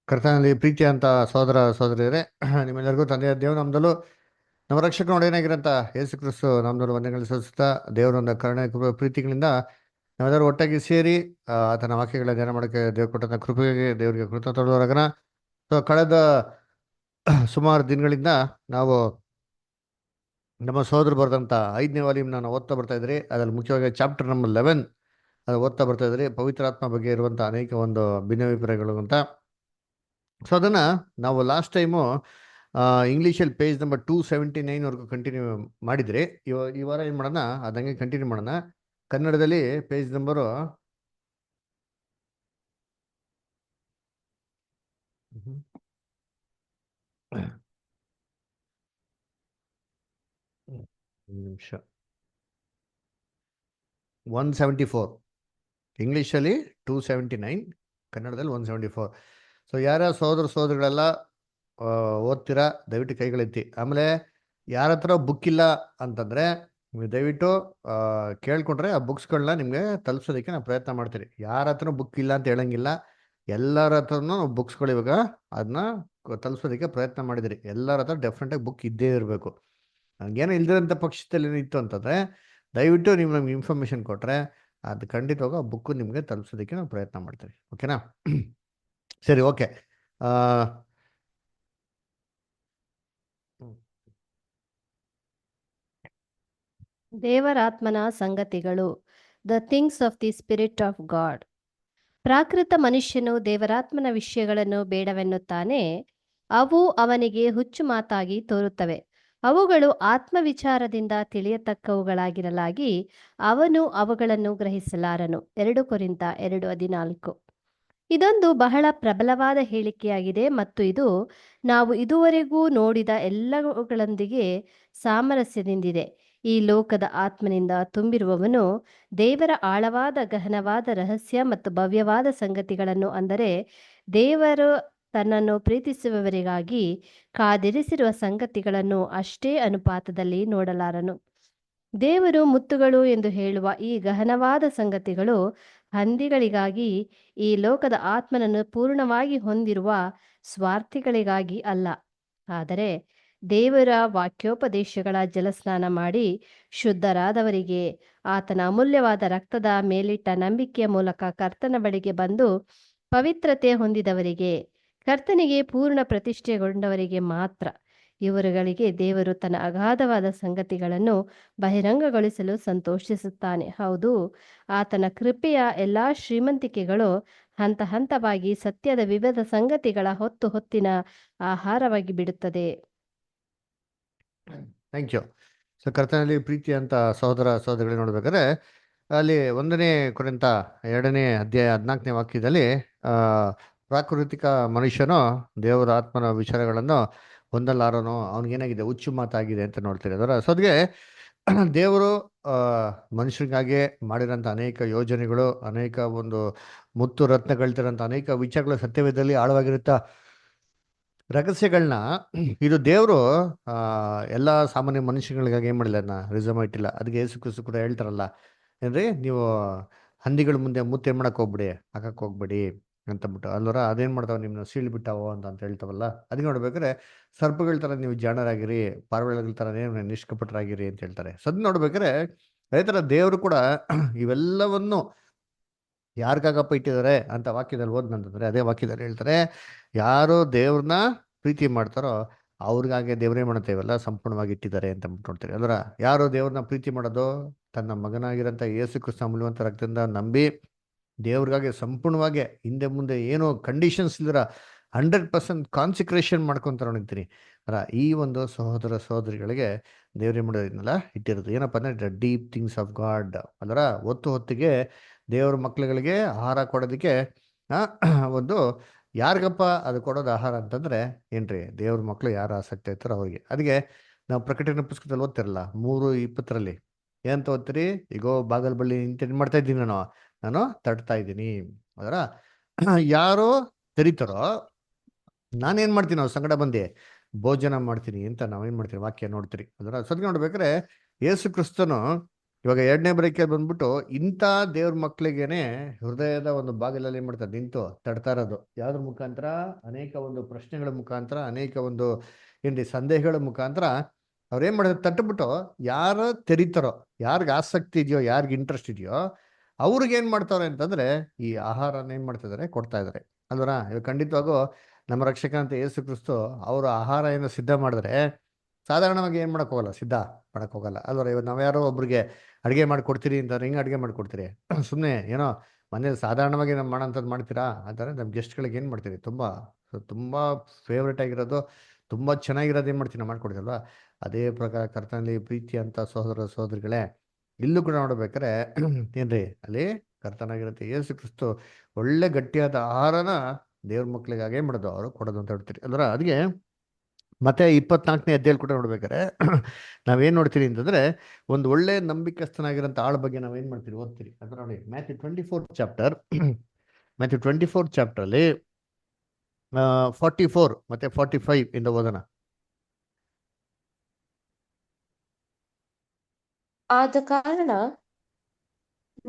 ಕರ್ತನಲ್ಲಿ ಪ್ರೀತಿ ಅಂತ ಸಹೋದರ ಸಹೋದರಿಯರೇ, ನಿಮ್ಮೆಲ್ಲರಿಗೂ ತಂದೆಯ ದೇವ್ ನಮ್ದಲು ನಮ್ಮ ರಕ್ಷಕ ನೋಡೇನಾಗಿರಂತ ಯೇಸು ಕ್ರಿಸ್ತು ನಮ್ದಲು ವಂದನೆಗಳು ಸಲ್ಲಿಸುತ್ತಾ ದೇವರೊಂದ ಕರುಣೆ ಪ್ರೀತಿಗಳಿಂದ ನಾವೆಲ್ಲರೂ ಒಟ್ಟಾಗಿ ಸೇರಿ ಆತನ ವಾಕ್ಯಗಳ ಧ್ಯಾನ ಮಾಡೋಕ್ಕೆ ದೇವ್ರು ಕೊಟ್ಟಂತ ಕೃಪೆಗೆ ದೇವರಿಗೆ ಕೃತಜ್ಞರಾಗೋಣ. ಸೊ ಕಳೆದ ಸುಮಾರು ದಿನಗಳಿಂದ ನಾವು ನಮ್ಮ ಸಹೋದರು ಬರೆದಂಥ 5ನೇ ವಾಲ್ಯೂಮ್ನ ನಾವು ಓದ್ತಾ ಬರ್ತಾ ಇದ್ರಿ. ಅದರಲ್ಲಿ ಮುಖ್ಯವಾಗಿ ಚಾಪ್ಟರ್ ನಂಬರ್ 11 ಅದು ಓದ್ತಾ ಬರ್ತಾ ಇದ್ರಿ. ಪವಿತ್ರಾತ್ಮ ಬಗ್ಗೆ ಇರುವಂಥ ಅನೇಕ ಒಂದು ಭಿನ್ನಾಭಿಪ್ರಾಯಗಳು ಅಂತ. ಸೊ ಅದನ್ನು ನಾವು ಲಾಸ್ಟ್ ಟೈಮು ಇಂಗ್ಲೀಷಲ್ಲಿ ಪೇಜ್ ನಂಬರ್ 279 ಕಂಟಿನ್ಯೂ ಮಾಡಿದ್ರಿ. ಈ ವಾರ ಏನು ಮಾಡೋಣ, ಅದಂಗೆ ಕಂಟಿನ್ಯೂ ಮಾಡೋಣ. ಕನ್ನಡದಲ್ಲಿ ಪೇಜ್ ನಂಬರು 174, ಇಂಗ್ಲೀಷಲ್ಲಿ 279, ಕನ್ನಡದಲ್ಲಿ 174. ಸೊ ಯಾರ್ಯಾರ ಸಹೋದರಿಗಳೆಲ್ಲ ಓದ್ತೀರಾ ದಯವಿಟ್ಟು ಕೈಗಳೆತ್ತಿ. ಆಮೇಲೆ ಯಾರ ಹತ್ರ ಬುಕ್ ಇಲ್ಲ ಅಂತಂದರೆ ನೀವು ದಯವಿಟ್ಟು ಕೇಳ್ಕೊಂಡ್ರೆ ಆ ಬುಕ್ಸ್ಗಳನ್ನ ನಿಮಗೆ ತಲುಪಿಸೋದಕ್ಕೆ ನಾವು ಪ್ರಯತ್ನ ಮಾಡ್ತೀರಿ. ಯಾರ ಹತ್ರ ಬುಕ್ ಇಲ್ಲ ಅಂತ ಹೇಳಂಗಿಲ್ಲ, ಎಲ್ಲರ ಹತ್ರನೂ ನಾವು ಬುಕ್ಸ್ಗಳು ಇವಾಗ ಅದನ್ನ ತಲುಪಿಸೋದಕ್ಕೆ ಪ್ರಯತ್ನ ಮಾಡಿದಿರಿ. ಎಲ್ಲರ ಹತ್ರ ಡೆಫಿನೆಟಾಗಿ ಬುಕ್ ಇದ್ದೇ ಇರಬೇಕು. ಹಂಗೇನೋ ಇಲ್ದಿರೋಂಥ ಪಕ್ಷದಲ್ಲಿ ಏನಿತ್ತು ಅಂತಂದರೆ ದಯವಿಟ್ಟು ನೀವು ನಮ್ಗೆ ಇನ್ಫಾರ್ಮೇಷನ್ ಕೊಟ್ಟರೆ ಅದು ಖಂಡಿತವಾಗ ಆ ಬುಕ್ಕು ನಿಮಗೆ ತಲುಪಿಸೋದಕ್ಕೆ ನಾವು ಪ್ರಯತ್ನ ಮಾಡ್ತೀವಿ. ಓಕೆನಾ? ಸರಿ, ಓಕೆ. ದೇವರಾತ್ಮನ ಸಂಗತಿಗಳು, the things of the spirit of God. ಪ್ರಾಕೃತ ಮನುಷ್ಯನು ದೇವರಾತ್ಮನ ವಿಷಯಗಳನ್ನು ಬೇಡವೆನ್ನುತ್ತಾನೆ. ಅವು ಅವನಿಗೆ ಹುಚ್ಚು ಮಾತಾಗಿ ತೋರುತ್ತವೆ. ಅವುಗಳು ಆತ್ಮವಿಚಾರದಿಂದ ತಿಳಿಯತಕ್ಕವುಗಳಾಗಿರಲಾಗಿ ಅವನು ಅವುಗಳನ್ನು ಗ್ರಹಿಸಲಾರನು. 2 ಕೊರಿಂಥ 2:14. ಇದೊಂದು ಬಹಳ ಪ್ರಬಲವಾದ ಹೇಳಿಕೆಯಾಗಿದೆ ಮತ್ತು ಇದು ನಾವು ಇದುವರೆಗೂ ನೋಡಿದ ಎಲ್ಲವುಗಳೊಂದಿಗೆ ಸಾಮರಸ್ಯದಿಂದಿದೆ. ಈ ಲೋಕದ ಆತ್ಮನಿಂದ ತುಂಬಿರುವವನು ದೇವರ ಆಳವಾದ ಗಹನವಾದ ರಹಸ್ಯ ಮತ್ತು ಭವ್ಯವಾದ ಸಂಗತಿಗಳನ್ನು, ಅಂದರೆ ದೇವರು ತನ್ನನ್ನು ಪ್ರೀತಿಸುವವರಿಗಾಗಿ ಕಾದಿರಿಸಿರುವ ಸಂಗತಿಗಳನ್ನು ಅಷ್ಟೇ ಅನುಪಾತದಲ್ಲಿ ನೋಡಲಾರನು. ದೇವರು ಮುತ್ತುಗಳು ಎಂದು ಹೇಳುವ ಈ ಗಹನವಾದ ಸಂಗತಿಗಳು ಹಂದಿಗಳಿಗಾಗಿ, ಈ ಲೋಕದ ಆತ್ಮನನ್ನು ಪೂರ್ಣವಾಗಿ ಹೊಂದಿರುವ ಸ್ವಾರ್ಥಿಗಳಿಗಾಗಿ ಅಲ್ಲ, ಆದರೆ ದೇವರ ವಾಕ್ಯೋಪದೇಶಗಳ ಜಲಸ್ನಾನ ಮಾಡಿ ಶುದ್ಧರಾದವರಿಗೆ, ಆತನ ಅಮೂಲ್ಯವಾದ ರಕ್ತದ ಮೇಲಿಟ್ಟ ನಂಬಿಕೆಯ ಮೂಲಕ ಕರ್ತನ ಬಳಿಗೆ ಬಂದು ಪವಿತ್ರತೆ ಹೊಂದಿದವರಿಗೆ, ಕರ್ತನಿಗೆ ಪೂರ್ಣ ಪ್ರತಿಷ್ಠೆಗೊಂಡವರಿಗೆ ಮಾತ್ರ. ಇವರುಗಳಿಗೆ ದೇವರು ತನ್ನ ಅಗಾಧವಾದ ಸಂಗತಿಗಳನ್ನು ಬಹಿರಂಗಗೊಳಿಸಲು ಸಂತೋಷಿಸುತ್ತಾನೆ. ಹೌದು, ಆತನ ಕೃಪೆಯ ಎಲ್ಲ ಶ್ರೀಮಂತಿಕೆಗಳು ಹಂತ ಹಂತವಾಗಿ ಸತ್ಯದ ವಿವಿಧ ಸಂಗತಿಗಳ ಹೊತ್ತಿನ ಆಹಾರವಾಗಿ ಬಿಡುತ್ತದೆ. Thank you. ಸೊ ಕರ್ತನಲ್ಲಿ ಪ್ರೀತಿ ಅಂತ ಸಹೋದರ ಸಹೋದರಿಗಳು ನೋಡ್ಬೇಕಾದ್ರೆ ಅಲ್ಲಿ 1ನೇ ಕೊರಿಂಥ 2ನೇ ಅಧ್ಯಾಯ 14ನೇ ವಾಕ್ಯದಲ್ಲಿ ಪ್ರಾಕೃತಿಕ ಮನುಷ್ಯನು ದೇವರ ಆತ್ಮನ ವಿಚಾರಗಳನ್ನು ಹೊಂದಲಾರನು, ಅವನಿಗೇನಾಗಿದೆ, ಹುಚ್ಚು ಮಾತಾಗಿದೆ ಅಂತ ನೋಡ್ತೀರಿ. ಅದರ ಸೊದ್ಗೆ ದೇವರು ಮನುಷ್ಯರಿಗಾಗಿ ಮಾಡಿರೋಂಥ ಅನೇಕ ಯೋಜನೆಗಳು, ಅನೇಕ ಒಂದು ಮುತ್ತು ರತ್ನಗಳಿರೋಂಥ ಅನೇಕ ವಿಚಾರಗಳು ಸತ್ಯವೇದದಲ್ಲಿ ಆಳವಾಗಿರುತ್ತಾ ರಹಸ್ಯಗಳನ್ನ ಇದು ದೇವರು ಎಲ್ಲ ಸಾಮಾನ್ಯ ಮನುಷ್ಯಗಳಿಗಾಗಿ ಏನು ಮಾಡಿಲ್ಲ, ಅದನ್ನ ರಿಸರ್ವ್ ಇಟ್ಟಿಲ್ಲ. ಅದಕ್ಕೆ ಯೇಸು ಕ್ರಿಸ್ತು ಕೂಡ ಹೇಳ್ತಾರಲ್ಲ, ಏನ್ರಿ, ನೀವು ಹಂದಿಗಳ ಮುಂದೆ ಮುತ್ತೆ ಮಾಡಕ್ಕೆ ಹೋಗ್ಬಿಡಿ, ಹಾಕಕ್ಕೆ ಹೋಗ್ಬೇಡಿ ಅಂತಬಿಟ್ಟು ಅಲ್ವರ. ಅದೇನು ಮಾಡ್ತಾವ, ನಿಮ್ಮನ್ನ ಸೀಳು ಬಿಟ್ಟಾವೋ ಅಂತ ಹೇಳ್ತಾವಲ್ಲ. ಅದಕ್ಕೆ ನೋಡ್ಬೇಕಾದ್ರೆ ಸರ್ಪಗಳ ಥರ ನೀವು ಜಾಣರಾಗಿರಿ, ಪಾರಿವಾಳಗಳ ಥರ ನಿಷ್ಕಪಟರಾಗಿರಿ ಅಂತ ಹೇಳ್ತಾರೆ. ಸದ್ ನೋಡ್ಬೇಕಾದ್ರೆ ಅದೇ ಥರ ದೇವರು ಕೂಡ ಇವೆಲ್ಲವನ್ನು ಯಾರಿಗಾಗಪ್ಪ ಇಟ್ಟಿದ್ದಾರೆ ಅಂತ ವಾಕ್ಯದಲ್ಲಿ ಓದ್ನಂತಂದ್ರೆ, ಅದೇ ವಾಕ್ಯದಲ್ಲಿ ಹೇಳ್ತಾರೆ, ಯಾರು ದೇವ್ರನ್ನ ಪ್ರೀತಿ ಮಾಡ್ತಾರೋ ಅವ್ರಿಗಾಗೆ ದೇವರೇ ಮಾಡ್ತೇವಲ್ಲ ಸಂಪೂರ್ಣವಾಗಿ ಇಟ್ಟಿದ್ದಾರೆ ಅಂತ ನೋಡ್ತಾರೆ. ಅದರ ಯಾರು ದೇವ್ರನ್ನ ಪ್ರೀತಿ ಮಾಡೋದು, ತನ್ನ ಮಗನಾಗಿರೋಂಥ ಯೇಸು ಕ್ರಿಸ್ತ ಅಮೂಲ್ಯವಂತ ರಕ್ತದಿಂದ ನಂಬಿ ದೇವ್ರಿಗಾಗಿ ಸಂಪೂರ್ಣವಾಗಿ ಹಿಂದೆ ಮುಂದೆ ಏನೋ ಕಂಡೀಷನ್ಸ್ ಇಲ್ದಿರ 100% ಕಾನ್ಸಿಕ್ರೇಷನ್ ಮಾಡ್ಕೊಂತಾರೆ ನಿಂತೀನಿ. ಅಲ್ಲ, ಈ ಒಂದು ಸಹೋದರ ಸಹೋದರಿಗಳಿಗೆ ದೇವ್ರೇ ಮಾಡೋದನ್ನೆಲ್ಲ ಇಟ್ಟಿರೋದು ಏನಪ್ಪ ಅಂದರೆ ಡೀಪ್ ಥಿಂಗ್ಸ್ ಆಫ್ ಗಾಡ್. ಅದರ ಹೊತ್ತಿಗೆ ದೇವ್ರ ಮಕ್ಳುಗಳಿಗೆ ಆಹಾರ ಕೊಡೋದಕ್ಕೆ ಒಂದು ಯಾರಿಗಪ್ಪ ಅದು ಕೊಡೋದು ಆಹಾರ ಅಂತಂದರೆ ಏನ್ರಿ, ದೇವ್ರ ಮಕ್ಕಳು ಯಾರು ಆಸಕ್ತಿ ಇರ್ತಾರೋ ಅವ್ರಿಗೆ. ಅದಕ್ಕೆ ನಾವು ಪ್ರಕಟಣೆ ಪುಸ್ತಕದಲ್ಲಿ ಓದ್ತಿರಲ್ಲ 3:20 ಏನಂತ ಓದ್ತೀರಿ, ಈಗೋ ಬಾಗಲ್ ಬಳ್ಳಿ ನಿಂತು ಮಾಡ್ತಾ ಇದ್ದೀನಿ, ನಾನು ತಟ್ತಾ ಇದ್ದೀನಿ. ಅದರ ಯಾರು ತೆರಿತಾರೋ ನಾನೇನು ಮಾಡ್ತೀನಿ, ಅವ್ರ ಸಂಗಡ ಬಂದು ಭೋಜನ ಮಾಡ್ತೀನಿ ಅಂತ ನಾವೇನು ಮಾಡ್ತೀವಿ ವಾಕ್ಯ ನೋಡ್ತೀರಿ. ಅದರ ಸದ್ಯ ನೋಡ್ಬೇಕಾದ್ರೆ ಯೇಸು ಕ್ರಿಸ್ತನು ಇವಾಗ ಎರಡನೇ ಬರೀಕೆ ಬಂದ್ಬಿಟ್ಟು ಇಂಥ ದೇವ್ರ ಮಕ್ಳಿಗೇನೆ ಹೃದಯದ ಒಂದು ಬಾಗಿಲಲ್ಲಿ ಏನ್ ಮಾಡ್ತಾರೆ ನಿಂತು ತಡ್ತಾ ಇರೋದು ಯಾವ್ದ್ರ ಮುಖಾಂತರ, ಅನೇಕ ಒಂದು ಪ್ರಶ್ನೆಗಳ ಮುಖಾಂತರ, ಅನೇಕ ಒಂದು ಏನ್ರಿ ಸಂದೇಹಗಳ ಮುಖಾಂತರ ಅವ್ರೇನ್ ಮಾಡ್ತಾರೆ, ತಟ್ಟಬಿಟ್ಟು ಯಾರು ತೆರಿತಾರೋ, ಯಾರಿಗ ಆಸಕ್ತಿ ಇದೆಯೋ, ಯಾರಿಗ ಇಂಟ್ರೆಸ್ಟ್ ಇದೆಯೋ ಅವ್ರಿಗೆ ಏನ್ ಮಾಡ್ತಾರೆ ಅಂತಂದ್ರೆ ಈ ಆಹಾರನ ಏನ್ ಮಾಡ್ತಿದ್ದಾರೆ, ಕೊಡ್ತಾ ಇದಾರೆ ಅಲ್ವರ. ಇವಾಗ ಖಂಡಿತವಾಗೂ ನಮ್ಮ ರಕ್ಷಕನಂತ ಯೇಸು ಕ್ರಿಸ್ತು ಅವರ ಆಹಾರ ಏನೋ ಸಿದ್ಧ ಮಾಡಿದ್ರೆ ಸಾಧಾರಣವಾಗಿ ಏನ್ ಮಾಡಕ್ ಹೋಗಲ್ಲ, ಸಿದ್ಧ ಮಾಡಕ್ ಹೋಗಲ್ಲ ಅಲ್ವರ. ಇವತ್ತು ನಾವ್ ಯಾರೋ ಒಬ್ರಿಗೆ ಅಡುಗೆ ಮಾಡ್ಕೊಡ್ತೀರಿ ಅಂತಂದ್ರೆ ಹಿಂಗೆ ಅಡುಗೆ ಮಾಡ್ಕೊಡ್ತೀರಿ, ಸುಮ್ಮನೆ ಏನೋ ಮನೇಲಿ ಸಾಧಾರಣವಾಗಿ ನಾವು ಮಾಡೋಂಥದ್ದು ಮಾಡ್ತೀರಾ ಅಂತಾರೆ. ನಮ್ಮ ಗೆಸ್ಟ್ಗಳಿಗೆ ಏನು ಮಾಡ್ತೀರಿ, ತುಂಬ ಫೇವ್ರೇಟ್ ಆಗಿರೋದು, ತುಂಬ ಚೆನ್ನಾಗಿರೋದು ಏನು ಮಾಡ್ತೀನಿ, ಮಾಡ್ಕೊಡ್ತೀರಲ್ವ. ಅದೇ ಪ್ರಕಾರ ಕರ್ತನಲ್ಲಿ ಪ್ರೀತಿ ಅಂತ ಸಹೋದರ ಸಹೋದರಿಗಳೇ, ಇಲ್ಲೂ ಕೂಡ ನೋಡ್ಬೇಕಾರೆ ಏನ್ರಿ ಅಲ್ಲಿ ಕರ್ತನಾಗಿರುತ್ತೆ ಯೇಸು ಕ್ರಿಸ್ತು ಒಳ್ಳೆ ಗಟ್ಟಿಯಾದ ಆಹಾರನ ದೇವ್ರ ಮಕ್ಳಿಗಾಗಿ ಏನು ಮಾಡೋದು, ಅವರು ಕೊಡೋದು ಅಂತ ಹೇಳ್ತೀರಿ ಅಲ್ವರ. ಅದಕ್ಕೆ ಮತ್ತೆ 24ನೇ ಅಧ್ಯಾಯ ಕೂಡ ನೋಡ್ಬೇಕಾರೆ ನಾವೇನ್ ನೋಡ್ತೀರಿ ಅಂತಂದ್ರೆ ಒಂದು ಒಳ್ಳೆ ನಂಬಿಕಸ್ಥನಾಗಿರೋಂಥ ಆಳ ಬಗ್ಗೆ ನಾವೇನ್ ಮಾಡ್ತೀರಿ, ಓದ್ತೀರಿ ಅಂದ್ರೆ ನೋಡಿ ಮ್ಯಾಥ್ಯೂ 24 ಚಾಪ್ಟರ್ ಮ್ಯಾಥ್ಯೂ 24 ಚಾಪ್ಟರ್ ಅಲ್ಲಿ 44 ಮತ್ತೆ 45 ಇಂದ ಓದೋಣ. ಆದ ಕಾರಣ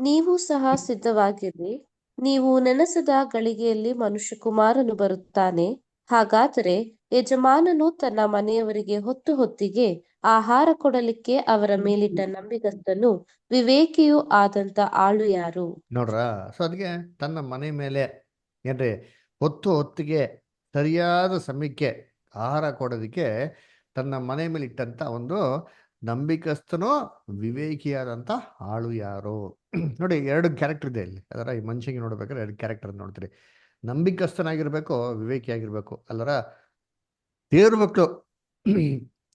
ನೀವು ಸಹ ಸಿದ್ಧವಾಗಿರಿ, ನೀವು ನೆನೆಸದ ಗಳಿಗೆಯಲ್ಲಿ ಮನುಷ್ಯಕುಮಾರನು ಬರುತ್ತಾನೆ. ಹಾಗಾದರೆ ಯಜಮಾನನು ತನ್ನ ಮನೆಯವರಿಗೆ ಹೊತ್ತು ಹೊತ್ತಿಗೆ ಆಹಾರ ಕೊಡಲಿಕ್ಕೆ ಅವರ ಮೇಲಿಟ್ಟ ನಂಬಿಗಸ್ತನು ವಿವೇಕಿಯೂ ಆದಂತ ಆಳು ಯಾರು? ನೋಡ್ರ. ಸೊ ಅದಕ್ಕೆ ತನ್ನ ಮನೆ ಮೇಲೆ ಏನ್ರಿ ಹೊತ್ತು ಹೊತ್ತಿಗೆ ಸರಿಯಾದ ಸಮಯಕ್ಕೆ ಆಹಾರ ಕೊಡೋದಕ್ಕೆ ತನ್ನ ಮನೆ ಮೇಲೆ ಇಟ್ಟಂತ ಒಂದು ನಂಬಿಕಸ್ಥನೋ ವಿವೇಕಿಯಾದಂಥ ಆಳು ಯಾರು. ನೋಡಿ, ಎರಡು ಕ್ಯಾರೆಕ್ಟರ್ ಇದೆ ಇಲ್ಲಿ ಅದರ. ಈ ಮನುಷ್ಯಗೆ ನೋಡ್ಬೇಕಾದ್ರೆ ಎರಡು ಕ್ಯಾರೆಕ್ಟರ್ ನೋಡ್ತೀರಿ, ನಂಬಿಕಸ್ಥನಾಗಿರ್ಬೇಕು, ವಿವೇಕಿಯಾಗಿರ್ಬೇಕು ಅಲ್ಲರ. ದೇವ್ರ ಮಕ್ಕಳು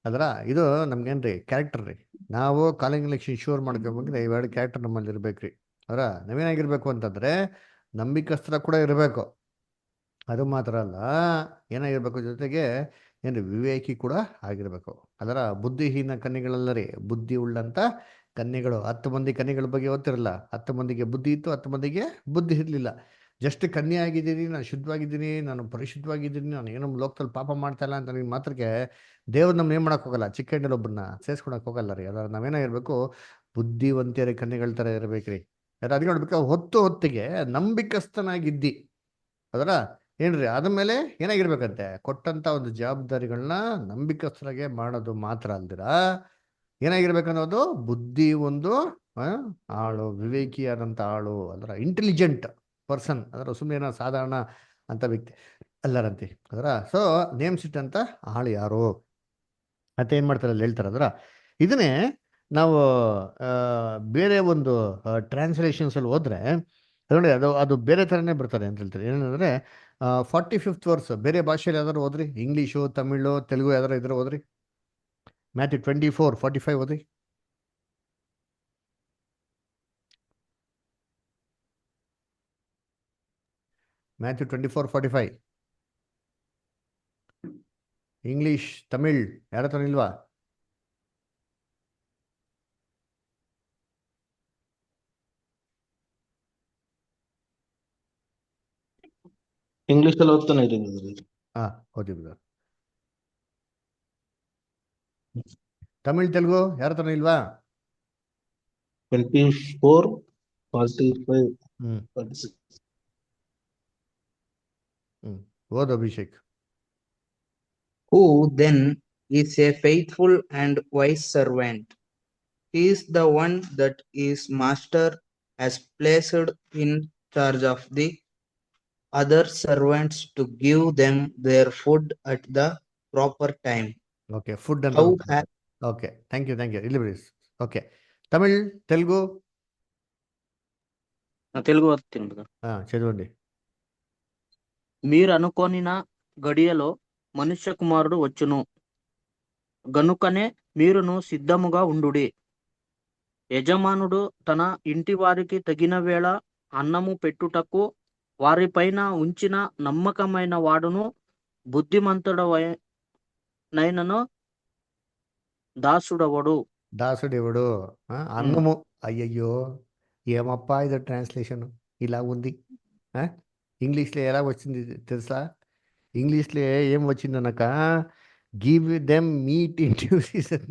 ಅದರ ಇದು ನಮ್ಗೇನ್ರಿ ಕ್ಯಾರೆಕ್ಟರ್ ರೀ. ನಾವು ಕಾಲಿಂಗ್ ಎಲೆಕ್ಷನ್ ಶೂರ್ ಮಾಡ್ಕೊಬೇಕಂದ್ರೆ ಇವೆರಡು ಕ್ಯಾರೆಕ್ಟರ್ ನಮ್ಮಲ್ಲಿ ಇರ್ಬೇಕ್ರಿ. ಅದರ ನಾವೇನಾಗಿರ್ಬೇಕು ಅಂತಂದ್ರೆ ನಂಬಿಕಸ್ತ್ರ ಕೂಡ ಇರಬೇಕು, ಅದು ಮಾತ್ರ ಅಲ್ಲ ಏನಾಗಿರ್ಬೇಕು, ಜೊತೆಗೆ ಏನ್ರಿ ವಿವೇಕಿ ಕೂಡ ಆಗಿರ್ಬೇಕು. ಅದರ ಬುದ್ಧಿಹೀನ ಕನ್ಯೆಗಳಲ್ಲರಿ ಬುದ್ಧಿ ಉಳ್ಳಂತ ಕನ್ಯೆಗಳು. 10 ಮಂದಿ ಕನ್ಯೆಗಳ ಬಗ್ಗೆ ಓದ್ತಿರಲ್ಲ, 10 ಮಂದಿಗೆ ಬುದ್ಧಿ ಇತ್ತು, 10 ಮಂದಿಗೆ ಬುದ್ಧಿ ಇರಲಿಲ್ಲ. ಜಸ್ಟ್ ಕನ್ಯೆ ಆಗಿದ್ದೀನಿ, ನಾನು ಶುದ್ಧವಾಗಿದ್ದೀನಿ, ನಾನು ಪರಿಶುದ್ಧವಾಗಿದ್ದೀನಿ, ನಾನು ಏನೋ ಲೋಕದಲ್ಲಿ ಪಾಪ ಮಾಡ್ತಾ ಇಲ್ಲ ಅಂತ ನಿಮ್ಗೆ ಮಾತ್ರಕ್ಕೆ ದೇವ್ರು ನಮ್ಗೆ ಏನು ಮಾಡಕ್ ಹೋಗಲ್ಲ, ಚಿಕ್ಕ ಹೆಣ್ಣಲ್ಲಿ ಒಬ್ಬರನ್ನ ಸೇರಿಸ್ಕೊಳಕ್ ಹೋಗಲ್ಲ ರೀ. ಅದರ ನಾವೇನಾಗಿರ್ಬೇಕು, ಬುದ್ಧಿವಂತಿಯರ ಕನ್ಯೆಗಳ ಥರ ಇರಬೇಕ್ರಿ. ಅದಕ್ಕೆ ನೋಡ್ಬೇಕು, ಹೊತ್ತು ಹೊತ್ತಿಗೆ ನಂಬಿಕಸ್ಥನಾಗಿದ್ದಿ ಅದರ ಏನ್ರಿ ಆದ್ಮೇಲೆ ಏನಾಗಿರ್ಬೇಕಂತೆ, ಕೊಟ್ಟಂತ ಒಂದು ಜವಾಬ್ದಾರಿಗಳನ್ನ ನಂಬಿಕಸ್ಥರಾಗೆ ಮಾಡೋದು ಮಾತ್ರ ಅಲ್ದಿರ ಏನಾಗಿರ್ಬೇಕನ್ನೋದು ಬುದ್ಧಿ ಒಂದು ಆಳು, ವಿವೇಕಿಯಾದಂಥ ಆಳು ಅದರ, ಇಂಟೆಲಿಜೆಂಟ್ ಪರ್ಸನ್ ಅದರ, ಸುಮ್ಮನೆ ಏನೋ ಸಾಧಾರಣ ಅಂತ ವ್ಯಕ್ತಿ ಅಲ್ಲರಂತೆ ಅದರ. ಸೊ ನೇಮಿಸಿಟ್ಟಂತ ಆಳು ಯಾರು ಅಂತ ಏನ್ ಮಾಡ್ತಾರೆ ಅಲ್ಲಿ ಹೇಳ್ತಾರೆ ಅದರ. ಇದನ್ನೇ ನಾವು ಬೇರೆ ಒಂದು ಟ್ರಾನ್ಸ್ಲೇಷನ್ಸ್ ಅಲ್ಲಿ ಹೋದ್ರೆ ನೋಡಿ ಅದು ಅದು ಬೇರೆ ಥರನೇ ಬರ್ತಾರೆ ಅಂತ ಹೇಳ್ತಾರೆ. ಏನಂದ್ರೆ 45th ವರ್ಸ್ ಬೇರೆ ಭಾಷೆಯಲ್ಲಿ ಯಾವ್ದಾರು ಹೋದ್ರಿ, ಇಂಗ್ಲೀಷು, ತಮಿಳು, ತೆಲುಗು ಯಾವ್ದಾರು ಇದ್ರೆ ಹೋದ್ರಿ. ಮ್ಯಾಥ್ಯೂ 24:45 ಓದ್ರಿ. ಮ್ಯಾಥ್ಯೂ 24:45 ಇಂಗ್ಲೀಷ್, ತಮಿಳ್ ಯಾರ ಹತ್ರ ಇಲ್ವಾ? ಇಂಗ್ಲಿಷ್ ಅಲ್ಲಿ ಓದ್ತಾನೆ ಇದ್ದೀನಿ. ಹಾ ಓದಿ ಬ್ರದರ್. ತಮಿಳ್, ತೆಲುಗು ಯಾರ ಹತ್ರ ಇಲ್ವಾ? 24, 45, ಹ್ಮ್ 46. ಓದ್ Abhishek. Who then is a faithful and wise servant? He is the one that his master has placed in charge of the other servants to give them their food at the proper time. Okay, food ಅಂತ. How has okay, thank you ಇಲ್ಲಿ ಬಿಡಿ. Okay, Tamil, Telugu. Telugu వస్తుంది కదా. చదవండి. మీరు అనుకోనిన గడియలో మనుష్య కుమారుడు వచ్చును, గనుకనే మీరును సిద్ధముగా ఉండుడి. యజమానుడు తన ఇంటి వారికి తగిన వేళ అన్నము పెట్టుటకు వారిపైన ఉంచిన నమ్మకమైన వాడును బుద్ధిమంతుడైనను దాసుడవడు. దాసుడెవడు అన్నము. అయ్యయ్యో ఏమప్పా ఇది ట్రాన్స్లేషన్ ఇలా ఉంది. ఇంగ్లీష్లో ఎలా వచ్చింది తెలుసా? ఇంగ్లీష్లో ఏం వచ్చింది అనక, give them meet in due season.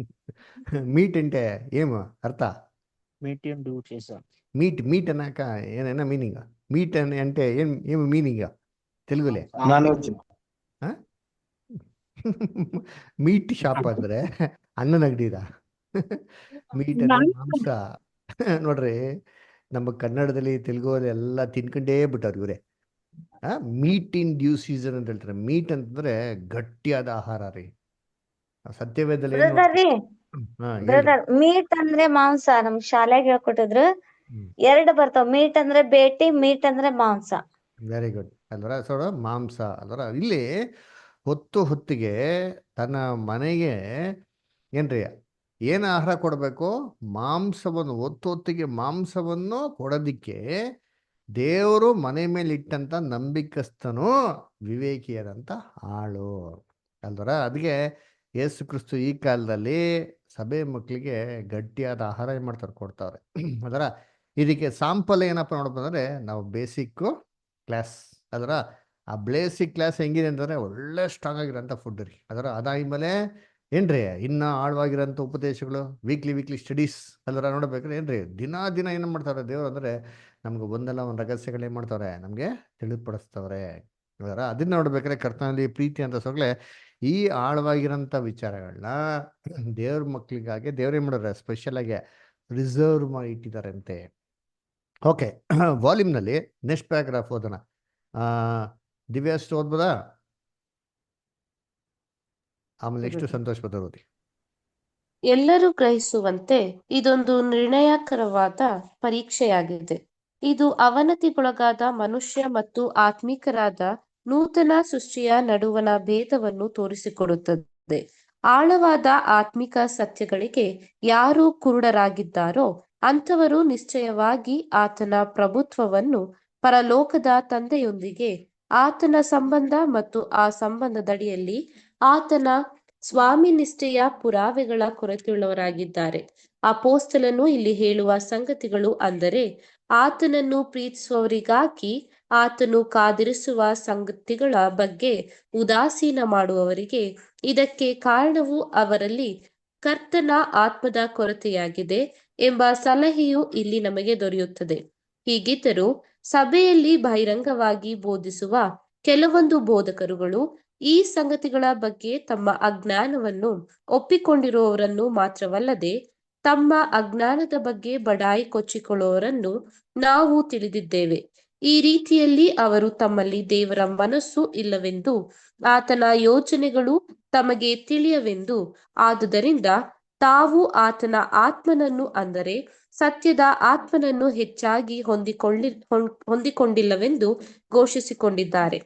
Meet అంటే ఏం అర్థ? మీటియం డ్యూ చేశా. మీట్ అన్నాక ఏనైనా మీనింగ్ మీట్ అంటే ఏమి మీనింగ్ తెలుగులే? Non veg. ಮೀಟ್ ಶಾಪ್ ಅಂದ್ರೆ ಅಣ್ಣನ ಅಂಗಡಿದ ಮೀಟ್ ಅಂದ್ರೆ ಮಾಂಸ. ನೋಡ್ರಿ, ನಮ್ಮ ಕನ್ನಡದಲ್ಲಿ ತೆಲುಗುದಲ್ಲಿ ಎಲ್ಲ ತಿನ್ಕೊಂಡೇ ಬಿಟ್ಟವ್ರು ಇವ್ರೆ. ಮೀಟ್ ಇನ್ ಡ್ಯೂ ಸೀಸನ್ ಅಂತ ಹೇಳ್ತಾರೆ. ಮೀಟ್ ಅಂತಂದ್ರೆ ಗಟ್ಟಿಯಾದ ಆಹಾರ ರೀ. ಸತ್ಯವೇದದಲ್ಲಿ ಏನು ಬ್ರದರ್ ರೀ ಹೇಳ್ರಿ. ಬ್ರದರ್, ಮೀಟ್ ಅಂದ್ರೆ ಮಾಂಸ. ನಮ್ ಶಾಲೆಗೆ ಹೇಳ್ಕೊಟ್ಟಿದ್ರು. ಹ್ಮ್. 2 ಬರ್ತಾವ, ಮೀಟ್ ಅಂದ್ರೆ ಬೇಟಿ, ಮೀಟ್ ಅಂದ್ರೆ ಮಾಂಸ. ವೆರಿ ಗುಡ್ ಅಲ್ವರ. ಸೊ ಮಾಂಸ ಅಲ್ವರ. ಇಲ್ಲಿ ಹೊತ್ತಿಗೆ ತನ್ನ ಮನೆಗೆ ಏನ್ರಿ ಏನು ಆಹಾರ ಕೊಡಬೇಕು? ಮಾಂಸವನ್ನು, ಹೊತ್ತಿಗೆ ಮಾಂಸವನ್ನು ಕೊಡೋದಿಕ್ಕೆ ದೇವರು ಮನೆ ಮೇಲೆ ಇಟ್ಟಂತ ನಂಬಿಕಸ್ಥನು ವಿವೇಕಿಯಾದಂಥ ಆಳು ಅಲ್ವರ. ಅದಕ್ಕೆ ಯೇಸು ಕ್ರಿಸ್ತು ಈ ಕಾಲದಲ್ಲಿ ಸಭೆ ಮಕ್ಕಳಿಗೆ ಗಟ್ಟಿಯಾದ ಆಹಾರ ಏನು ಮಾಡ್ತಾರೆ, ಕೊಡ್ತಾವ್ರೆ ಅದರ. ಇದಕ್ಕೆ ಸಾಂಪಲ್ ಏನಪ್ಪ ನೋಡ್ಬೋದಂದ್ರೆ ನಾವು ಬೇಸಿಕ್ಕು ಕ್ಲಾಸ್ ಅದರ. ಆ ಬೇಸಿಕ್ ಕ್ಲಾಸ್ ಹೆಂಗಿದೆ ಅಂತಂದರೆ ಒಳ್ಳೆ ಸ್ಟ್ರಾಂಗ್ ಆಗಿರೋಂಥ ಫುಡ್ ರೀ ಅದರ. ಅದಾದ್ಮೇಲೆ ಏನ್ರಿ ಇನ್ನೂ ಆಳವಾಗಿರೋಂಥ ಉಪದೇಶಗಳು, ವೀಕ್ಲಿ ಸ್ಟಡೀಸ್ ಅದರ ನೋಡ್ಬೇಕ್ರೆ ಏನ್ರಿ ದಿನ ಏನು ಮಾಡ್ತಾರೆ ದೇವರು ಅಂದರೆ ನಮ್ಗೆ ಒಂದಲ್ಲ ಒಂದು ರಹಸ್ಯಗಳು ಏನು ಮಾಡ್ತಾವ್ರೆ, ನಮಗೆ ತಿಳಿದುಪಡಿಸ್ತವ್ರೆ ಅದರ. ಅದನ್ನ ನೋಡ್ಬೇಕಾದ್ರೆ ಕರ್ತನಲ್ಲಿ ಪ್ರೀತಿ ಅಂತ ಸೊಗಳೆ ಈ ಆಳವಾಗಿರೋಂಥ ವಿಚಾರಗಳನ್ನ ದೇವ್ರ ಮಕ್ಕಳಿಗಾಗಿ ದೇವ್ರು ಏನು ಮಾಡೋರೆ ಸ್ಪೆಷಲಾಗಿ ರಿಸರ್ವ್ ಮಾಡಿ ಇಟ್ಟಿದ್ದಾರೆ ಅಂತೆ. ಓಕೆ, ವಾಲ್ಯೂಮ್ನಲ್ಲಿ ನೆಕ್ಸ್ಟ್ ಪ್ಯಾರಾಗ್ರಾಫ್ ಓದೋಣ. ದಿವ್ಯಾ ಅಷ್ಟು ಓದ್ಬೋದಾ? ಆಮೇಲೆ ಎಷ್ಟು ಸಂತೋಷ ಓದಿ. ಎಲ್ಲರೂ ಗ್ರಹಿಸುವಂತೆ ಇದೊಂದು ನಿರ್ಣಯಕರವಾದ ಪರೀಕ್ಷೆಯಾಗಿದೆ. ಇದು ಅವನತಿಗೊಳಗಾದ ಮನುಷ್ಯ ಮತ್ತು ಆತ್ಮಿಕರಾದ ನೂತನ ಸೃಷ್ಟಿಯ ನಡುವಣ ಭೇದವನ್ನು ತೋರಿಸಿಕೊಡುತ್ತದೆ. ಆಳವಾದ ಆತ್ಮಿಕ ಸತ್ಯಗಳಿಗೆ ಯಾರು ಕುರುಡರಾಗಿದ್ದಾರೋ ಅಂಥವರು ನಿಶ್ಚಯವಾಗಿ ಆತನ ಪ್ರಭುತ್ವವನ್ನು, ಪರಲೋಕದ ತಂದೆಯೊಂದಿಗೆ ಆತನ ಸಂಬಂಧ ಮತ್ತು ಆ ಸಂಬಂಧದಡಿಯಲ್ಲಿ ಆತನ ಸ್ವಾಮಿನಿಷ್ಠೆಯ ಪುರಾವೆಗಳ ಕೊರತೆಯುಳ್ಳವರಾಗಿದ್ದಾರೆ. ಅಪೊಸ್ತಲನು ಇಲ್ಲಿ ಹೇಳುವ ಸಂಗತಿಗಳು ಅಂದರೆ ಆತನನ್ನು ಪ್ರೀತಿಸುವವರಿಗಾಗಿ ಆತನು ಕಾದಿರಿಸುವ ಸಂಗತಿಗಳ ಬಗ್ಗೆ ಉದಾಸೀನ ಮಾಡುವವರಿಗೆ. ಇದಕ್ಕೆ ಕಾರಣವು ಅವರಲ್ಲಿ ಕರ್ತನ ಆತ್ಮದ ಕೊರತೆಯಾಗಿದೆ ಎಂಬ ಸಲಹೆಯು ಇಲ್ಲಿ ನಮಗೆ ದೊರೆಯುತ್ತದೆ. ಹೀಗಿದ್ದರೂ ಸಭೆಯಲ್ಲಿ ಬಹಿರಂಗವಾಗಿ ಬೋಧಿಸುವ ಕೆಲವೊಂದು ಬೋಧಕರುಗಳು ಈ ಸಂಗತಿಗಳ ಬಗ್ಗೆ ತಮ್ಮ ಅಜ್ಞಾನವನ್ನು ಒಪ್ಪಿಕೊಂಡಿರುವವರನ್ನು ಮಾತ್ರವಲ್ಲದೆ ತಮ್ಮ ಅಜ್ಞಾನದ ಬಗ್ಗೆ ಬಡಾಯಿ ಕೊಚ್ಚಿಕೊಳ್ಳುವವರನ್ನು ನಾವು ತಿಳಿದಿದ್ದೇವೆ. ಈ ರೀತಿಯಲ್ಲಿ ಅವರು ತಮ್ಮಲ್ಲಿ ದೇವರ ಮನಸ್ಸು ಇಲ್ಲವೆಂದು, ಆತನ ಯೋಚನೆಗಳು ತಮಗೆ ತಿಳಿಯವೆಂದು, ಆದುದರಿಂದ ತಾವು ಆತನ ಆತ್ಮನನ್ನು ಅಂದರೆ ಸತ್ಯದ ಆತ್ಮನನ್ನು ಹೆಚ್ಚಾಗಿ ಹೊಂದಿಕೊಂಡಿಲ್ಲವೆಂದು ಘೋಷಿಸಿಕೊಂಡಿದ್ದಾರೆ.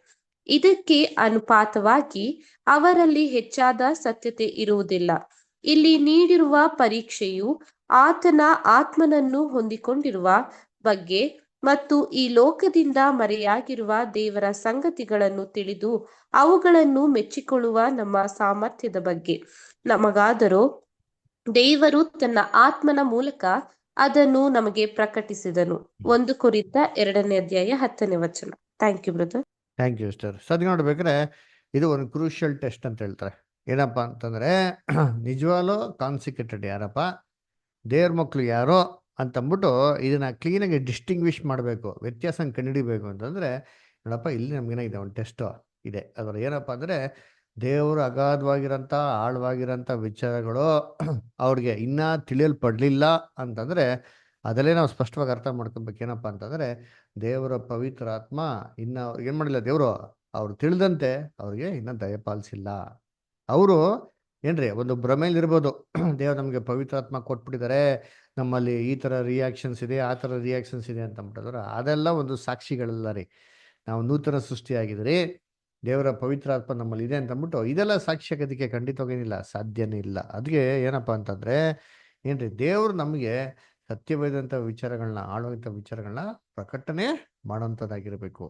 ಇದಕ್ಕೆ ಅನುಪಾತವಾಗಿ ಅವರಲ್ಲಿ ಹೆಚ್ಚಾದ ಸತ್ಯತೆ ಇರುವುದಿಲ್ಲ. ಇಲ್ಲಿ ನೀಡಿರುವ ಪರೀಕ್ಷೆಯು ಆತನ ಆತ್ಮನನ್ನು ಹೊಂದಿಕೊಂಡಿರುವ ಬಗ್ಗೆ ಮತ್ತು ಈ ಲೋಕದಿಂದ ಮರೆಯಾಗಿರುವ ದೇವರ ಸಂಗತಿಗಳನ್ನು ತಿಳಿದು ಅವುಗಳನ್ನು ಮೆಚ್ಚಿಕೊಳ್ಳುವ ನಮ್ಮ ಸಾಮರ್ಥ್ಯದ ಬಗ್ಗೆ. ನಮಗಾದರೋ ದೇವರು ತನ್ನ ಆತ್ಮನ ಮೂಲಕ ಅದನ್ನು ನಮಗೆ ಪ್ರಕಟಿಸಿದನು. 1 ಕೊರಿಂಥ 2:10. Thank you brother. Thank you sister. ಸದ್ಯ ನೋಡ್ಬೇಕಾದ್ರೆ ಇದು ಒಂದು ಕ್ರೂಷಿಯಲ್ ಟೆಸ್ಟ್ ಅಂತ ಹೇಳ್ತಾರೆ. ಏನಪ್ಪ ಅಂತಂದರೆ ನಿಜವಾಗ್ಲೂ ಕಾನ್ಸಿಕ್ರೇಟೆಡ್ ಯಾರಪ್ಪ, ದೇವ್ರ ಮಕ್ಕಳು ಯಾರೋ ಅಂತಂದ್ಬಿಟ್ಟು ಇದನ್ನು ಕ್ಲೀನಾಗಿ ಡಿಸ್ಟಿಂಗ್ವಿಷ್ ಮಾಡಬೇಕು, ವ್ಯತ್ಯಾಸ ಕಂಡುಹಿಡಿಬೇಕು ಅಂತಂದರೆ ನೋಡಪ್ಪ ಇಲ್ಲಿ ನಮಗೇನಾಗಿದೆ ಒಂದು ಟೆಸ್ಟು ಇದೆ. ಅದರ ಏನಪ್ಪ ಅಂದರೆ ದೇವರು ಅಗಾಧವಾಗಿರೋಂಥ ಆಳವಾಗಿರೋಂಥ ವಿಚಾರಗಳು ಅವ್ರಿಗೆ ಇನ್ನೂ ತಿಳಿಯಲ್ಪಡಲಿಲ್ಲ ಅಂತಂದರೆ ಅದಲ್ಲೇ ನಾವು ಸ್ಪಷ್ಟವಾಗಿ ಅರ್ಥ ಮಾಡ್ಕೊಬೇಕು. ಏನಪ್ಪ ಅಂತಂದರೆ ದೇವರ ಪವಿತ್ರ ಆತ್ಮ ಇನ್ನು ಅವ್ರಿಗೆ ಏನು ಮಾಡಿಲ್ಲ, ದೇವರು ಅವ್ರು ತಿಳಿದಂತೆ ಅವ್ರಿಗೆ ಇನ್ನೂ ದಯಪಾಲಿಸಿಲ್ಲ. ಅವರು ಏನ್ರಿ ಒಂದು ಭ್ರಮೆಯಲ್ಲಿರ್ಬೋದು, ದೇವ್ರು ನಮಗೆ ಪವಿತ್ರಾತ್ಮ ಕೊಟ್ಬಿಟ್ಟಿದ್ದಾರೆ, ನಮ್ಮಲ್ಲಿ ಈ ಥರ ರಿಯಾಕ್ಷನ್ಸ್ ಇದೆ, ಆ ಥರ ರಿಯಾಕ್ಷನ್ಸ್ ಇದೆ ಅಂತ ಅಂದ್ಬಿಟ್ಟಿದ್ರೆ ಅದೆಲ್ಲ ಒಂದು ಸಾಕ್ಷಿಗಳೆಲ್ಲ ರೀ. ನಾವು ನೂತನ ಸೃಷ್ಟಿಯಾಗಿದ್ರಿ, ದೇವರ ಪವಿತ್ರಾತ್ಮ ನಮ್ಮಲ್ಲಿ ಇದೆ ಅಂತ ಅಂದ್ಬಿಟ್ಟು ಇದೆಲ್ಲ ಸಾಕ್ಷಿಯಾಗೋದಕ್ಕೆ ಖಂಡಿತವಾಗೇನಿಲ್ಲ, ಸಾಧ್ಯನೇ ಇಲ್ಲ. ಅದಕ್ಕೆ ಏನಪ್ಪ ಅಂತಂದರೆ ಏನ್ರಿ ದೇವರು ನಮಗೆ ಸತ್ಯವಾದಂಥ ವಿಚಾರಗಳನ್ನ, ಆಳುವಂಥ ವಿಚಾರಗಳನ್ನ ಪ್ರಕಟಣೆ ಮಾಡೋಂಥದ್ದಾಗಿರಬೇಕು.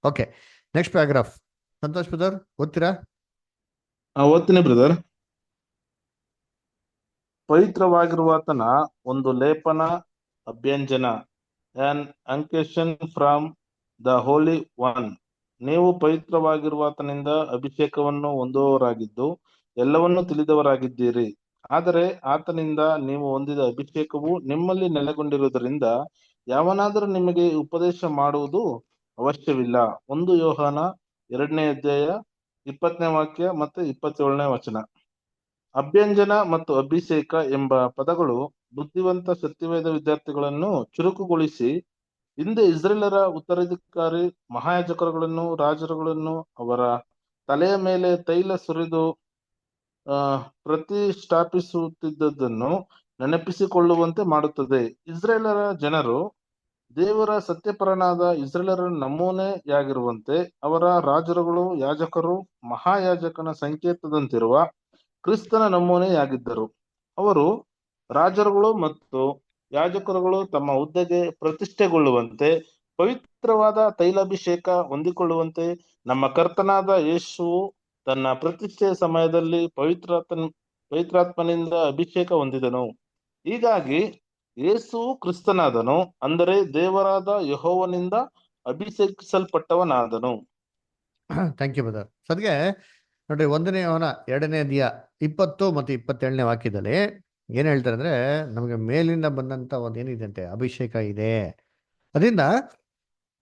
Okay, next paragraph Santosh brother ಓದ್ತೀರಾ? ಓದ್ತೀನಿ ಬ್ರದರ್. ಪವಿತ್ರವಾಗಿರುವಾತನ ಒಂದು ಲೇಪನ, ಅಭ್ಯಂಜನ, an unction from the Holy One. ನೀವು ಪವಿತ್ರವಾಗಿರುವಾತನಿಂದ ಅಭಿಷೇಕವನ್ನು ಹೊಂದುವವರಾಗಿದ್ದು ಎಲ್ಲವನ್ನೂ ತಿಳಿದವರಾಗಿದ್ದೀರಿ. ಆದರೆ ಆತನಿಂದ ನೀವು ಹೊಂದಿದ ಅಭಿಷೇಕವು ನಿಮ್ಮಲ್ಲಿ ನೆಲೆಗೊಂಡಿರುವುದರಿಂದ ಯಾವನಾದರೂ ನಿಮಗೆ ಉಪದೇಶ ಮಾಡುವುದು ಅವಶ್ಯವಿಲ್ಲ. 1 ಯೋಹಾನ 2ನೇ ಅಧ್ಯಾಯ 20ನೇ ವಾಕ್ಯ ಮತ್ತು 27ನೇ ವಚನ. ಅಭ್ಯಂಜನ ಮತ್ತು ಅಭಿಷೇಕ ಎಂಬ ಪದಗಳು ಬುದ್ಧಿವಂತ ಸತ್ಯವೇದ ವಿದ್ಯಾರ್ಥಿಗಳನ್ನು ಚುರುಕುಗೊಳಿಸಿ ಹಿಂದೆ ಇಸ್ರೇಲರ ಉತ್ತರಾಧಿಕಾರಿ ಮಹಾಯಾಜಕರುಗಳನ್ನು ರಾಜರುಗಳನ್ನು ಅವರ ತಲೆಯ ಮೇಲೆ ತೈಲ ಸುರಿದು ಪ್ರತಿಷ್ಠಾಪಿಸುತ್ತಿದ್ದುದನ್ನು ನೆನಪಿಸಿಕೊಳ್ಳುವಂತೆ ಮಾಡುತ್ತದೆ. ಇಸ್ರೇಲರ ಜನರು ದೇವರ ಸತ್ಯಪರನಾದ ಇಸ್ರೇಲರ ನಮೂನೆಯಾಗಿರುವಂತೆ ಅವರ ರಾಜರುಗಳು ಯಾಜಕರು ಮಹಾಯಾಜಕನ ಸಂಕೇತದಂತಿರುವ ಕ್ರಿಸ್ತನ ನಮೂನೆಯಾಗಿದ್ದರು. ಅವರು ರಾಜರುಗಳು ಮತ್ತು ಯಾಜಕರುಗಳು ತಮ್ಮ ಹುದ್ದೆಗೆ ಪ್ರತಿಷ್ಠೆಗೊಳ್ಳುವಂತೆ ಪವಿತ್ರವಾದ ತೈಲಾಭಿಷೇಕ ಹೊಂದಿಕೊಳ್ಳುವಂತೆ ನಮ್ಮ ಕರ್ತನಾದ ಯೇಸುವು ತನ್ನ ಪ್ರತಿಷ್ಠೆಯ ಸಮಯದಲ್ಲಿ ಪವಿತ್ರಾತ್ಮನಿಂದ ಅಭಿಷೇಕ ಹೊಂದಿದನು. ಹೀಗಾಗಿ ಯೇಸುವು ಕ್ರಿಸ್ತನಾದನು, ಅಂದರೆ ದೇವರಾದ ಯೆಹೋವನಿಂದ ಅಭಿಷೇಕಿಸಲ್ಪಟ್ಟವನಾದನು. Thank you brother. ಸದ್ಗೆ ನೋಡ್ರಿ, 1ನೇ ಯೋಹಾನ 2ನೇ ಅಧ್ಯಾಯ 20 ಮತ್ತು 27ನೇ ವಾಕ್ಯದಲ್ಲಿ ಏನ್ ಹೇಳ್ತಾರೆ ಅಂದ್ರೆ, ನಮಗೆ ಮೇಲಿಂದ ಬಂದಂತ ಒಂದು ಏನಿದೆ ಅಂತೆ, ಅಭಿಷೇಕ ಇದೆ. ಅದರಿಂದ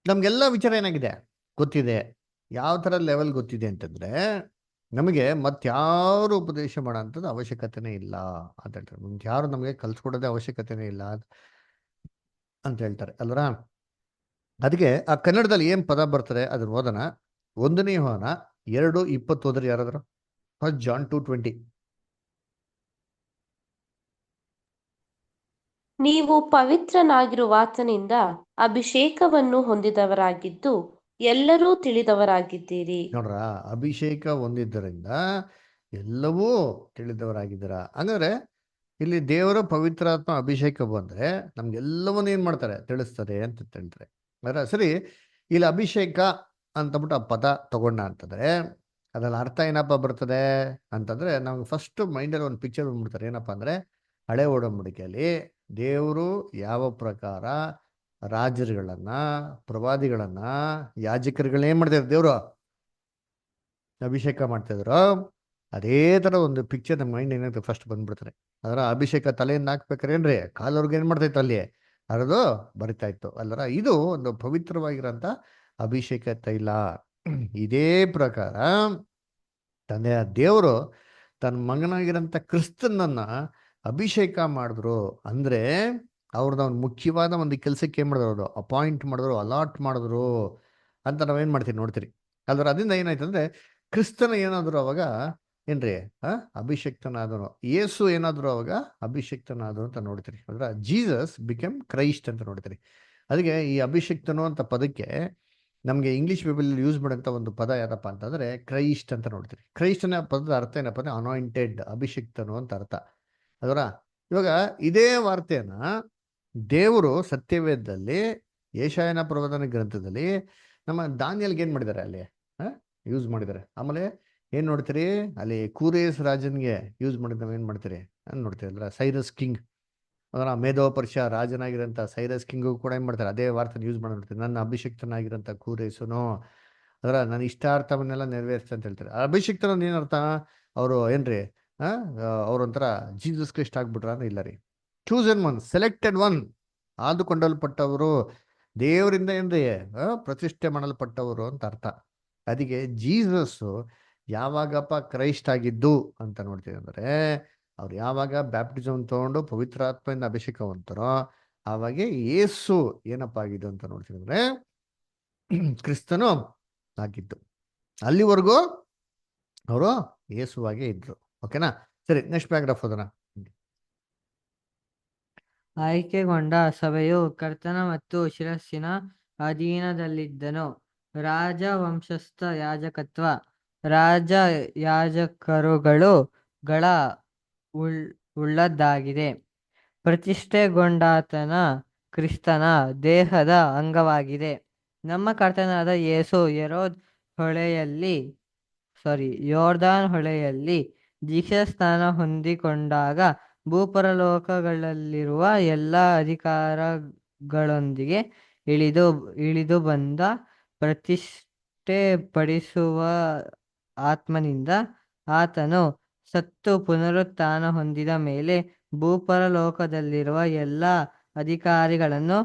ನಮ್ಗೆಲ್ಲ ವಿಚಾರ ಏನಾಗಿದೆ ಗೊತ್ತಿದೆ. ಯಾವ ತರ ಲೆವೆಲ್ ಗೊತ್ತಿದೆ ಅಂತಂದ್ರೆ, ನಮಗೆ ಮತ್ತಾರು ಉಪದೇಶ ಮಾಡೋಂಥದ್ದು ಅವಶ್ಯಕತೆನೇ ಇಲ್ಲ ಅಂತ ಹೇಳ್ತಾರೆ. ಯಾರು ನಮಗೆ ಕಲ್ಸ್ಕೊಡೋದೇ ಅವಶ್ಯಕತೆನೇ ಇಲ್ಲ ಅಂತ ಹೇಳ್ತಾರೆ ಅಲ್ವರ. ಅದಕ್ಕೆ ಆ ಕನ್ನಡದಲ್ಲಿ ಏನ್ ಪದ ಬರ್ತಾರೆ ಅದನ್ನ ಓದೋಣ. 1ನೇ ಯೋಹಾನ 2:20 ಹೋದ್ರೆ ಯಾರಾದ್ರು? First John 2:20. ನೀವು ಪವಿತ್ರನಾಗಿರುವಾತನಿಂದ ಅಭಿಷೇಕವನ್ನು ಹೊಂದಿದವರಾಗಿದ್ದು ಎಲ್ಲರೂ ತಿಳಿದವರಾಗಿದ್ದೀರಿ. ನೋಡ್ರ, ಅಭಿಷೇಕ ಹೊಂದಿದ್ದರಿಂದ ಎಲ್ಲವೂ ತಿಳಿದವರಾಗಿದ್ದೀರಾ. ಹಂಗಾದ್ರೆ ಇಲ್ಲಿ ದೇವರ ಪವಿತ್ರಾತ್ಮ ಅಭಿಷೇಕ ಬಂದ್ರೆ ನಮ್ಗೆಲ್ಲವನ್ನೂ ಏನ್ ಮಾಡ್ತಾರೆ, ತಿಳಿಸ್ತದೆ ಅಂತ ಹೇಳ್ತಾರೆ. ಅಂದ್ರೆ ಸರಿ, ಇಲ್ಲಿ ಅಭಿಷೇಕ ಅಂತಬಿಟ್ಟು ಆ ಪದ ತಗೊಂಡ ಅಂತಂದ್ರೆ ಅದ್ರಲ್ಲಿ ಅರ್ಥ ಏನಪ್ಪ ಬರ್ತದೆ ಅಂತಂದ್ರೆ, ನಮ್ಗೆ ಫಸ್ಟ್ ಮೈಂಡಲ್ಲಿ ಒಂದು ಪಿಕ್ಚರ್ ಬಂದ್ಬಿಡ್ತಾರೆ. ಏನಪ್ಪ ಅಂದ್ರೆ, ಹಳೆ ಒಡಂಬಡಿಕೆಯಲ್ಲಿ ದೇವರು ಯಾವ ಪ್ರಕಾರ ರಾಜರುಗಳನ್ನ, ಪ್ರವಾದಿಗಳನ್ನ, ಯಾಜಕರುಗಳನ್ನ ಏನ್ ಮಾಡ್ತಾರೆ, ದೇವರು ಅಭಿಷೇಕ ಮಾಡ್ತಾ ಇದ್ರು. ಅದೇ ತರ ಒಂದು ಪಿಕ್ಚರ್ ನಮ್ಮ ಮೈಂಡ್ ಏನಾಗುತ್ತೆ ಫಸ್ಟ್ ಬಂದ್ಬಿಡ್ತಾರೆ. ಅದರ ಅಭಿಷೇಕ ತಲೆಯಿಂದ ಹಾಕ್ಬೇಕಾರೆ ಏನ್ರಿ, ಕಾಲವ್ರಿಗೆ ಏನ್ ಮಾಡ್ತಾ ಇತ್ತು, ಅಲ್ಲಿ ಹರಿದು ಬರಿತಾ ಇತ್ತು ಅಲ್ಲರ. ಇದು ಒಂದು ಪವಿತ್ರವಾಗಿರೋಂಥ ಅಭಿಷೇಕ ತೈಲ. ಇದೇ ಪ್ರಕಾರ ತಂದೆಯ ದೇವರು ತನ್ನ ಮಗನಾಗಿರೋಂಥ ಕ್ರಿಸ್ತನನ್ನ ಅಭಿಷೇಕ ಮಾಡಿದ್ರು. ಅಂದ್ರೆ ಅವ್ರದ್ದು ಒಂದು ಮುಖ್ಯವಾದ ಒಂದು ಕೆಲಸಕ್ಕೆ ಏನ್ ಮಾಡಿದ್ರು, ಅವರು ಅಪಾಯಿಂಟ್ ಮಾಡಿದ್ರು, ಅಲಾಟ್ ಮಾಡಿದ್ರು ಅಂತ ನಾವೇನ್ ಮಾಡ್ತೀವಿ ನೋಡ್ತೀರಿ ಅಲ್ದ್ರ. ಅದರಿಂದ ಏನಾಯ್ತು ಅಂದ್ರೆ, ಕ್ರಿಸ್ತನ ಏನಾದ್ರು ಅವಾಗ ಏನ್ರಿ ಅಭಿಷಕ್ತನಾದನು, ಯೇಸು ಏನಾದ್ರು ಅವಾಗ ಅಭಿಷಕ್ತನಾದನು ಅಂತ ನೋಡ್ತೀರಿ. ಅಂದ್ರೆ ಜೀಸಸ್ ಬಿಕಮ್ ಕ್ರೈಸ್ಟ್ ಅಂತ ನೋಡ್ತೀರಿ. ಅದಕ್ಕೆ ಈ ಅಭಿಷಕ್ತನು ಅಂತ ಪದಕ್ಕೆ ನಮಗೆ ಇಂಗ್ಲಿಷ್ ಬೈಬಲ್ ಯೂಸ್ ಮಾಡೋಂಥ ಒಂದು ಪದ ಯಾರಪ್ಪ ಅಂತಂದ್ರೆ ಕ್ರೈಸ್ಟ್ ಅಂತ ನೋಡ್ತೀರಿ. ಕ್ರೈಸ್ಟ್ ಅನ್ನೋ ಪದದ ಅರ್ಥ ಏನಪ್ಪ ಅಂದ್ರೆ ಅನಾಯಿಂಟೆಡ್, ಅಭಿಷಕ್ತನು ಅಂತ ಅರ್ಥ ಅದರ. ಇವಾಗ ಇದೇ ವಾರ್ತೆಯನ್ನ ದೇವರು ಸತ್ಯವೇದದಲ್ಲಿ ಯೆಶಾಯನ ಪ್ರವಾದನ ಗ್ರಂಥದಲ್ಲಿ ನಮ್ಮ ದಾನಿಯಲ್ಗೆ ಏನ್ ಮಾಡಿದ್ದಾರೆ, ಅಲ್ಲಿ ಯೂಸ್ ಮಾಡಿದ್ದಾರೆ. ಆಮೇಲೆ ಏನ್ ನೋಡ್ತೀರಿ, ಅಲ್ಲಿ ಕೂರೇಸ್ ರಾಜನ್ಗೆ ಯೂಸ್ ಮಾಡಿದ ನಾವ್ ಏನ್ ಮಾಡ್ತೀರಿ ನೋಡ್ತೀರಿ ಅಲ್ಲ, ಸೈರಸ್ ಕಿಂಗ್ ಅದರ ಮೇಧೋ ಪರ್ಷಿಯ ರಾಜನಾಗಿರೋಂಥ ಸೈರಸ್ ಕಿಂಗು ಕೂಡ ಏನ್ ಮಾಡ್ತಾರೆ, ಅದೇ ವಾರ್ತೆನ ಯೂಸ್ ಮಾಡಿ ನೋಡ್ತೀರಿ. ನನ್ನ ಅಭಿಷಕ್ತನಾಗಿರೋಂಥ ಕೂರೇಸನು ಅದರ ನನ್ನ ಇಷ್ಟಾರ್ಥವನ್ನೆಲ್ಲ ನೆರವೇರಿಸ್ತಾ ಅಂತ ಹೇಳ್ತಾರೆ. ಅಭಿಷಕ್ತನ ಏನರ್ಥ, ಅವರು ಏನ್ರಿ ಅವ್ರೊಂಥರ ಜೀಸಸ್ ಕ್ರಿಸ್ಟ್ ಆಗ್ಬಿಟ್ರ ಅಂದ್ರೆ ಇಲ್ಲ ರೀ. ಚೂಸನ್ ಒನ್, ಸೆಲೆಕ್ಟೆಡ್ ಒನ್, ಆದುಕೊಂಡಲ್ಪಟ್ಟವರು, ದೇವರಿಂದ ಏನ್ರಿ ಪ್ರತಿಷ್ಠೆ ಮಾಡಲ್ಪಟ್ಟವರು ಅಂತ ಅರ್ಥ. ಅದಕ್ಕೆ ಜೀಸಸ್ ಯಾವಾಗಪ್ಪ ಕ್ರೈಸ್ಟ್ ಆಗಿದ್ದು ಅಂತ ನೋಡ್ತೀವಿ ಅಂದ್ರೆ, ಅವ್ರು ಯಾವಾಗ ಬ್ಯಾಪ್ಟಿಸಮ್ ತಗೊಂಡು ಪವಿತ್ರಾತ್ಮೆಯಿಂದ ಅಭಿಷೇಕ ಹೊಂತಾರೋ ಆವಾಗ ಯೇಸು ಏನಪ್ಪ ಆಗಿದ್ದು ಅಂತ ನೋಡ್ತೀವಿ ಅಂದ್ರೆ ಕ್ರಿಸ್ತನು ಆಗಿದ್ದು. ಅಲ್ಲಿವರೆಗೂ ಅವರು ಯೇಸುವಾಗೇ ಇದ್ರು. ಓಕೆನಾ? ಸರಿ, ನೆಕ್ಸ್ಟ್ ಪ್ಯಾರಾಗ್ರಾಫ್ ಓದೋಣ. ಆಯ್ಕೆಗೊಂಡ ಸಭೆಯು ಕರ್ತನ ಮತ್ತು ಶಿರಸ್ಸಿನ ಅಧೀನದಲ್ಲಿದ್ದನು. ರಾಜ ವಂಶಸ್ಥ ಯಾಜಕತ್ವ, ರಾಜ ಯಾಜಕರುಗಳು ಗಳ ಉಳ್ಳದ್ದಾಗಿದೆ. ಪ್ರತಿಷ್ಠೆಗೊಂಡಾತನ ಕ್ರಿಸ್ತನ ದೇಹದ ಅಂಗವಾಗಿದೆ. ನಮ್ಮ ಕರ್ತನಾದ ಯೇಸು ಯೋರ್ದಾನ್ ಹೊಳೆಯಲ್ಲಿ ದೀಕ್ಷಾಸ್ನಾನ ಹೊಂದಿಕೊಂಡಾಗ ಭೂಪರಲೋಕಗಳಲ್ಲಿರುವ ಎಲ್ಲ ಅಧಿಕಾರಗಳೊಂದಿಗೆ ಇಳಿದು ಬಂದ ಪ್ರತಿಷ್ಠೆ ಪಡಿಸುವ ಆತ್ಮನಿಂದ ಆತನು ಸತ್ತು ಪುನರುತ್ಥಾನ ಹೊಂದಿದ ಮೇಲೆ ಭೂಪರಲೋಕದಲ್ಲಿರುವ ಎಲ್ಲ ಅಧಿಕಾರಿಗಳನ್ನು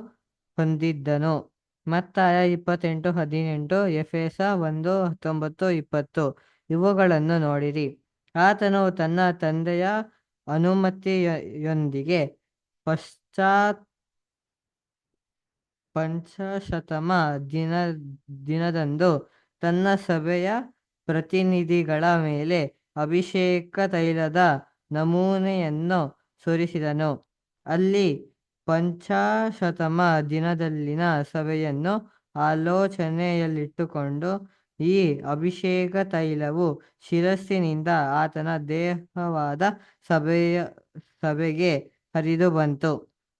ಹೊಂದಿದ್ದನು. ಮತ್ತಾಯ 28:18, ಎಫೆಸ 1:19-20 ಇವುಗಳನ್ನು ನೋಡಿರಿ. ಆತನು ತನ್ನ ತಂದೆಯ ಅನುಮತಿಯೊಂದಿಗೆ ಪಂಚಾಶತಮ ದಿನದಂದು ತನ್ನ ಸಭೆಯ ಪ್ರತಿನಿಧಿಗಳ ಮೇಲೆ ಅಭಿಷೇಕ ತೈಲದ ನಮೂನೆಯನ್ನು ಸುರಿಸಿದನು. ಅಲ್ಲಿ ಪಂಚಾಶತಮ ದಿನದಲ್ಲಿನ ಸಭೆಯನ್ನು ಆಲೋಚನೆಯಲ್ಲಿಟ್ಟುಕೊಂಡು ಈ ಅಭಿಷೇಕ ತೈಲವು ಶಿರಸ್ಸಿನಿಂದ ಆತನ ದೇಹವಾದ ಸಭೆಗೆ ಹರಿದು ಬಂತು.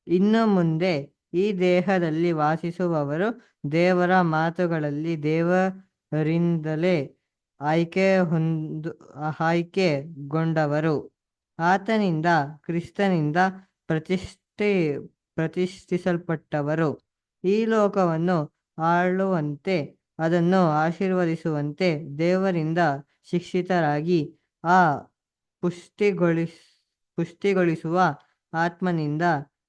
ಇನ್ನು ಮುಂದೆ ಈ ದೇಹದಲ್ಲಿ ವಾಸಿಸುವವರು ದೇವರ ಮಾತುಗಳಲ್ಲಿ ದೇವರಿಂದಲೇ ಆಯ್ಕೆಗೊಂಡವರು, ಆತನಿಂದ ಕ್ರಿಸ್ತನಿಂದ ಪ್ರತಿಷ್ಠಿಸಲ್ಪಟ್ಟವರು. ಈ ಲೋಕವನ್ನು ಆಳುವಂತೆ ಅದನ್ನು ಆಶೀರ್ವದಿಸುವಂತೆ ದೇವರಿಂದ ಶಿಕ್ಷಿತರಾಗಿ ಆ ಪುಷ್ಟಿಗೊಳಿಸುವ ಆತ್ಮನಿಂದ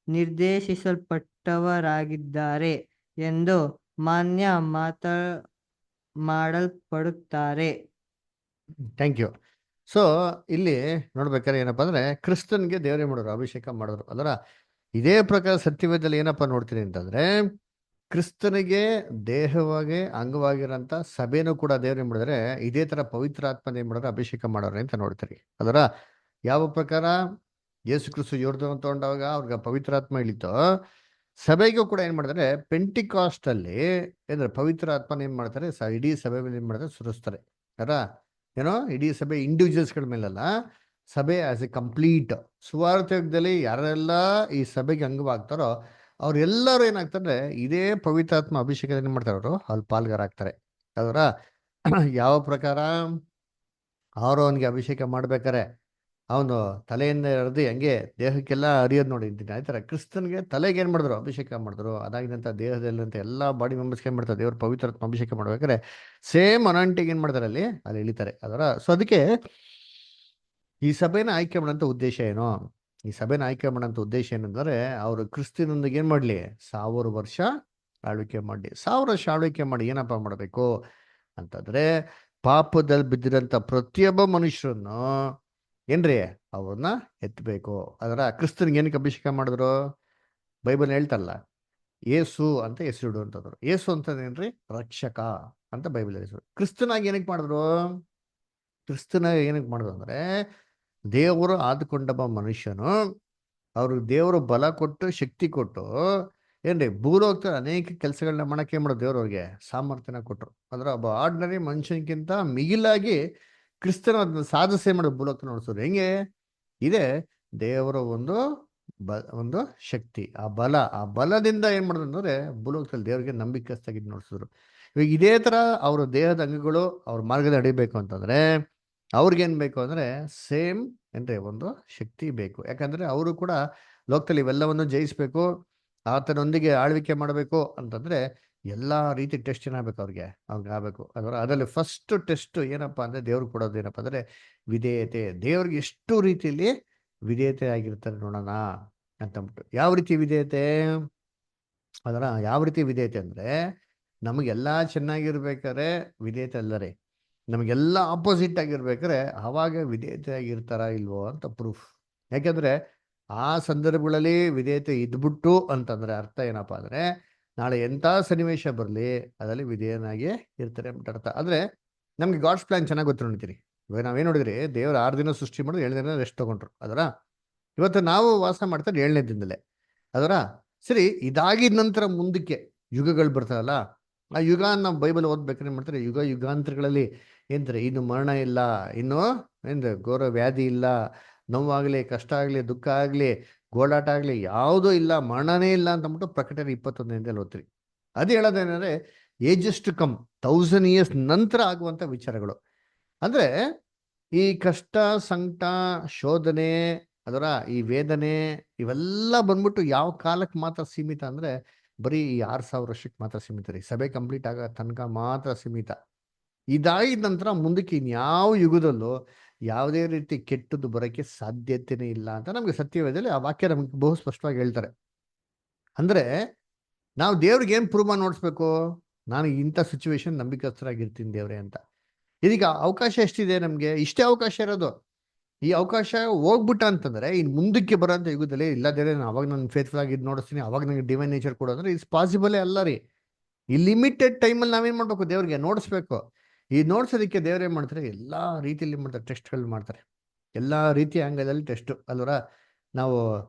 ನಿರ್ದೇಶಿಸಲ್ಪಟ್ಟವರಾಗಿದ್ದಾರೆ ಎಂದು ಮಾನ್ಯ ಮಾಡಲ್ಪಡುತ್ತಾರೆ. Thank you. ಸೊ ಇಲ್ಲಿ ನೋಡ್ಬೇಕಾದ್ರೆ ಏನಪ್ಪಾ ಅಂದ್ರೆ ಕ್ರಿಸ್ತನ್ಗೆ ದೇವರೇ ಮಾಡೋರು, ಅಭಿಷೇಕ ಮಾಡಿದ್ರು. ಅದರ ಇದೇ ಪ್ರಕಾರ ಸತ್ಯವೇದದಲ್ಲಿ ಏನಪ್ಪಾ ನೋಡ್ತೀನಿ ಅಂತಂದ್ರೆ ಕ್ರಿಸ್ತನಿಗೆ ದೇಹವಾಗಿ ಅಂಗವಾಗಿರೋಂಥ ಸಭೆನೂ ಕೂಡ ದೇವ್ರು ಏನ್ ಮಾಡಿದ್ರೆ ಇದೇ ತರ ಪವಿತ್ರ ಆತ್ಮನ ಏನ್ ಮಾಡಿದ್ರೆ ಅಭಿಷೇಕ ಮಾಡೋರು ಅಂತ ನೋಡ್ತೀರಿ. ಅದರ ಯಾವ ಪ್ರಕಾರ ಯೇಸು ಕ್ರಿಸ್ತು ಯೋರ್ದನ್ ತಗೊಂಡಾಗ ಅವ್ರಿಗೆ ಪವಿತ್ರಾತ್ಮ ಇಳಿತೋ, ಸಭೆಗೂ ಕೂಡ ಏನ್ ಮಾಡಿದ್ರೆ ಪೆಂಟಿಕಾಸ್ಟ್ ಅಲ್ಲಿ ಏನ್ರೆ ಪವಿತ್ರ ಆತ್ಮನ ಏನ್ ಮಾಡ್ತಾರೆ, ಇಡೀ ಸಭೆ ಮೇಲೆ ಏನ್ ಮಾಡ್ತಾರೆ, ಸುರಿಸ್ತಾರೆ. ಅರ ಏನೋ ಇಡೀ ಸಭೆ ಇಂಡಿವಿಜುವಲ್ಸ್ಗಳ ಮೇಲಲ್ಲ, ಸಭೆ ಆಸ್ ಎ ಕಂಪ್ಲೀಟ್. ಸುವಾರ್ಥ ಯುಗದಲ್ಲಿ ಯಾರೆಲ್ಲ ಈ ಸಭೆಗೆ ಅಂಗವಾಗ್ತಾರೋ ಅವ್ರೆಲ್ಲರೂ ಏನಾಗ್ತಾರೆ, ಇದೇ ಪವಿತ್ರಾತ್ಮ ಅಭಿಷೇಕ ಏನ್ ಮಾಡ್ತಾರೆ, ಅವರು ಅಲ್ಲಿ ಪಾಲ್ಗಾರ ಆಗ್ತಾರೆ. ಅದರ ಯಾವ ಪ್ರಕಾರ ಅವರು ಅವನಿಗೆ ಅಭಿಷೇಕ ಮಾಡ್ಬೇಕಾರೆ ಅವನು ತಲೆಯಿಂದ ಎರೆದು ಹಂಗೆ ದೇಹಕ್ಕೆಲ್ಲ ಹರಿಯೋದು ನೋಡಿದ್ದೀನಿ. ಆಯ್ತಾರೆ ಕ್ರಿಸ್ತನ್ಗೆ ತಲೆಗೆ ಏನ್ ಮಾಡಿದ್ರು, ಅಭಿಷೇಕ ಮಾಡಿದ್ರು. ಅದಾಗಿದ್ದಂಥ ದೇಹದಲ್ಲಿಂತ ಎಲ್ಲ ಬಾಡಿ ಮೆಂಬರ್ಸ್ಗೆ ಏನ್ ಮಾಡ್ತಾರೆ, ದೇವ್ರ ಪವಿತ್ರಾತ್ಮ ಅಭಿಷೇಕ ಮಾಡ್ಬೇಕಾದ್ರೆ ಸೇಮ್ ಅನಾಂಟಿಗೆ ಏನ್ ಮಾಡ್ತಾರೆ, ಅಲ್ಲಿ ಇಳಿತಾರೆ. ಅದರ ಸೊ ಅದಕ್ಕೆ ಈ ಸಭೆನ ಆಯ್ಕೆ ಮಾಡೋಂಥ ಉದ್ದೇಶ ಏನು, ಈ ಸಭೆನ ಆಯ್ಕೆ ಮಾಡೋಂಥ ಉದ್ದೇಶ ಏನಂದ್ರೆ ಅವರು ಕ್ರಿಸ್ತನೊಂದಿಗೆ ಏನ್ ಮಾಡ್ಲಿ, 1000 ವರ್ಷ ಆಳ್ವಿಕೆ ಮಾಡಿ. 1000 ವರ್ಷ ಆಳ್ವಿಕೆ ಮಾಡಿ ಏನಪ್ಪಾ ಮಾಡಬೇಕು ಅಂತಂದ್ರೆ ಪಾಪದಲ್ಲಿ ಬಿದ್ದಿರೋಂಥ ಪ್ರತಿಯೊಬ್ಬ ಮನುಷ್ಯರನ್ನು ಏನ್ರಿ ಅವ್ರನ್ನ ಎತ್ತಬೇಕು. ಅದರ ಕ್ರಿಸ್ತನಿಗೆ ಏನಕ್ಕೆ ಅಭಿಷೇಕ ಮಾಡಿದ್ರು, ಬೈಬಲ್ ಹೇಳ್ತಲ್ಲ, ಏಸು ಅಂತ ಹೆಸರಿಡು ಅಂತಂದ್ರು. ಏಸು ಅಂತಂದೇನ್ರಿ, ರಕ್ಷಕ ಅಂತ ಬೈಬಲ್ ಹೆಸರು. ಕ್ರಿಸ್ತನಾಗಿ ಏನಕ್ಕೆ ಮಾಡಿದ್ರು, ಕ್ರಿಸ್ತನಾಗಿ ಏನಕ್ಕೆ ಮಾಡಿದ್ರು ಅಂದ್ರೆ ದೇವರು ಆದುಕೊಂಡಬ್ಬ ಮನುಷ್ಯನು ಅವ್ರಿಗೆ ದೇವರು ಬಲ ಕೊಟ್ಟು ಶಕ್ತಿ ಕೊಟ್ಟು ಏನ್ರಿ ಭೂಲೋಕದ ಅನೇಕ ಕೆಲಸಗಳನ್ನ ಮಾಡಕ್ಕೆ ಏನ್ ಮಾಡೋದು, ದೇವ್ರು ಅವ್ರಿಗೆ ಸಾಮರ್ಥ್ಯನ ಕೊಟ್ಟರು. ಅಂದ್ರೆ ಒಬ್ಬ ಆರ್ಡಿನರಿ ಮನುಷ್ಯನಿಗಿಂತ ಮಿಗಿಲಾಗಿ ಕ್ರಿಸ್ತನ ಅದನ್ನ ಸಾಧಿಸೇ ಮಾಡೋದು ಭೂಲೋಕ ನೋಡ್ಸೋರು. ಹೆಂಗೆ ಇದೆ ದೇವರ ಒಂದು ಶಕ್ತಿ, ಆ ಬಲದಿಂದ ಏನ್ ಮಾಡೋದು ಅಂದ್ರೆ ಭೂಲೋಕದಲ್ಲಿ ದೇವರಿಗೆ ನಂಬಿಕಸ್ತಾಗಿದ್ದು ನೋಡ್ಸಿದ್ರು. ಇವಾಗ ಇದೇ ತರ ಅವ್ರ ದೇಹದ ಅಂಗಗಳು ಅವ್ರ ಮಾರ್ಗದ ನಡಿಬೇಕು ಅಂತಂದ್ರೆ ಅವ್ರಿಗೇನ್ ಬೇಕು ಅಂದ್ರೆ ಸೇಮ್ ಏನ್ರಿ ಒಂದು ಶಕ್ತಿ ಬೇಕು. ಯಾಕಂದ್ರೆ ಅವರು ಕೂಡ ಲೋಕದಲ್ಲಿ ಇವೆಲ್ಲವನ್ನು ಜಯಿಸ್ಬೇಕು, ಆತನೊಂದಿಗೆ ಆಳ್ವಿಕೆ ಮಾಡಬೇಕು ಅಂತಂದ್ರೆ ಎಲ್ಲಾ ರೀತಿ ಟೆಸ್ಟ್ ಏನಾಗಬೇಕು, ಅವ್ರಿಗೆ ಆಗ್ಬೇಕು. ಅದರಲ್ಲಿ ಫಸ್ಟ್ ಟೆಸ್ಟ್ ಏನಪ್ಪಾ ಅಂದ್ರೆ ದೇವ್ರು ಕೊಡೋದು ಏನಪ್ಪಾ ಅಂದ್ರೆ ವಿಧೇಯತೆ. ದೇವ್ರಿಗೆ ಎಷ್ಟು ರೀತಿಯಲ್ಲಿ ವಿಧೇಯತೆ ಆಗಿರ್ತಾರೆ ನೋಡೋಣ ಅಂತಂದ್ಬಿಟ್ಟು. ಯಾವ ರೀತಿ ವಿಧೇಯತೆ, ಯಾವ ರೀತಿ ವಿಧೇಯತೆ ಅಂದ್ರೆ ನಮಗೆಲ್ಲಾ ಚೆನ್ನಾಗಿರ್ಬೇಕಾದ್ರೆ ವಿಧೇಯತೆ ಅಲ್ಲರೇ, ನಮಗೆಲ್ಲ ಆಪೋಸಿಟ್ ಆಗಿರ್ಬೇಕಾದ್ರೆ ಅವಾಗ ವಿಧೇಯತೆ ಆಗಿರ್ತಾರ ಇಲ್ವೋ ಅಂತ ಪ್ರೂಫ್. ಯಾಕೆಂದ್ರೆ ಆ ಸಂದರ್ಭಗಳಲ್ಲಿ ವಿಧೇಯತೆ ಇದ್ಬಿಟ್ಟು ಅಂತಂದ್ರೆ ಅರ್ಥ ಏನಪ್ಪಾ ಅಂದ್ರೆ ನಾಳೆ ಎಂಥ ಸನ್ನಿವೇಶ ಬರಲಿ ಅದರಲ್ಲಿ ವಿಧೇಯನಾಗಿ ಇರ್ತಾರೆ ಅಂತ ಅರ್ಥ. ಅಂದ್ರೆ ನಮ್ಗೆ ಗಾಡ್ಸ್ ಪ್ಲಾನ್ ಚೆನ್ನಾಗಿ ಗೊತ್ತು ನೋಡ್ತೀರಿ. ಇವಾಗ ನಾವೇನು ನೋಡಿದ್ರಿ, ದೇವ್ರ 6 ದಿನ ಸೃಷ್ಟಿ ಮಾಡಿದ್ರು 7 ದಿನ ರೆಸ್ಟ್ ತಗೊಂಡ್ರು. ಅದರ ಇವತ್ತು ನಾವು ವಾಸ ಮಾಡ್ತಾರೆ 7ನೇ ದಿನದಲ್ಲೇ. ಅದರ ಸರಿ, ಇದಾಗಿದ ನಂತರ ಮುಂದಕ್ಕೆ ಯುಗಗಳು ಬರ್ತಾರಲ್ಲ, ಆ ಯುಗ ನಾವು ಬೈಬಲ್ ಓದ್ಬೇಕಾದ್ರೆ ಏನ್ ಮಾಡ್ತಾರೆ, ಯುಗಾಂತರಗಳಲ್ಲಿ ಏನ್ತಾರೆ, ಇನ್ನು ಮರಣ ಇಲ್ಲ, ಇನ್ನು ಏನ್ರೆ ಘೋರ ವ್ಯಾಧಿ ಇಲ್ಲ, ನೋವಾಗ್ಲಿ, ಕಷ್ಟ ಆಗ್ಲಿ, ದುಃಖ ಆಗ್ಲಿ, ಗೋಳಾಟ ಆಗ್ಲಿ ಯಾವುದೂ ಇಲ್ಲ, ಮರಣನೇ ಇಲ್ಲ ಅಂತ ಅಂದ್ಬಿಟ್ಟು ಪ್ರಕಟಣೆ 21 ಓದ್ತೀರಿ. ಅದು ಹೇಳೋದೇನಂದ್ರೆ ಏಜಸ್ ಟು ಕಮ್, 1000 years ನಂತರ ಆಗುವಂತ ವಿಚಾರಗಳು. ಅಂದ್ರೆ ಈ ಕಷ್ಟ, ಸಂಕಟ, ಶೋಧನೆ, ಅದರ ಈ ವೇದನೆ ಇವೆಲ್ಲ ಬಂದ್ಬಿಟ್ಟು ಯಾವ ಕಾಲಕ್ಕೆ ಮಾತ್ರ ಸೀಮಿತ ಅಂದ್ರೆ ಬರೀ ಈ 6000 ವರ್ಷಕ್ಕೆ ಮಾತ್ರ ಸೀಮಿತ ರೀ. ಸಭೆ ಕಂಪ್ಲೀಟ್ ಆಗೋ ತನಕ ಮಾತ್ರ ಸೀಮಿತ. ಇದಾಗಿದ ನಂತರ ಮುಂದಕ್ಕೆ ಇನ್ಯಾವ ಯುಗದಲ್ಲೂ ಯಾವುದೇ ರೀತಿ ಕೆಟ್ಟದ್ದು ಬರೋಕ್ಕೆ ಸಾಧ್ಯತೆನೇ ಇಲ್ಲ ಅಂತ ನಮಗೆ ಸತ್ಯವೇದದಲ್ಲಿ ಆ ವಾಕ್ಯ ನಮಗೆ ಬಹು ಸ್ಪಷ್ಟವಾಗಿ ಹೇಳ್ತಾರೆ. ಅಂದ್ರೆ ನಾವು ದೇವ್ರಿಗೆ ಏನು ಪ್ರೂವ್ ಮಾಡಿ ನೋಡಿಸ್ಬೇಕು, ನಾನು ಇಂಥ ಸಿಚುವೇಶನ್ ನಂಬಿಕಸ್ಥರಾಗಿರ್ತೀನಿ ದೇವ್ರೆ ಅಂತ. ಇದೀಗ ಅವಕಾಶ ಎಷ್ಟಿದೆ ನಮಗೆ? ಇಷ್ಟೇ ಅವಕಾಶ ಇರೋದು. ಈ ಅವಕಾಶ ಹೋಗ್ಬಿಟ್ಟ ಅಂತಂದ್ರೆ ಇನ್ನು ಮುಂದಕ್ಕೆ ಬರೋಂಥ ಯುಗದಲ್ಲಿ ಇಲ್ಲ ದೇವ್ರೆ ನಾನು ಅವಾಗ ನಾನು ಫೇತ್ಫುಲ್ ಆಗಿ ಇದು ನೋಡಿಸ್ತೀನಿ, ಅವಾಗ ನನಗೆ ಡಿವೈನ್ ನೇಚರ್ ಕೊಡು ಅಂದ್ರೆ ಇಟ್ಸ್ ಪಾಸಿಬಲೇ ಅಲ್ಲ ರೀ. ಈ ಲಿಮಿಟೆಡ್ ಟೈಮಲ್ಲಿ ನಾವೇನು ಮಾಡ್ಬೇಕು? ದೇವ್ರಿಗೆ ನೋಡಿಸ್ಬೇಕು. ಈ ನೋಡ್ಸೋದಕ್ಕೆ ದೇವ್ರು ಏನು ಮಾಡ್ತಾರೆ? ಎಲ್ಲ ರೀತಿಯಲ್ಲಿ ಮಾಡ್ತಾರೆ, ಟೆಸ್ಟ್ಗಳು ಮಾಡ್ತಾರೆ, ಎಲ್ಲ ರೀತಿಯ ಆಂಗಲಲ್ಲಿ ಟೆಸ್ಟು ಅಲ್ವರ. ನಾವು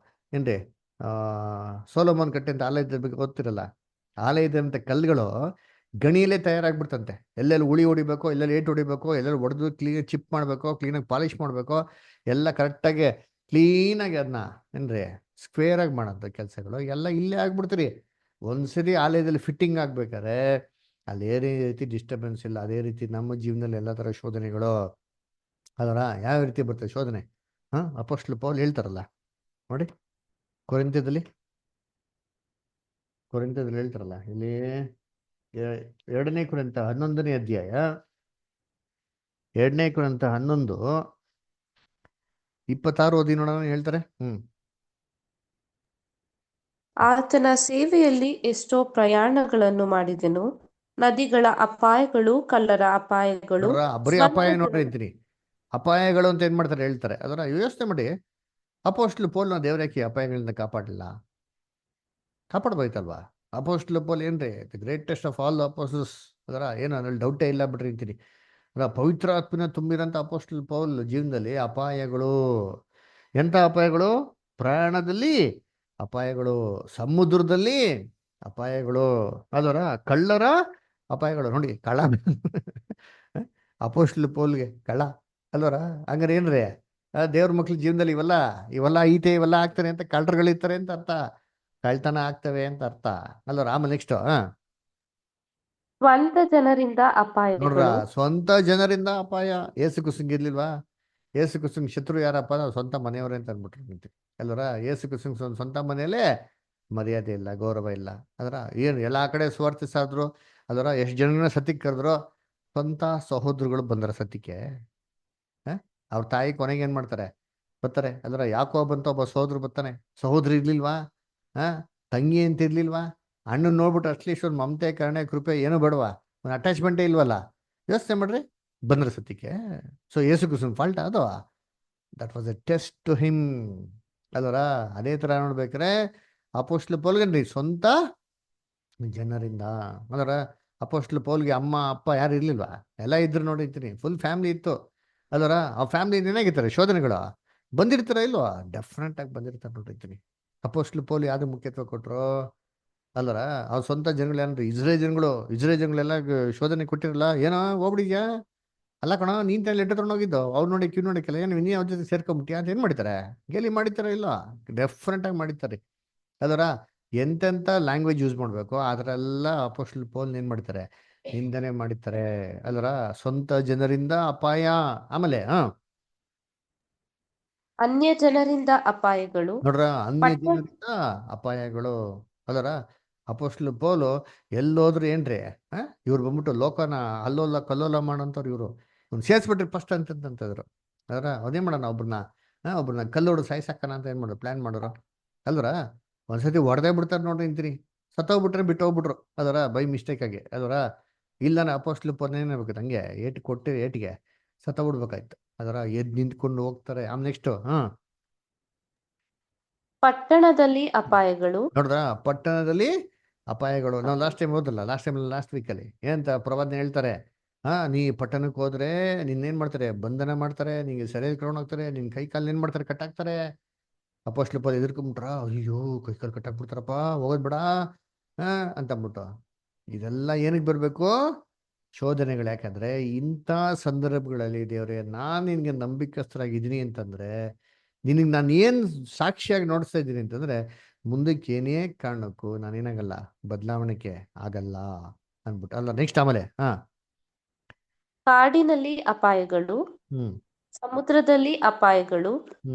ಏನ್ರಿ ಸೋಲೋಮನ್ ಕಟ್ಟೆ ಅಂತ ಆಲಯದ ಬಗ್ಗೆ ಓದ್ತಿರಲ್ಲ, ಆಲಯದಂಥ ಕಲ್ಲುಗಳು ಗಣಿಯಲ್ಲೇ ತಯಾರಾಗ್ಬಿಡ್ತಂತೆ. ಎಲ್ಲೆಲ್ಲಿ ಉಳಿ ಹೊಡಿಬೇಕು, ಎಲ್ಲೆಲ್ಲಿ ಏಟು ಹೊಡಿಬೇಕು, ಎಲ್ಲೆಲ್ಲಿ ಹೊಡೆದು ಕ್ಲೀನ್ ಚಿಪ್ ಮಾಡಬೇಕು, ಕ್ಲೀನಾಗಿ ಪಾಲಿಷ್ ಮಾಡಬೇಕು, ಎಲ್ಲ ಕರೆಕ್ಟಾಗಿ ಕ್ಲೀನಾಗಿ ಅದನ್ನ ಏನ್ರಿ ಸ್ಕ್ವೇರ್ ಆಗಿ ಮಾಡೋಂಥ ಕೆಲಸಗಳು ಎಲ್ಲ ಇಲ್ಲೇ ಆಗ್ಬಿಡ್ತೀರಿ. ಒಂದ್ಸರಿ ಆಲಯದಲ್ಲಿ ಫಿಟ್ಟಿಂಗ್ ಆಗ್ಬೇಕಾದ್ರೆ ಅಲ್ಲಿ ಏನೇ ರೀತಿ ಡಿಸ್ಟರ್ಬೆನ್ಸ್ ಇಲ್ಲ. ಅದೇ ರೀತಿ ನಮ್ಮ ಜೀವನದಲ್ಲಿ ಎಲ್ಲ ಥರ ಶೋಧನೆಗಳು ಅದರ ಯಾವ ರೀತಿ ಬರ್ತದೆ ಶೋಧನೆ? ಅಪೊಸ್ತಲ ಪೌಲ್ ಹೇಳ್ತಾರಲ್ಲ ನೋಡಿ, ಕೊರಿಂಥದಲ್ಲಿ ಹೇಳ್ತಾರಲ್ಲ ಇಲ್ಲಿ 2ನೇ ಕೊರಿಂಥ 11ನೇ ಅಧ್ಯಾಯ 2ನೇ ಕೊರಿಂಥ 11:26 ಓದಿ ನೋಡೋಣ. ಹೇಳ್ತಾರೆ ಆತನ ಸೇವೆಯಲ್ಲಿ ಎಷ್ಟೋ ಪ್ರಯಾಣಗಳನ್ನು ಮಾಡಿದೆನು. ನದಿಗಳ ಅಪಾಯಗಳು, ಕಳ್ಳರ ಅಪಾಯಗಳು, ನೋಡ್ರ ಬರೀ ಅಪಾಯ ನೋಡ್ರಿ ಅಂತೀನಿ. ಅಪಾಯಗಳು ಅಂತ ಏನ್ ಮಾಡ್ತಾರೆ ಹೇಳ್ತಾರೆ. ಅದರ ಯೋಚನೆ ಮಾಡಿ, ಅಪೊಸ್ತಲ ಪೌಲ್ನ ದೇವರಾಕಿ ಅಪಾಯಗಳಿಂದ ಕಾಪಾಡಲಿಲ್ಲ, ಕಾಪಾಡ್ಬೋಯ್ತಲ್ವಾ? ಅಪೊಸ್ತಲ ಪೌಲ್ ಏನ್ರಿ the greatest of all apostles. ಅದರ ಏನು ಅದ್ರಲ್ಲಿ ಡೌಟೇ ಇಲ್ಲ ಬಿಡ್ರಿ ಅಂತೀನಿ. ಅದರ ಪವಿತ್ರ ಆತ್ಮನ ತುಂಬಿರೋಂಥ ಅಪೊಸ್ತಲ ಪೌಲ್ ಜೀವನದಲ್ಲಿ ಅಪಾಯಗಳು, ಎಂಥ ಅಪಾಯಗಳು? ಪ್ರಯಾಣದಲ್ಲಿ ಅಪಾಯಗಳು, ಸಮುದ್ರದಲ್ಲಿ ಅಪಾಯಗಳು, ಅದರ ಕಳ್ಳರ ಅಪಾಯಗಳು. ನೋಡಿ ಕಳ್ಳ ಅಪೊಸ್ತಲ ಪೌಲ್ಗೆ ಕಳ್ಳ ಅಲ್ವರ. ಹಂಗಾರೆ ಏನ್ರಿ ದೇವ್ರ ಮಕ್ಳ ಜೀವನದಲ್ಲಿ ಇವೆಲ್ಲ ಐತೆ, ಇವೆಲ್ಲ ಆಗ್ತಾರೆ ಅಂತ, ಕಳ್ಳರುಗಳಿರ್ತಾರೆ ಅಂತ ಅರ್ಥ, ಕಳ್ತನ ಆಗ್ತವೆ ಅಂತ ಅರ್ಥ ಅಲ್ವರ. ಆಮೇಲೆ ನೆಕ್ಸ್ಟ್ ಸ್ವಂತ ಜನರಿಂದ ನೋಡ್ರ, ಅಪಾಯಗಳು. ಸ್ವಂತ ಜನರಿಂದ ಅಪಾಯ. ಏಸು ಕುಸಂಗ್ ಇರ್ಲಿಲ್ವಾ? ಏಸು ಕುಸಂಗ್ ಶತ್ರು ಯಾರಪ್ಪ? ನಾವು ಸ್ವಂತ ಮನೆಯವರೇ ಅಂತ ಅಂದ್ಬಿಟ್ರು ಅಲ್ವರ. ಏಸು ಕುಸಂಗ್ ಸ್ವಂತ ಮನೆಯಲ್ಲೇ ಮರ್ಯಾದೆ ಇಲ್ಲ, ಗೌರವ ಇಲ್ಲ. ಅದರ ಏನು ಎಲ್ಲ ಕಡೆ ಸ್ವಾರ್ಥಿಸಾದ್ರು ಅದರ, ಎಷ್ಟು ಜನನ ಸತ್ಯಕ್ಕೆ ಕರೆದ್ರು, ಸ್ವಂತ ಸಹೋದರಗಳು ಬಂದರ ಸತ್ಯಕ್ಕೆ. ಅವ್ರ ತಾಯಿ ಕೊನೆಗೆ ಏನ್ ಮಾಡ್ತಾರೆ? ಬರ್ತಾರೆ ಅದರ. ಯಾಕೋಬ್ ಅಂತ ಒಬ್ಬ ಸಹೋದ್ರು ಬರ್ತಾನೆ, ಸಹೋದರಿ ಇರ್ಲಿಲ್ವಾ? ತಂಗಿ ಅಂತ ಇರ್ಲಿಲ್ವಾ? ಅಣ್ಣನ್ ನೋಡ್ಬಿಟ್ಟು ಅಟ್ಲೀಸ್ಟ್ ಒಂದು ಮಮತೆ, ಕರುಣೆ, ಕೃಪೆ ಏನು ಬೇಡವಾ? ಒಂದು ಅಟ್ಯಾಚ್ಮೆಂಟೇ ಇಲ್ವಲ್ಲ? ಯೋಚನೆ ಮಾಡ್ರಿ, ಬಂದ್ರ ಸತ್ಯಕ್ಕೆ. ಸೊ ಏಸು ಕ್ರಿಸ್ತನ ಫಾಲ್ಟ್ ಅದು. That was a test to him ಅಲ್ವರ. ಅದೇ ತರ ನೋಡ್ಬೇಕಾರೆ ಅಪೊಸ್ತಲ ಪೌಲ್ಗನ್ರಿ ಸ್ವಂತ ಜನರಿಂದ. ಅದರ ಅಪೊಸ್ತಲ ಪೌಲ್ಗೆ ಅಮ್ಮ ಅಪ್ಪ ಯಾರು ಇರ್ಲಿಲ್ವಾ? ಎಲ್ಲ ಇದ್ರು ನೋಡಿರ್ತೀನಿ, ಫುಲ್ ಫ್ಯಾಮಿಲಿ ಇತ್ತು ಅದರ. ಆ ಫ್ಯಾಮಿಲಿ ಏನಾಗಿರ್ತಾರೆ? ಶೋಧನೆಗಳು ಬಂದಿರ್ತಾರ ಇಲ್ವಾ? ಡೆಫಿನೆಟ್ ಆಗಿ ಬಂದಿರ್ತಾರೆ ನೋಡಿರ್ತೀನಿ. ಅಪೊಸ್ತಲ ಪೌಲ್ ಯಾವ್ದು ಮುಖ್ಯತ್ವ ಕೊಟ್ರು ಅಲ್ಲರ? ಅವ್ರ ಸ್ವಂತ ಜನಗಳು ಏನ್ರಿ? ಇಸ್ರೇಲ್ ಜನಗಳೆಲ್ಲ ಶೋಧನೆ ಕೊಟ್ಟಿರಲ್ಲ. ಏನೋ ಹೋಗ್ಬಿಡಿದ್ಯಾ? ಅಲ್ಲ ಕಣ, ನೀನ್ ತಾನೇ ಲೆಟರ್ ತೊಗೊಂಡೋಗಿದ್ದು, ಅವ್ರು ನೋಡಿ ಕಿವ್ ನೋಡಿಕಲ್ಲ, ಏನು ನೀ ಅವ್ರ ಜೊತೆ ಸೇರ್ಕೊಂಬಿಟ್ಟಿಯಾ ಅಂತ ಏನು ಮಾಡ್ತಾರೆ? ಗೇಲಿ ಮಾಡಿತಾರ ಇಲ್ಲ? ಡೆಫಿನೆಟ್ ಆಗಿ ಮಾಡಿತಾರೆ ಅದರ. ಎಂತೆಂಥ ಲ್ಯಾಂಗ್ವೇಜ್ ಯೂಸ್ ಮಾಡಬೇಕು ಅದರೆಲ್ಲ ಅಪೊಸ್ತಲ ಪೌಲ್ ಏನ್ ಮಾಡ್ತಾರೆ? ನಿಂದನೆ ಮಾಡಿರ್ತಾರೆ ಅಲ್ಲರ. ಸ್ವಂತ ಜನರಿಂದ ಅಪಾಯ. ಆಮೇಲೆ ಅನ್ಯ ಜನರಿಂದ ಅಪಾಯಗಳು. ನೋಡ್ರ, ಅನ್ಯ ಜನರಿಂದ ಅಪಾಯಗಳು ಅಲ್ಲರ. ಅಪೊಸ್ತಲ ಪೌಲು ಎಲ್ಲೋದ್ರು ಏನ್ರಿ ಇವ್ರು ಬಂದ್ಬಿಟ್ಟು ಲೋಕನ ಅಲ್ಲೋಲ ಕಲ್ಲೋಲ ಮಾಡೋಂಥವ್ರು ಇವ್ರು. ಇವ್ನು ಸೇರ್ಸ್ಬಿಟ್ರಿ ಫಸ್ಟ್ ಅಂತಂತಂದ್ರು ಅದರ. ಅದೇ ಮಾಡೋಣ, ಒಬ್ರನ್ನ ಕಲ್ಲೋಡು ಸಾಯ್ಸಾಕಣ ಅಂತ ಏನ್ ಮಾಡೋರು? ಪ್ಲಾನ್ ಮಾಡೋರು ಅಲ್ವರ. ಒಂದ್ಸತಿ ಹೊಡೆದೇ ಬಿಡ್ತಾರೆ ನೋಡ್ರಿ ಅಂತೀನಿ. ಸತ್ತೋಗ್ಬಿಟ್ರೆ ಬಿಟ್ಟು ಹೋಗ್ಬಿಟ್ರು ಅದರ, ಬೈ ಮಿಸ್ಟೇಕ್ ಆಗಿ ಅದರ. ಇಲ್ಲ ಅಪೊಸ್ತಲ ಪೌಲ್ ಏನಾಗಬೇಕು? ಹಂಗೆ ಏಟು ಕೊಟ್ಟು ಏಟಿಗೆ ಸತ್ತೋಗ್ಬಿಡ್ಬೇಕಾಯ್ತು ಅದರ. ಎದ್ದು ನಿಂತ್ಕೊಂಡು ಹೋಗ್ತಾರೆ. ಆಮೇಲೆ ನೆಕ್ಸ್ಟ್ ಪಟ್ಟಣದಲ್ಲಿ ಅಪಾಯಗಳು. ನೋಡ್ರ, ಪಟ್ಟಣದಲ್ಲಿ ಅಪಾಯಗಳು. ನಾವು ಲಾಸ್ಟ್ ವೀಕಲ್ಲಿ ಏನಂತ ಪ್ರವಾದನೆ ಹೇಳ್ತಾರೆ? ನೀ ಪಟ್ಟಣಕ್ಕೆ ಹೋದ್ರೆ ನಿನ್ನೇನ್ ಮಾಡ್ತಾರೆ? ಬಂಧನ ಮಾಡ್ತಾರೆ, ನಿಂಗೆ ಸರಿಯಾಗಿ ಕರ್ಕೊಂಡು ಹೋಗ್ತಾರೆ, ನಿನ್ ಕೈ ಕಾಲು ಏನ್ ಮಾಡ್ತಾರೆ? ಕಟ್ಟಾಕ್ತಾರೆ. ಅಪೊಸ್ತಲ ಪೌಲ್ ಎದುರ್ಕೊಂಬಿಟ್ರ, ಅಯ್ಯೋ ಕೈ ಕಾಲು ಕಟ್ಟಾಕ್ಬಿಡ್ತಾರಪ್ಪ, ಹೋಗೋದ್ ಬೇಡ ಅಂತ ಅಂದ್ಬಿಟ್ಟು. ಇದೆಲ್ಲ ಏನಕ್ಕೆ ಬರ್ಬೇಕು? ಶೋಧನೆಗಳು. ಯಾಕಂದ್ರೆ ಇಂಥ ಸಂದರ್ಭಗಳಲ್ಲಿ ದೇವ್ರೆ ನಾನು ನಿನ್ಗೆ ನಂಬಿಕಸ್ಥರಾಗಿದ್ದೀನಿ ಅಂತಂದ್ರೆ, ನಿನಗೆ ನಾನು ಏನು ಸಾಕ್ಷಿಯಾಗಿ ನೋಡಿಸ್ತಾ ಇದ್ದೀನಿ ಅಂತಂದ್ರೆ, ಮುಂದಕ್ಕೆ ಏನೇ ಕಾರಣಕ್ಕೂ ನಾನೇನಾಗಲ್ಲ, ಬದಲಾವಣೆಗೆ ಆಗಲ್ಲ ಅಂದ್ಬಿಟ್ಟು ಅಲ್ಲ. ನೆಕ್ಸ್ಟ್ ಆಮೇಲೆ ಕಾಡಿನಲ್ಲಿ ಅಪಾಯಗಳು. ಹ್ಮ್ ಸಮುದ್ರದಲ್ಲಿ ಅಪಾಯಗಳು.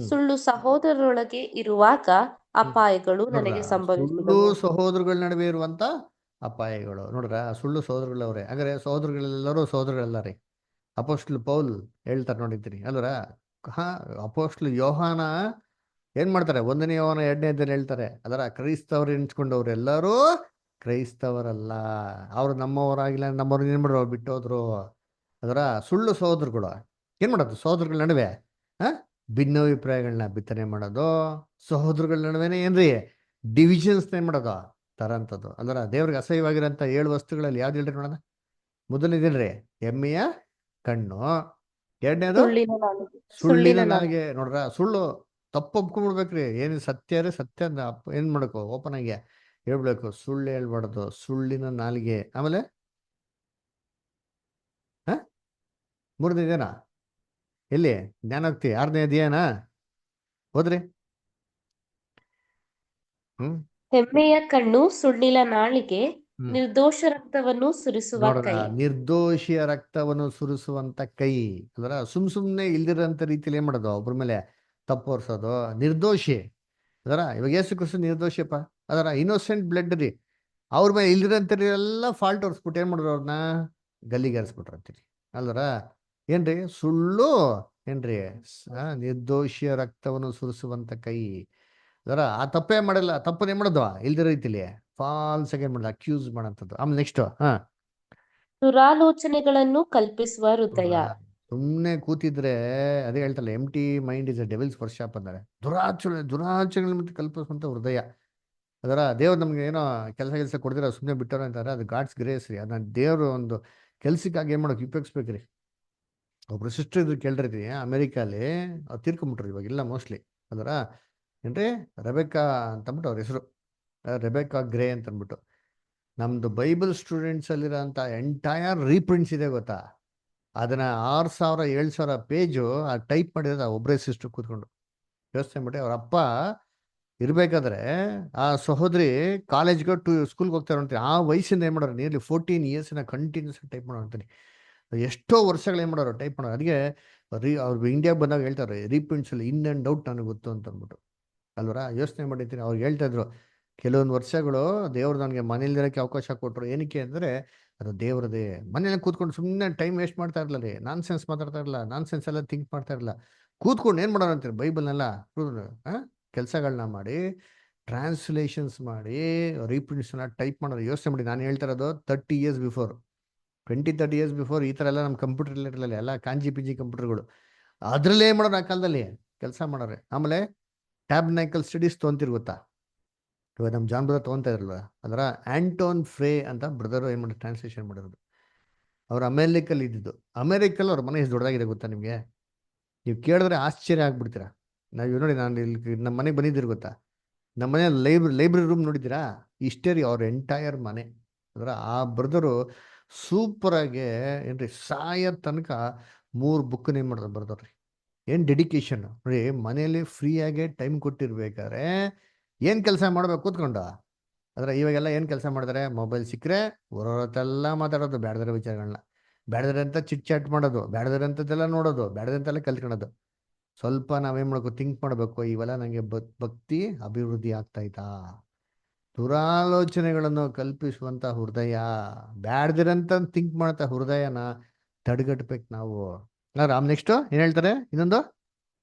ಸುಳ್ಳು ಸಹೋದರರೊಳಗೆ ಇರುವಾಗ ಅಪಾಯಗಳು ನನಗೆ ಸುಳ್ಳು ಸಂಭವಿಸಿದವು. ಸಹೋದರಗಳ ನಡುವೆ ಇರುವಂತ ಅಪಾಯಗಳು. ನೋಡ್ರ, ಸುಳ್ಳು ಸಹೋದರಗಳವ್ರೆ. ಹಾಗಾದ್ರೆ ಸಹೋದರಗಳೆಲ್ಲರೂ ಸಹೋದರಗಳಲ್ಲ ರೀ. ಅಪೋಸ್ಟ್ಲ್ ಪೌಲ್ ಹೇಳ್ತಾರೆ ನೋಡಿದ್ದೀನಿ ಅಲ್ವರ. ಹಾ, ಅಪೋಸ್ಟ್ಲ್ ಯೋಹಾನ ಏನ್ ಮಾಡ್ತಾರೆ, 1ನೇ ಯೋಹಾನ 2ನೇ ಅಧ್ಯಾಯದಲ್ಲಿ ಹೇಳ್ತಾರೆ ಅದರ ಕ್ರೈಸ್ತವರು ಎನ್ಸ್ಕೊಂಡವ್ರು ಎಲ್ಲರೂ ಕ್ರೈಸ್ತವರಲ್ಲ, ಅವ್ರು ನಮ್ಮವರಾಗಿಲ್ಲ, ನಮ್ಮವ್ರು ಏನ್ ಮಾಡ್ರು ಬಿಟ್ಟೋದ್ರು. ಅದರ ಸುಳ್ಳು ಸಹೋದರಗಳು ಏನ್ ಮಾಡೋದು, ಸಹೋದರಗಳ ನಡುವೆ ಭಿನ್ನಾಭಿಪ್ರಾಯಗಳನ್ನ ಬಿತ್ತನೆ ಮಾಡೋದು, ಸಹೋದರಗಳ ನಡುವೆನೇ ಏನ್ರಿ ಡಿವಿಷನ್ಸ್ ಏನ್ ಮಾಡೋದು ತರಂಥದ್ದು. ಅಂದ್ರೆ ದೇವ್ರಿಗೆ ಅಸಹ್ಯವಾಗಿರೋಂಥ 7 ವಸ್ತುಗಳಲ್ಲಿ ಯಾವ್ದು ಹೇಳ್ರಿ ನೋಡೋಣ. ಮೊದಲನೇದೇನ್ರಿ ಎಮ್ಮೆಯ ಕಣ್ಣು, ಎರಡನೇದು ಸುಳ್ಳಿನ ನಾಲಿಗೆ. ಸುಳ್ಳಿನ ನಾಲಿಗೆ. ನೋಡ್ರ, ಸುಳ್ಳು ತಪ್ಪು ಒಪ್ಕೊಂಡ್ಬಿಡ್ಬೇಕ್ರಿ. ಏನು ಸತ್ಯ ರೀ, ಸತ್ಯ ಏನ್ ಮಾಡ್ಬೇಕು, ಓಪನ್ ಆಗಿ ಹೇಳ್ಬೇಕು, ಸುಳ್ಳು ಹೇಳ್ಬಾರ್ದು, ಸುಳ್ಳಿನ ನಾಲಿಗೆ. ಆಮೇಲೆ ಮೂರನೇದೇನಾ, ಎಲ್ಲಿ ಜ್ಞಾನೋಕ್ತಿ 6ನೇ ಅಧ್ಯಾಯನಾ ಹೋದ್ರಿ. ಹೆಮ್ಮೆಯ ಕಣ್ಣು, ಸುಳ್ಳಿನ ನಾಲಿಗೆ, ಹ್ಮ್. ನಿರ್ದೋಷ ರಕ್ತವನ್ನು ಸುರಿಸುವ ನೋಡ್ರ, ಕೈ. ನಿರ್ದೋಷಿಯ ರಕ್ತವನ್ನು ಸುರಿಸುವಂತ ಕೈ. ಅದರ ಸುಮ್ನೆ ಇಲ್ದಿರೋಂಥ ರೀತಿಯಲ್ಲಿ ಏನ್ ಮಾಡೋದು, ಒಬ್ರ ಮೇಲೆ ತಪ್ಪು ಹೊರ್ಸೋದು. ನಿರ್ದೋಷಿ ಅದರ ಇವಾಗ ಯೇಸು ಕ್ರಿಸ್ತ ನಿರ್ದೋಷಿಯಪ್ಪ, ಅದರ ಇನ್ನೋಸೆಂಟ್ ಬ್ಲಡ್ ರೀ. ಅವ್ರ ಮೇಲೆ ಇಲ್ದಿರೋಂಥ ಎಲ್ಲ ಫಾಲ್ಟ್ ಹೊರ್ಸ್ಬಿಟ್ಟು ಏನ್ ಮಾಡಿದ್ರು, ಅವ್ರನ್ನ ಗಲ್ಲಿಗೇರಿಸ್ಬಿಟ್ರು ಅಂತೀರಿ ಅಲ್ವರ. ಏನ್ರಿ ಸುಳ್ಳು, ಏನ್ರಿ ನಿರ್ದೋಷಿಯ ರಕ್ತವನ್ನು ಸುರಿಸುವಂತ ಕೈ. ಅದರ ಆ ತಪ್ಪೇ ಮಾಡಲ್ಲ, ತಪ್ಪನ್ನೇ ಮಾಡೋದು ಇಲ್ದಿರೋ ರೀತಿಲಿ ಫಾಲ್ಸ್ ಆಗಿ ಏನ್ ಮಾಡೋದು, ಅಕ್ಯೂಸ್ ಮಾಡೋಂಥದ್ದು. ಆಮೇಲೆ ನೆಕ್ಸ್ಟ್ ದುರಾಲೋಚನೆಗಳನ್ನು ಕಲ್ಪಿಸುವ ಹೃದಯ. ಸುಮ್ಮನೆ ಕೂತಿದ್ರೆ ಅದೇ ಹೇಳ್ತಲ್ಲ, empty mind is a devil's workshop ಅಂದರೆ ದುರಾಚರಣೆ ಮತ್ತೆ ಕಲ್ಪಿಸುವಂತ ಹೃದಯ. ಅದರ ದೇವ್ರು ನಮ್ಗೆ ಏನೋ ಕೆಲಸ ಕೊಡ್ದಿರ ಸುಮ್ಮನೆ ಬಿಟ್ಟವ್ರ ಅಂತಾರೆ, ಅದು ಗಾಡ್ಸ್ ಗ್ರೇಸ್ ರೀ. ಅದನ್ನ ದೇವ್ರು ಒಂದು ಕೆಲ್ಸಕ್ಕಾಗಿ ಏನ್ ಮಾಡೋಕೆ ಉಪಯೋಗಿಸ್ಬೇಕ್ರಿ. ಒಬ್ರು ಸಿಸ್ಟರ್ ಇದ್ರು ಕೇಳಿರ್ತೀವಿ, ಅಮೆರಿಕಾಲಿ ಅವ್ರು ತೀರ್ಕೊಂಬಿಟ್ರು, ಇವಾಗ ಇಲ್ಲ ಮೋಸ್ಟ್ಲಿ. ಅದರ ಏನ್ರಿ ರೆಬೆಕಾ ಅಂತಂದ್ಬಿಟ್ಟು ಅವ್ರ ಹೆಸರು, ರೆಬೆಕಾ ಗ್ರೇ ಅಂತ ಅಂದ್ಬಿಟ್ಟು. ನಮ್ದು ಬೈಬಲ್ ಸ್ಟೂಡೆಂಟ್ಸ್ ಅಲ್ಲಿರೋಂಥ ಎಂಟೈರ್ ರೀಪ್ರಿಂಟ್ಸ್ ಇದೆ ಗೊತ್ತಾ, ಅದನ್ನ 6,000 7,000 ಪೇಜು ಟೈಪ್ ಮಾಡಿರೋದು ಒಬ್ಬರೇ ಸಿಸ್ಟರ್ ಕೂತ್ಕೊಂಡು. ಯೋಚನೆ ಮಾಡಿ, ಅವ್ರ ಅಪ್ಪ ಇರ್ಬೇಕಾದ್ರೆ ಆ ಸಹೋದರಿ ಕಾಲೇಜ್ಗೆ ಸ್ಕೂಲ್ಗೆ ಹೋಗ್ತಾರೆ ಅಂತೀನಿ, ಆ ವಯಸ್ಸಿಂದ ಏನ್ ಮಾಡೋರು ನಿಯರ್ಲಿ 14 years ಕಂಟಿನ್ಯೂಸ್ ಟೈಪ್ ಮಾಡೋ ಅಂತೀನಿ. ಎಷ್ಟೋ ವರ್ಷಗಳು ಏನ್ ಮಾಡೋರು ಟೈಪ್ ಮಾಡೋರು. ಅದಕ್ಕೆ ಅವ್ರು ಇಂಡಿಯಾಗೆ ಬಂದಾಗ ಹೇಳ್ತಾರೆ, ರೀಪ್ರಿಂಟ್ಸ್ ಅಲ್ಲಿ ಇನ್ ಅಂಡ್ ಔಟ್ ನನಗೆ ಗೊತ್ತು ಅಂತ ಅಂದ್ಬಿಟ್ಟು ಅಲ್ವರ. ಯೋಚನೆ ಮಾಡಿರ್ತೀನಿ, ಅವ್ರು ಹೇಳ್ತಾ ಇದ್ರು ಕೆಲವೊಂದು ವರ್ಷಗಳು ದೇವ್ರು ನನಗೆ ಮನೇಲಿರೋಕ್ಕೆ ಅವಕಾಶ ಕೊಟ್ಟರು. ಏನಕ್ಕೆ ಅಂದರೆ ಅದು ದೇವ್ರದೇ. ಮನೇಲಿ ಕೂತ್ಕೊಂಡು ಸುಮ್ಮನೆ ಟೈಮ್ ವೇಸ್ಟ್ ಮಾಡ್ತಾ ಇರಲಿಲ್ಲ ರೀ, ನಾನ್ ಸೆನ್ಸ್ ಮಾತಾಡ್ತಾ ಇರಲಿಲ್ಲ, ನಾನ್ ಸೆನ್ಸ್ ಎಲ್ಲ ಥಿಂಕ್ ಮಾಡ್ತಾ ಇರಲಿಲ್ಲ. ಕೂತ್ಕೊಂಡು ಏನು ಮಾಡೋರು ಅಂತೀರಿ, ಬೈಬಲ್ನೆಲ್ಲ ಕೆಲಸಗಳನ್ನ ಮಾಡಿ, ಟ್ರಾನ್ಸ್ಲೇಷನ್ಸ್ ಮಾಡಿ, ರೀಪ್ರಿಂಟ್ಸ್ನ ಟೈಪ್ ಮಾಡೋರು. ಯೋಚನೆ ಮಾಡಿ, ನಾನು ಹೇಳ್ತಾ ಇರೋದು 30 years ಬಿಫೋರ್, 20-30 years ಬಿಫೋರ್ ಈ ಥರ ಎಲ್ಲ ನಮ್ಮ ಕಂಪ್ಯೂಟರ್ ಇರಲಿಲ್ಲ, ಎಲ್ಲ ಕಾಂಜಿ ಪಿಂಜಿ ಕಂಪ್ಯೂಟರ್ಗಳು. ಅದರಲ್ಲೇ ಮಾಡೋರು ಆ ಕಾಲದಲ್ಲಿ ಕೆಲಸ ಮಾಡೋರೆ. ಆಮೇಲೆ ಟ್ಯಾಬ್ನೈಕಲ್ ಸ್ಟಡೀಸ್ ತೊಗೊಂತಿರ್ ಗೊತ್ತಾ, ಇವಾಗ ನಮ್ಮ ಜಾನ್ ಬ್ರದರ್ ತೊಗೊತಾ ಇರಲ್ವ, ಅದರ ಆಂಟೋನ್ ಫ್ರೇ ಅಂತ ಬ್ರದರ್ ಏನು ಮಾಡಿ ಟ್ರಾನ್ಸ್ಲೇಷನ್ ಮಾಡಿರೋದು. ಅವ್ರು ಅಮೆರಿಕಲ್ಲಿ ಇದ್ದಿದ್ದು. ಅಮೆರಿಕಲ್ಲಿ ಅವ್ರ ಮನೆ ಎಷ್ಟು ದೊಡ್ಡದಾಗಿದೆ ಗೊತ್ತಾ ನಿಮಗೆ, ನೀವು ಕೇಳಿದ್ರೆ ಆಶ್ಚರ್ಯ ಆಗ್ಬಿಡ್ತೀರಾ. ನಾವು ನೋಡಿ, ನಾನು ಇಲ್ಲಿ ನಮ್ಮ ಮನೆಗೆ ಬಂದಿದ್ದೀರಿ ಗೊತ್ತಾ, ನಮ್ಮ ಮನೆ ಲೈಬ್ರರಿ ರೂಮ್ ನೋಡಿದ್ದೀರಾ, ಇಷ್ಟೇ ರೀ ಅವ್ರ ಎಂಟೈರ್ ಮನೆ. ಅದರ ಆ ಬ್ರದರು ಸೂಪರಾಗಿ ಏನ್ರಿ ಸಾಯ ತನಕ 3 ಬುಕ್ ಏನು ಮಾಡಿದ್ರು ಬರ್ದವ್ರಿ. ಏನು ಡೆಡಿಕೇಶನ್ ನೋಡಿ, ಮನೇಲಿ ಫ್ರೀಯಾಗೆ ಟೈಮ್ ಕೊಟ್ಟಿರ್ಬೇಕಾದ್ರೆ ಏನು ಕೆಲಸ ಮಾಡ್ಬೇಕು ಕೂತ್ಕೊಂಡು. ಆದರೆ ಇವಾಗೆಲ್ಲ ಏನು ಕೆಲಸ ಮಾಡಿದ್ರೆ, ಮೊಬೈಲ್ ಸಿಕ್ಕರೆ ಹೊರತೆಲ್ಲ ಮಾತಾಡೋದು, ಬೇಡದಿರೋ ವಿಚಾರಗಳನ್ನ, ಬೇಡದಿರೋ ಅಂತ ಚಿಟ್ ಚಾಟ್ ಮಾಡೋದು, ಬೇಡದಿರೋ ಅಂಥದ್ದೆಲ್ಲ ನೋಡೋದು, ಬೇಡದಂತೆಲ್ಲ ಕಲ್ತ್ಕೊಳ್ಳೋದು. ಸ್ವಲ್ಪ ನಾವೇನು ಮಾಡಬೇಕು, ಥಿಂಕ್ ಮಾಡಬೇಕು, ಇವೆಲ್ಲ ನನಗೆ ಭಕ್ತಿ ಅಭಿವೃದ್ಧಿ ಆಗ್ತಾಯ್ತಾ. ದುರಾಲೋಚನೆಗಳನ್ನು ಕಲ್ಪಿಸುವಂಥ ಹೃದಯ, ಬ್ಯಾಡ್ದಿರಂತ ಥಿಂಕ್ ಮಾಡ್ತಾ ಹೃದಯನ ತಡೆಗಟ್ಬೇಕು ನಾವು. ರಾಮ್ ನೆಕ್ಸ್ಟ್ ಏನ್ ಹೇಳ್ತಾರೆ, ಇನ್ನೊಂದು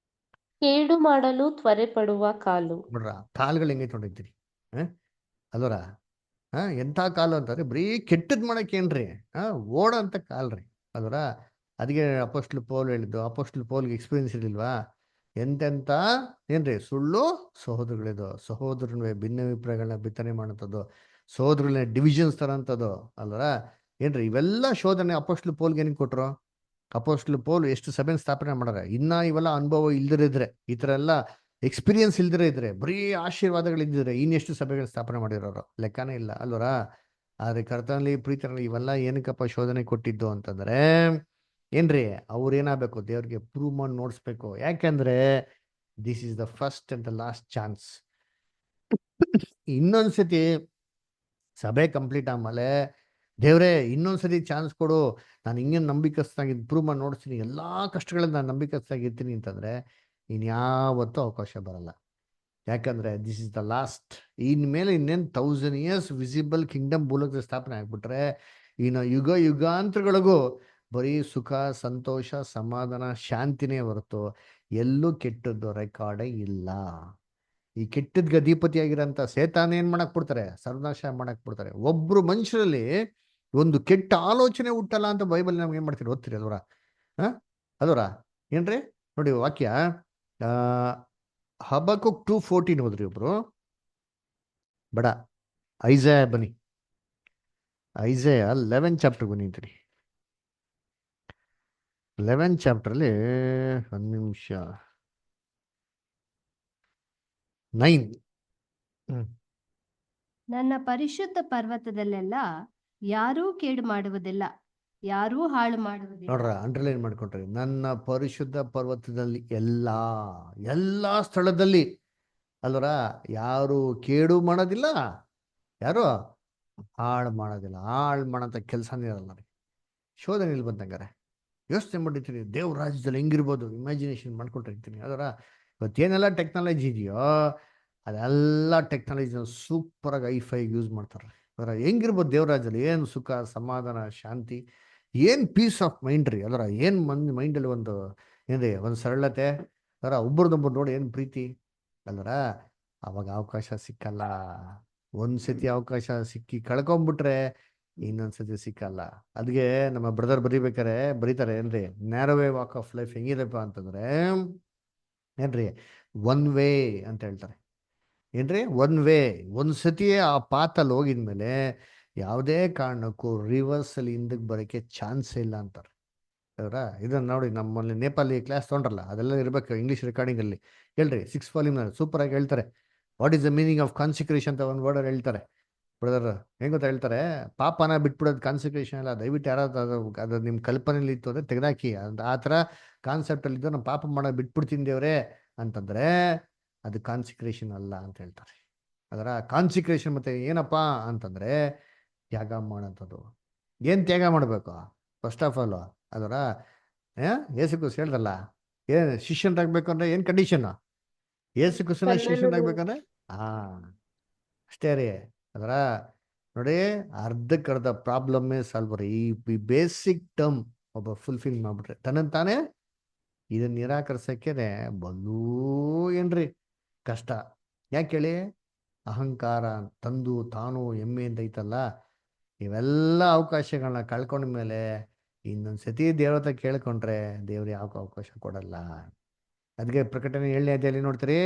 ಕೇಡು ಮಾಡಲು ತ್ವರೆ ಪಡುವ ಕಾಲು. ನೋಡ್ರ, ಕಾಲ್ಗಳು ಹೆಂಗೆ ತೊಗೊಂಡಿರ್ತೀರಿ ಅಲ್ವರ. ಎಂಥ ಕಾಲು ಅಂತಾರೆ, ಬರೀ ಕೆಟ್ಟದ್ ಮಾಡಕ್ಕೇನ್ರಿ ಓಡೋ ಅಂತ ಕಾಲ್ರಿ ಅಲ್ವರ. ಅದಕ್ಕೆ ಅಪೋಸ್ಟ್ಲ್ ಪೌಲ್ ಹೇಳಿದ್ದು, ಅಪೋಸ್ಟ್ಲ್ ಪೌಲ್ಗೆ ಎಕ್ಸ್ಪೀರಿಯನ್ಸ್ ಇರಲಿಲ್ವಾ, ಎಂತೆಂಥ ಏನ್ರಿ ಸುಳ್ಳು ಸಹೋದರಗಳಿದು, ಸಹೋದರನ ಭಿನ್ನಾಭಿಪ್ರಾಯಗಳನ್ನ ಬಿತ್ತನೆ ಮಾಡೋಂಥದ್ದು, ಸಹೋದರಗಳನ್ನ ಡಿವಿಷನ್ಸ್ ತರೋಂಥದ್ದು ಅಲ್ವರ. ಏನ್ರಿ ಇವೆಲ್ಲ ಶೋಧನೆ ಅಪೋಸ್ಟ್ಲ್ ಪೌಲ್ಗೆ ಏನಕ್ಕೆ ಕೊಟ್ರು. ಅಪೋಸ್ಟ್ಲ್ ಪೌಲ್ ಎಷ್ಟು ಸಭೆನ ಸ್ಥಾಪನೆ ಮಾಡಾರೆ. ಇನ್ನ ಇವೆಲ್ಲ ಅನುಭವ ಇಲ್ದಿರಿದ್ರೆ, ಈ ಥರ ಎಲ್ಲ ಎಕ್ಸ್ಪೀರಿಯನ್ಸ್ ಇಲ್ದಿರ ಇದ್ರೆ, ಬರೀ ಆಶೀರ್ವಾದಗಳಿದ್ದಿದ್ರೆ ಇನ್ನೆಷ್ಟು ಸಭೆಗಳ ಸ್ಥಾಪನೆ ಮಾಡಿರೋರು ಲೆಕ್ಕನೇ ಇಲ್ಲ ಅಲ್ವರ. ಆದ್ರೆ ಕರ್ತನಲ್ಲಿ ಪ್ರೀತನಲ್ಲಿ ಇವೆಲ್ಲ ಏನಕ್ಕಪ್ಪ ಶೋಧನೆ ಕೊಟ್ಟಿದ್ದು ಅಂತಂದ್ರೆ ಏನ್ರಿ, ಅವ್ರೇನಾಗಬೇಕು, ದೇವ್ರಿಗೆ ಪ್ರೂವ್ ಮಾಡಿ ನೋಡಿಸ್ಬೇಕು. ಯಾಕೆಂದ್ರೆ this is the first and the last chance. ಇನ್ನೊಂದ್ಸತಿ ಸಭೆ ಕಂಪ್ಲೀಟ್ ಆದ್ಮೇಲೆ ದೇವ್ರೇ ಇನ್ನೊಂದ್ಸತಿ ಚಾನ್ಸ್ ಕೊಡು, ನಾನು ಹಿಂಗೇನು ನಂಬಿಕಸ್ತಾಗಿ ಪ್ರೂವ್ ಮಾಡಿ ನೋಡಿಸ್ತೀನಿ, ಎಲ್ಲಾ ಕಷ್ಟಗಳಿಂದ ನಾನು ನಂಬಿಕಸ್ತಾಗಿರ್ತೀನಿ ಅಂತಂದ್ರೆ ಇನ್ಯಾವತ್ತೂ ಅವಕಾಶ ಬರಲ್ಲ. ಯಾಕಂದ್ರೆ ದಿಸ್ ಇಸ್ ದ ಲಾಸ್ಟ್. ಇನ್ಮೇಲೆ ಇನ್ನೇನು 1000 years ವಿಸಿಬಲ್ ಕಿಂಗ್ಡಮ್ ಭೂಲೋಕದ ಸ್ಥಾಪನೆ ಆಗ್ಬಿಟ್ರೆ, ಇನ್ನು ಯುಗ ಯುಗಾಂತರಗಳಿಗೂ ಬರೀ ಸುಖ, ಸಂತೋಷ, ಸಮಾಧಾನ, ಶಾಂತಿನೇ ಹೊರತು ಎಲ್ಲೂ ಕೆಟ್ಟದ್ದು ರೆಕಾರ್ಡೇ ಇಲ್ಲ. ಈ ಕೆಟ್ಟದ್ಗೆ ಅಧಿಪತಿಯಾಗಿರೋಂಥ ಸೇತಾನ ಏನ್ ಮಾಡಕ್ ಬಿಡ್ತಾರೆ? ಸರ್ವನಾಶ ಮಾಡಕ್ ಬಿಡ್ತಾರೆ. ಒಬ್ರು ಮನುಷ್ಯರಲ್ಲಿ ಒಂದು ಕೆಟ್ಟ ಆಲೋಚನೆ ಹುಟ್ಟಲ್ಲ ಅಂತ ಬೈಬಲ್ ನಮ್ಗೆ ಏನ್ ಮಾಡ್ತೀರಿ? ಓದ್ತೀರಿ ಅಲ್ವರ? ಅಲ್ವರ? ಏನ್ರಿ ನೋಡಿ ವಾಕ್ಯ. ಹಬಕ್ಕುಕ್ 2:14 ಹೋದ್ರಿ ಒಬ್ರು. ಬೇಡ, ಐಸಯ ಬನ್ನಿ. ಐಸಯ 11 ಚಾಪ್ಟರ್ ಬನ್ನಿ ಅಂತೀರಿ. 11 ಚಾಪ್ಟರ್ಲಿ 1 ನಿಮಿಷ 9. ನನ್ನ ಪರಿಶುದ್ಧ ಪರ್ವತದಲ್ಲೆಲ್ಲ ಯಾರೂ ಕೇಡು ಮಾಡುವುದಿಲ್ಲ, ಯಾರೂ ಹಾಳು ಮಾಡುವುದಿಲ್ಲ. ನೋಡ್ರ, ಅಂಡರ್ಲೈನ್ ಮಾಡ್ಕೊಂಡ್ರಿ. ನನ್ನ ಪರಿಶುದ್ಧ ಪರ್ವತದಲ್ಲಿ ಎಲ್ಲಾ ಸ್ಥಳದಲ್ಲಿ ಅಲ್ವರ ಯಾರು ಕೇಡು ಮಾಡೋದಿಲ್ಲ, ಯಾರು ಹಾಳು ಮಾಡೋದಿಲ್ಲ. ಹಾಳು ಮಾಡೋಂಥ ಕೆಲಸನೇ ಇರಲ್ಲ ರೀ. ಶೋಧನೆಯಲ್ಲಿ ಬಂದಂಗಾರೆ ಯೋಚನೆ ಮಾಡಿರ್ತೀನಿ, ದೇವ್ರ ರಾಜ್ಯದಲ್ಲಿ ಹೆಂಗಿರ್ಬೋದು ಇಮ್ಯಾಜಿನೇಷನ್ ಮಾಡ್ಕೊಂಡಿರ್ತೀನಿ. ಅದರ ಇವತ್ತೇನೆಲ್ಲ ಟೆಕ್ನಾಲಜಿ ಇದೆಯೋ ಅದೆಲ್ಲ ಟೆಕ್ನಾಲಜಿನ ಸೂಪರಾಗಿ ಐಫೈಗೆ ಯೂಸ್ ಮಾಡ್ತಾರೆ. ಅದರ ಹೆಂಗಿರ್ಬೋದು ದೇವ್ರ ರಾಜ್ಯದಲ್ಲಿ? ಏನು ಸುಖ, ಸಮಾಧಾನ, ಶಾಂತಿ, ಏನು ಪೀಸ್ ಆಫ್ ಮೈಂಡ್ ರೀ. ಅದರ ಏನು ಮೈಂಡಲ್ಲಿ ಒಂದು ಏನ್ರಿ ಒಂದು ಸರಳತೆ, ಅದರ ಒಬ್ಬರದೊಬ್ಬರು ನೋಡಿ ಏನು ಪ್ರೀತಿ ಅಲ್ಲರ. ಅವಾಗ ಅವಕಾಶ ಸಿಕ್ಕಲ್ಲ. ಒಂದ್ಸತಿ ಅವಕಾಶ ಸಿಕ್ಕಿ ಕಳ್ಕೊಂಡ್ಬಿಟ್ರೆ ಇನ್ನೊಂದ್ಸತಿ ಸಿಕ್ಕಲ್ಲ. ಅದಕ್ಕೆ ನಮ್ಮ ಬ್ರದರ್ ಬರೀತಾರೆ ಏನ್ರಿ, narrow way walk of life ಹೆಂಗಿದೆಪ್ಪ ಅಂತಂದ್ರೆ ಏನ್ರಿ, ಒನ್ ವೇ ಅಂತ ಹೇಳ್ತಾರೆ. ಏನ್ರಿ, ಒನ್ ವೇ. ಒಂದ್ಸತಿ ಆ ಪಾತಲ್ಲಿ ಹೋಗಿದ್ಮೇಲೆ ಯಾವುದೇ ಕಾರಣಕ್ಕೂ ರಿವರ್ಸಲ್ಲಿ ಹಿಂದಕ್ಕೆ ಬರೋಕ್ಕೆ ಚಾನ್ಸೇ ಇಲ್ಲ ಅಂತಾರೆ. ಅವರ ಇದನ್ನ ನೋಡಿ, ನಮ್ಮಲ್ಲಿ ನೇಪಾಳಿ ಕ್ಲಾಸ್ ತೊಗೊಂಡ್ರಲ್ಲ, ಅದೆಲ್ಲ ಇರಬೇಕು ಇಂಗ್ಲೀಷ್ ರೆಕಾರ್ಡಿಂಗಲ್ಲಿ. ಹೇಳ್ರಿ, 6 ವಾಲ್ಯೂಮ್ ಸೂಪರಾಗಿ ಹೇಳ್ತಾರೆ. What is the meaning of consecration ಅಂತ ಒಂದು ವರ್ಡಲ್ಲಿ ಹೇಳ್ತಾರೆ ಬ್ರದರ್. ಹೆಂಗ್ ಗೊತ್ತಾ ಹೇಳ್ತಾರೆ? ಪಾಪನ ಬಿಟ್ಬಿಡೋದು ಕಾನ್ಸಿಕ್ರೇಷನ್ ಅಲ್ಲ. ದಯವಿಟ್ಟು ಯಾರಾದ್ರು ಅದು ನಿಮ್ಮ ಕಲ್ಪನೆಯಲ್ಲಿ ಇತ್ತು ಅಂದರೆ ತೆಗೆದಾಕಿ. ಆ ಥರ ಕಾನ್ಸೆಪ್ಟಲ್ಲಿ ಇದ್ದು ನಮ್ಮ ಪಾಪ ಮಾಡೋದು ಬಿಟ್ಬಿಡ್ತೀನಿ ದೇವ್ರೆ ಅಂತಂದರೆ ಅದು ಕಾನ್ಸಿಕ್ರೇಷನ್ ಅಲ್ಲ ಅಂತ ಹೇಳ್ತಾರೆ. ಅದರ ಕಾನ್ಸಿಕ್ರೇಷನ್ ಮತ್ತೆ ಏನಪ್ಪ ಅಂತಂದರೆ ತ್ಯಾಗ ಮಾಡೋಂಥದ್ದು. ಏನು ತ್ಯಾಗ ಮಾಡಬೇಕು? ಫಸ್ಟ್ ಆಫ್ ಆಲ್ ಅದರ ಯೇಸು ಕ್ರಿಸ್ತ ಹೇಳ್ದಲ್ಲ, ಏನು ಶಿಷ್ಯನಾಗಬೇಕು ಅಂದರೆ ಏನು ಕಂಡೀಷನ್? ಯೇಸು ಕ್ರಿಸ್ತನ ಶಿಷ್ಯನಾಗಬೇಕಂದ್ರೆ ಅಷ್ಟೇ ರೀ. ಅದರ ನೋಡಿ, ಅರ್ಧಕ್ಕರ್ಧ ಪ್ರಾಬ್ಲಮ್ಮೇ ಸಾಲ್ವ್ ರೀ. ಈ ಬೇಸಿಕ್ ಟರ್ಮ್ ಒಬ್ಬ ಫುಲ್ಫಿಲ್ ಮಾಡ್ಬಿಟ್ರೆ ತಾನೇ ಇದನ್ನ ನಿರಾಕರಿಸೋಕೆ ಬಲ್ಲೂ ಏನ್ರಿ ಕಷ್ಟ. ಯಾಕೆ ಹೇಳಿ? ಅಹಂಕಾರ ತಂದು ತಾನು ಹೆಮ್ಮೆಯಿಂದ ಐತಲ್ಲ, ಇವೆಲ್ಲ ಅವಕಾಶಗಳನ್ನ ಕಳ್ಕೊಂಡ ಮೇಲೆ ಇನ್ನೊಂದ್ಸತಿ ದೇವ್ರ ಕೇಳ್ಕೊಂಡ್ರೆ ದೇವ್ರು ಯಾವ ಅವಕಾಶ ಕೊಡಲ್ಲ. ಅದಕ್ಕೆ ಪ್ರಕಟಣೆ 7ನೇ ಅಧ್ಯಾಯದಲ್ಲಿ ನೋಡ್ತೀರಿ,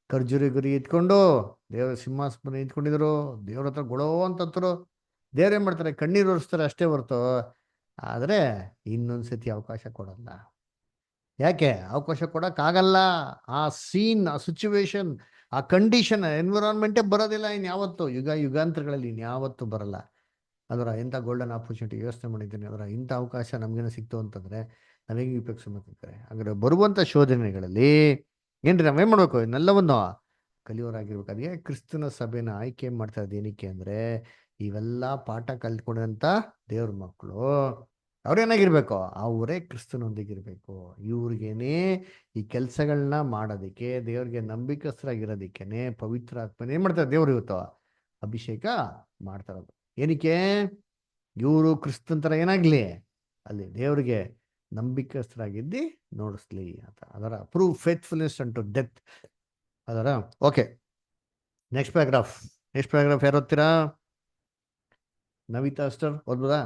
ಖರ್ಜೂರಿ ಗುರಿ ಇಟ್ಕೊಂಡು ದೇವರ ಸಿಂಹಾಸನ ಇಟ್ಕೊಂಡಿದ್ರು. ದೇವ್ರ ಹತ್ರ ಗೊಳೋ ಅಂತಂತರು. ದೇವ್ರೇನ್ ಮಾಡ್ತಾರೆ? ಕಣ್ಣೀರು ಒರೆಸ್ತಾರೆ ಅಷ್ಟೇ ಹೊರ್ತು, ಆದರೆ ಇನ್ನೊಂದ್ಸತಿ ಅವಕಾಶ ಕೊಡಲ್ಲ. ಯಾಕೆ ಅವಕಾಶ ಕೊಡೋಕ್ಕಾಗಲ್ಲ? ಆ ಸೀನ್, ಆ ಸಿಚುವೇಶನ್, ಆ ಕಂಡೀಷನ್, ಎನ್ವಿರಾನ್ಮೆಂಟೇ ಬರೋದಿಲ್ಲ ಇನ್ಯಾವತ್ತು, ಯುಗಾಂತರಗಳಲ್ಲಿ ಇನ್ಯಾವತ್ತು ಬರಲ್ಲ. ಅದರ ಎಂಥ ಗೋಲ್ಡನ್ ಆಪರ್ಚುನಿಟಿ ಯೋಚನೆ ಮಾಡಿದ್ದೀನಿ. ಅದರ ಇಂಥ ಅವಕಾಶ ನಮಗೇನೋ ಸಿಕ್ತು ಅಂತಂದರೆ ನಾವೇಗೆ ಉಪಯೋಗಿಸ್ಬೇಕಾರೆ? ಹಾಗಾದ್ರೆ ಬರುವಂಥ ಶೋಧನೆಗಳಲ್ಲಿ ಏನ್ರಿ ನಾವೇನು ಮಾಡಬೇಕು? ಇದನ್ನೆಲ್ಲವನ್ನು ಕಲಿಯೋರಾಗಿರ್ಬೇಕು. ಅದೇ ಕ್ರಿಸ್ತನ ಸಭೆನ ಆಯ್ಕೆ ಮಾಡ್ತಾ ಇರೋದು ಏನಕ್ಕೆ ಅಂದರೆ, ಇವೆಲ್ಲ ಪಾಠ ಕಲ್ತ್ಕೊಂಡಂಥ ದೇವ್ರ ಮಕ್ಕಳು ಅವ್ರೇನಾಗಿರ್ಬೇಕು? ಅವರೇ ಕ್ರಿಸ್ತನೊಂದಿಗಿರ್ಬೇಕು. ಇವ್ರಿಗೇನೆ ಈ ಕೆಲಸಗಳನ್ನ ಮಾಡೋದಕ್ಕೆ, ದೇವ್ರಿಗೆ ನಂಬಿಕಸ್ಥರಾಗಿರೋದಕ್ಕೇನೆ ಪವಿತ್ರ ಆತ್ಮನೇ ಏನು ಮಾಡ್ತಾರೆ? ದೇವ್ರು ಇವತ್ತು ಅಭಿಷೇಕ ಮಾಡ್ತಾ ಇರೋದು ಏನಕ್ಕೆ? ಇವರು ಕ್ರಿಸ್ತನ್ ಥರ ಏನಾಗ್ಲಿ ಅಲ್ಲಿ ದೇವ್ರಿಗೆ ನಂಬಿಕಸ್ಥರಾಗಿದ್ದು ನೋಡಿಸ್ಲಿ ಅಂತ. ಅದರ ಪ್ರೂವ್ ಫೇತ್ಫುಲ್ನೆಸ್ ಅಂಟು ಡೆತ್. ಅದರ ಓಕೆ, ನೆಕ್ಸ್ಟ್ ಪ್ಯಾರಾಗ್ರಾಫ್ ಯಾರು ಓದ್ತೀರಾ? ನವಿತಾ ಅಸ್ಟರ್ ಓದ್ಬೋದಾ?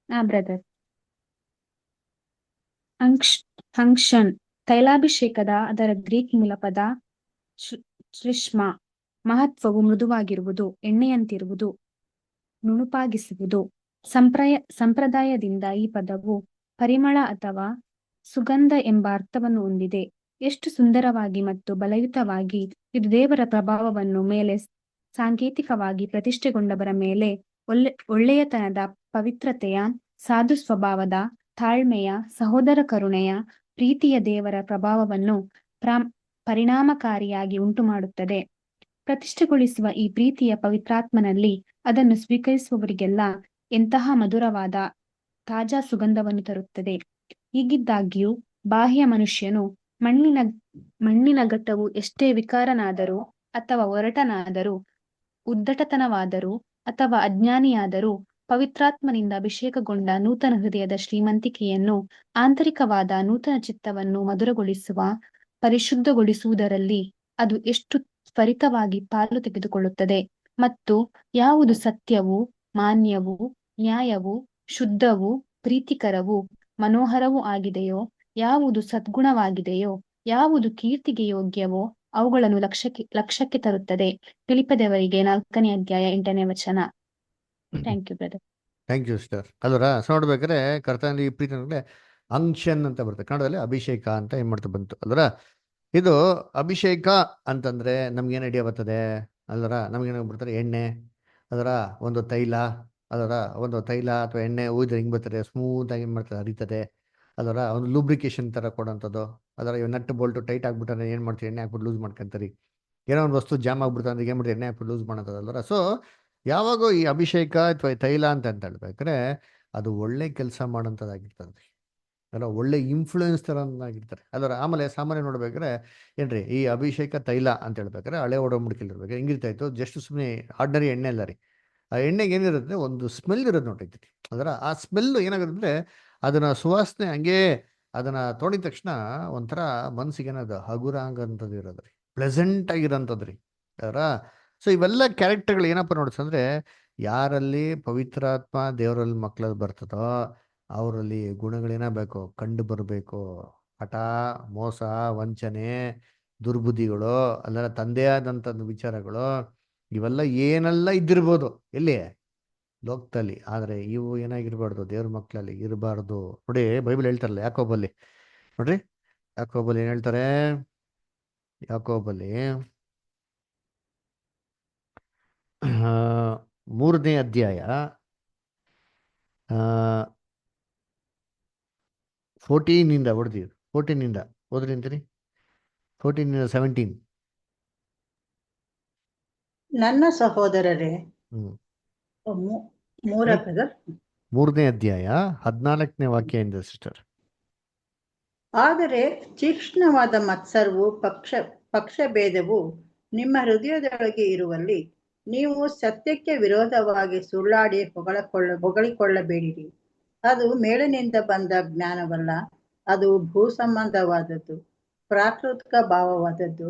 ಬ್ರದರ್. ಅಂಕ್ಷನ್ ತೈಲಾಭಿಷೇಕದ ಅದರ ಗ್ರೀಕ್ ಮೂಲಪದ ಶ್ಲಿಷ್ಮ. ಮಹತ್ವವು ಮೃದುವಾಗಿರುವುದು, ಎಣ್ಣೆಯಂತಿರುವುದು, ನುಣುಪಾಗಿಸುವುದು. ಸಂಪ್ರದಾಯದಿಂದ ಈ ಪದವು ಪರಿಮಳ ಅಥವಾ ಸುಗಂಧ ಎಂಬ ಅರ್ಥವನ್ನು ಹೊಂದಿದೆ. ಎಷ್ಟು ಸುಂದರವಾಗಿ ಮತ್ತು ಬಲಯುತವಾಗಿ ಇದು ದೇವರ ಪ್ರಭಾವವನ್ನು ಮೇಲೆ ಸಾಂಕೇತಿಕವಾಗಿ ಪ್ರತಿಷ್ಠೆಗೊಂಡವರ ಮೇಲೆ ಒಳ್ಳೆಯತನದ, ಪವಿತ್ರತೆಯ, ಸಾಧು ಸ್ವಭಾವದ, ತಾಳ್ಮೆಯ, ಸಹೋದರ ಕರುಣೆಯ, ಪ್ರೀತಿಯ ದೇವರ ಪ್ರಭಾವವನ್ನು ಪರಿಣಾಮಕಾರಿಯಾಗಿ ಉಂಟುಮಾಡುತ್ತದೆ. ಪ್ರತಿಷ್ಠೆಗೊಳಿಸುವ ಈ ಪ್ರೀತಿಯ ಪವಿತ್ರಾತ್ಮನಲ್ಲಿ ಅದನ್ನು ಸ್ವೀಕರಿಸುವವರಿಗೆಲ್ಲ ಎಂತಹ ಮಧುರವಾದ ತಾಜಾ ಸುಗಂಧವನ್ನು ತರುತ್ತದೆ. ಹೀಗಿದ್ದಾಗ್ಯೂ ಬಾಹ್ಯ ಮನುಷ್ಯನು ಮಣ್ಣಿನ ಘಟ್ಟವು ಎಷ್ಟೇ ವಿಕಾರನಾದರೂ ಅಥವಾ ಒರಟನಾದರೂ, ಉದ್ದಟತನವಾದರೂ ಅಥವಾ ಅಜ್ಞಾನಿಯಾದರೂ ಪವಿತ್ರಾತ್ಮನಿಂದ ಅಭಿಷೇಕಗೊಂಡ ನೂತನ ಹೃದಯದ ಶ್ರೀಮಂತಿಕೆಯನ್ನು, ಆಂತರಿಕವಾದ ನೂತನ ಚಿತ್ತವನ್ನು ಮಧುರಗೊಳಿಸುವ, ಪರಿಶುದ್ಧಗೊಳಿಸುವುದರಲ್ಲಿ ಅದು ಎಷ್ಟು ತ್ವರಿತವಾಗಿ ಪಾಲು ತೆಗೆದುಕೊಳ್ಳುತ್ತದೆ. ಮತ್ತು ಯಾವುದು ಸತ್ಯವೂ, ಮಾನ್ಯವೂ, ನ್ಯಾಯವೂ, ಶುದ್ಧವೂ, ಪ್ರೀತಿಕರವೂ, ಮನೋಹರವೂ ಆಗಿದೆಯೋ, ಯಾವುದು ಸದ್ಗುಣವಾಗಿದೆಯೋ, ಯಾವುದು ಕೀರ್ತಿಗೆ ಯೋಗ್ಯವೋ ಅವುಗಳನ್ನು ಲಕ್ಷ್ಯಕ್ಕೆ ತರುತ್ತದೆ. ಫಿಲಿಪ್ಪದವರಿಗೆ 4ನೇ ಅಧ್ಯಾಯ 8ನೇ ವಚನ. Thank you brother. Thank you sister. ಅಲ್ವರ ನೋಡ್ಬೇಕಾದ್ರೆ ಕರ್ತನಲ್ಲಿ ಈ ಪ್ರೀತಿ ಅಂದ್ರೆ ಅಂಕ್ಷನ್ ಅಂತ ಬರುತ್ತೆ ಕನ್ನಡದಲ್ಲಿ, ಅಭಿಷೇಕ ಅಂತ ಏನ್ ಮಾಡ್ತಾ ಬಂತು ಅಲ್ವರ. ಇದು ಅಭಿಷೇಕ ಅಂತಂದ್ರೆ ನಮ್ಗೇನು ಐಡಿಯಾ ಬರ್ತದೆ ಅಲ್ವರ? ನಮ್ಗೇನು ಬರ್ತಾರೆ ಎಣ್ಣೆ, ಅದರ ಒಂದು ತೈಲ, ಅದರ ಒಂದು ತೈಲ ಅಥವಾ ಎಣ್ಣೆ ಊದಿದ್ರೆ ಹಿಂಗೆ ಬರ್ತಾರೆ, ಸ್ಮೂತ್ ಆಗಿ ಏನು ಮಾಡ್ತಾರೆ, ಹರಿತದೆ. ಅದರ ಒಂದು ಲೂಬ್ರಿಕೇಶನ್ ಥರ ಕೊಡೋಂಥದ್ದು. ಅದರ ಇವ್ ನಟ್ಟು ಬೋಲ್ಟು ಟೈಟ್ ಆಗ್ಬಿಟ್ಟಾರೆ ಏನು ಮಾಡ್ತೀವಿ, ಎಣ್ಣೆ ಹಾಕ್ಬಿಟ್ಟು ಲೂಸ್ ಮಾಡ್ಕೊಂತೀರಿ. ಏನೋ ಒಂದು ವಸ್ತು ಜಾಮ್ ಆಗ್ಬಿಡ್ತಾರೆ ಅಂದ್ರೆ ಏನು ಮಾಡ್ತೀವಿ, ಎಣ್ಣೆ ಹಾಕ್ಬಿಟ್ಟು ಲೂಸ್ ಮಾಡೋದು ಅಲ್ವರ. ಸೊ ಯಾವಾಗೂ ಈ ಅಭಿಷೇಕ ಅಥವಾ ತೈಲ ಅಂತ ಹೇಳ್ಬೇಕಾದ್ರೆ ಅದು ಒಳ್ಳೆ ಕೆಲಸ ಮಾಡೋಂಥದ್ದಾಗಿರ್ತದೆ, ಅಲ್ಲ ಒಳ್ಳೆ ಇನ್ಫ್ಲೂಯೆನ್ಸ್ ಥರ ಆಗಿರ್ತಾರೆ ಅಲ್ವರ. ಆಮೇಲೆ ಸಾಮಾನ್ಯ ನೋಡ್ಬೇಕಾದ್ರೆ ಏನ್ರಿ ಈ ಅಭಿಷೇಕ ತೈಲ ಅಂತ ಹೇಳ್ಬೇಕಾದ್ರೆ ಹಳೆ ಒಡಂಬಡಿಕೆಯಲ್ಲಿ ಹೆಂಗಿರ್ತಾ ಇತ್ತು, ಜಸ್ಟ್ ಸುಮ್ಮನೆ ಆರ್ಡಿನರಿ ಎಣ್ಣೆ ಅಲ್ಲ ರೀ. ಆ ಎಣ್ಣೆಗೆ ಏನಿರುತ್ತೆ, ಒಂದು ಸ್ಮೆಲ್ ಇರೋದು ನೋಡಿರ್ತೀವಿ ಅದರ. ಆ ಸ್ಮೆಲ್ಲು ಏನಾಗುತ್ತೆ, ಅದನ್ನ ಸುವಾಸನೆ ಹಂಗೆ ಅದನ್ನ ತೊಡಿದ ತಕ್ಷಣ ಒಂಥರ ಮನ್ಸಿಗೆ ಏನದು ಹಗುರ ಆಗಂಥದ್ದು ಇರೋದ್ರಿ, ಪ್ಲೆಸೆಂಟ್ ಆಗಿರೋಂಥದ್ದು ರೀ ಅದರ. ಸೊ ಇವೆಲ್ಲ ಕ್ಯಾರೆಕ್ಟರ್ಗಳು ಏನಪ್ಪ ನೋಡ್ಸಂದ್ರೆ, ಯಾರಲ್ಲಿ ಪವಿತ್ರಾತ್ಮ ದೇವರಲ್ಲಿ ಮಕ್ಕಳಲ್ಲಿ ಬರ್ತದೋ ಅವರಲ್ಲಿ ಗುಣಗಳೇನಬೇಕು, ಕಂಡು ಬರಬೇಕು. ಹಠ, ಮೋಸ, ವಂಚನೆ, ದುರ್ಬುದ್ಧಿಗಳು, ಅಲ್ಲ ತಂದೆ ಆದಂಥ ವಿಚಾರಗಳು, ಇವೆಲ್ಲ ಏನೆಲ್ಲ ಇದ್ದಿರ್ಬೋದು ಎಲ್ಲಿ ಲೋಕದಲ್ಲಿ, ಆದರೆ ಇವು ಏನಾಗಿರ್ಬಾರ್ದು, ದೇವ್ರ ಮಕ್ಕಳಲ್ಲಿ ಇರಬಾರ್ದು. ನೋಡಿ ಬೈಬಲ್ ಹೇಳ್ತಾರಲ್ಲ ಯಾಕೋಬಲ್ಲಿ, ನೋಡ್ರಿ ಯಾಕೋಬಲ್ಲಿ ಏನ್ ಹೇಳ್ತಾರೆ, ಯಾಕೋಬಲ್ಲಿ 3ನೇ ಅಧ್ಯಾಯ 14 ಹೊಡೆದಿದ್ರು. 14 ಓದ್ರಿ ಅಂತೀರಿ, 14 17. ನನ್ನ ಸಹೋದರರೇ, ಹ್ಮ್ 3ನೇ ಅಧ್ಯಾಯ 14ನೇ ವಾಕ್ಯದಿಂದ ಸಿಸ್ಟರ್. ಆದರೆ ತೀಕ್ಷ್ಣವಾದ ಮತ್ಸರವು ಪಕ್ಷಭೇದವು ನಿಮ್ಮ ಹೃದಯದೊಳಗೆ ಇರುವಲ್ಲಿ ನೀವು ಸತ್ಯಕ್ಕೆ ವಿರೋಧವಾಗಿ ಸುಳ್ಳಾಡಿ ಹೊಗಳಿಕೊಳ್ಳಬೇಡಿರಿ. ಅದು ಮೇಲಿನಿಂದ ಬಂದ ಜ್ಞಾನವಲ್ಲ, ಅದು ಭೂ ಸಂಬಂಧವಾದದ್ದು, ಪ್ರಾಕೃತಿಕ ಭಾವವಾದದ್ದು,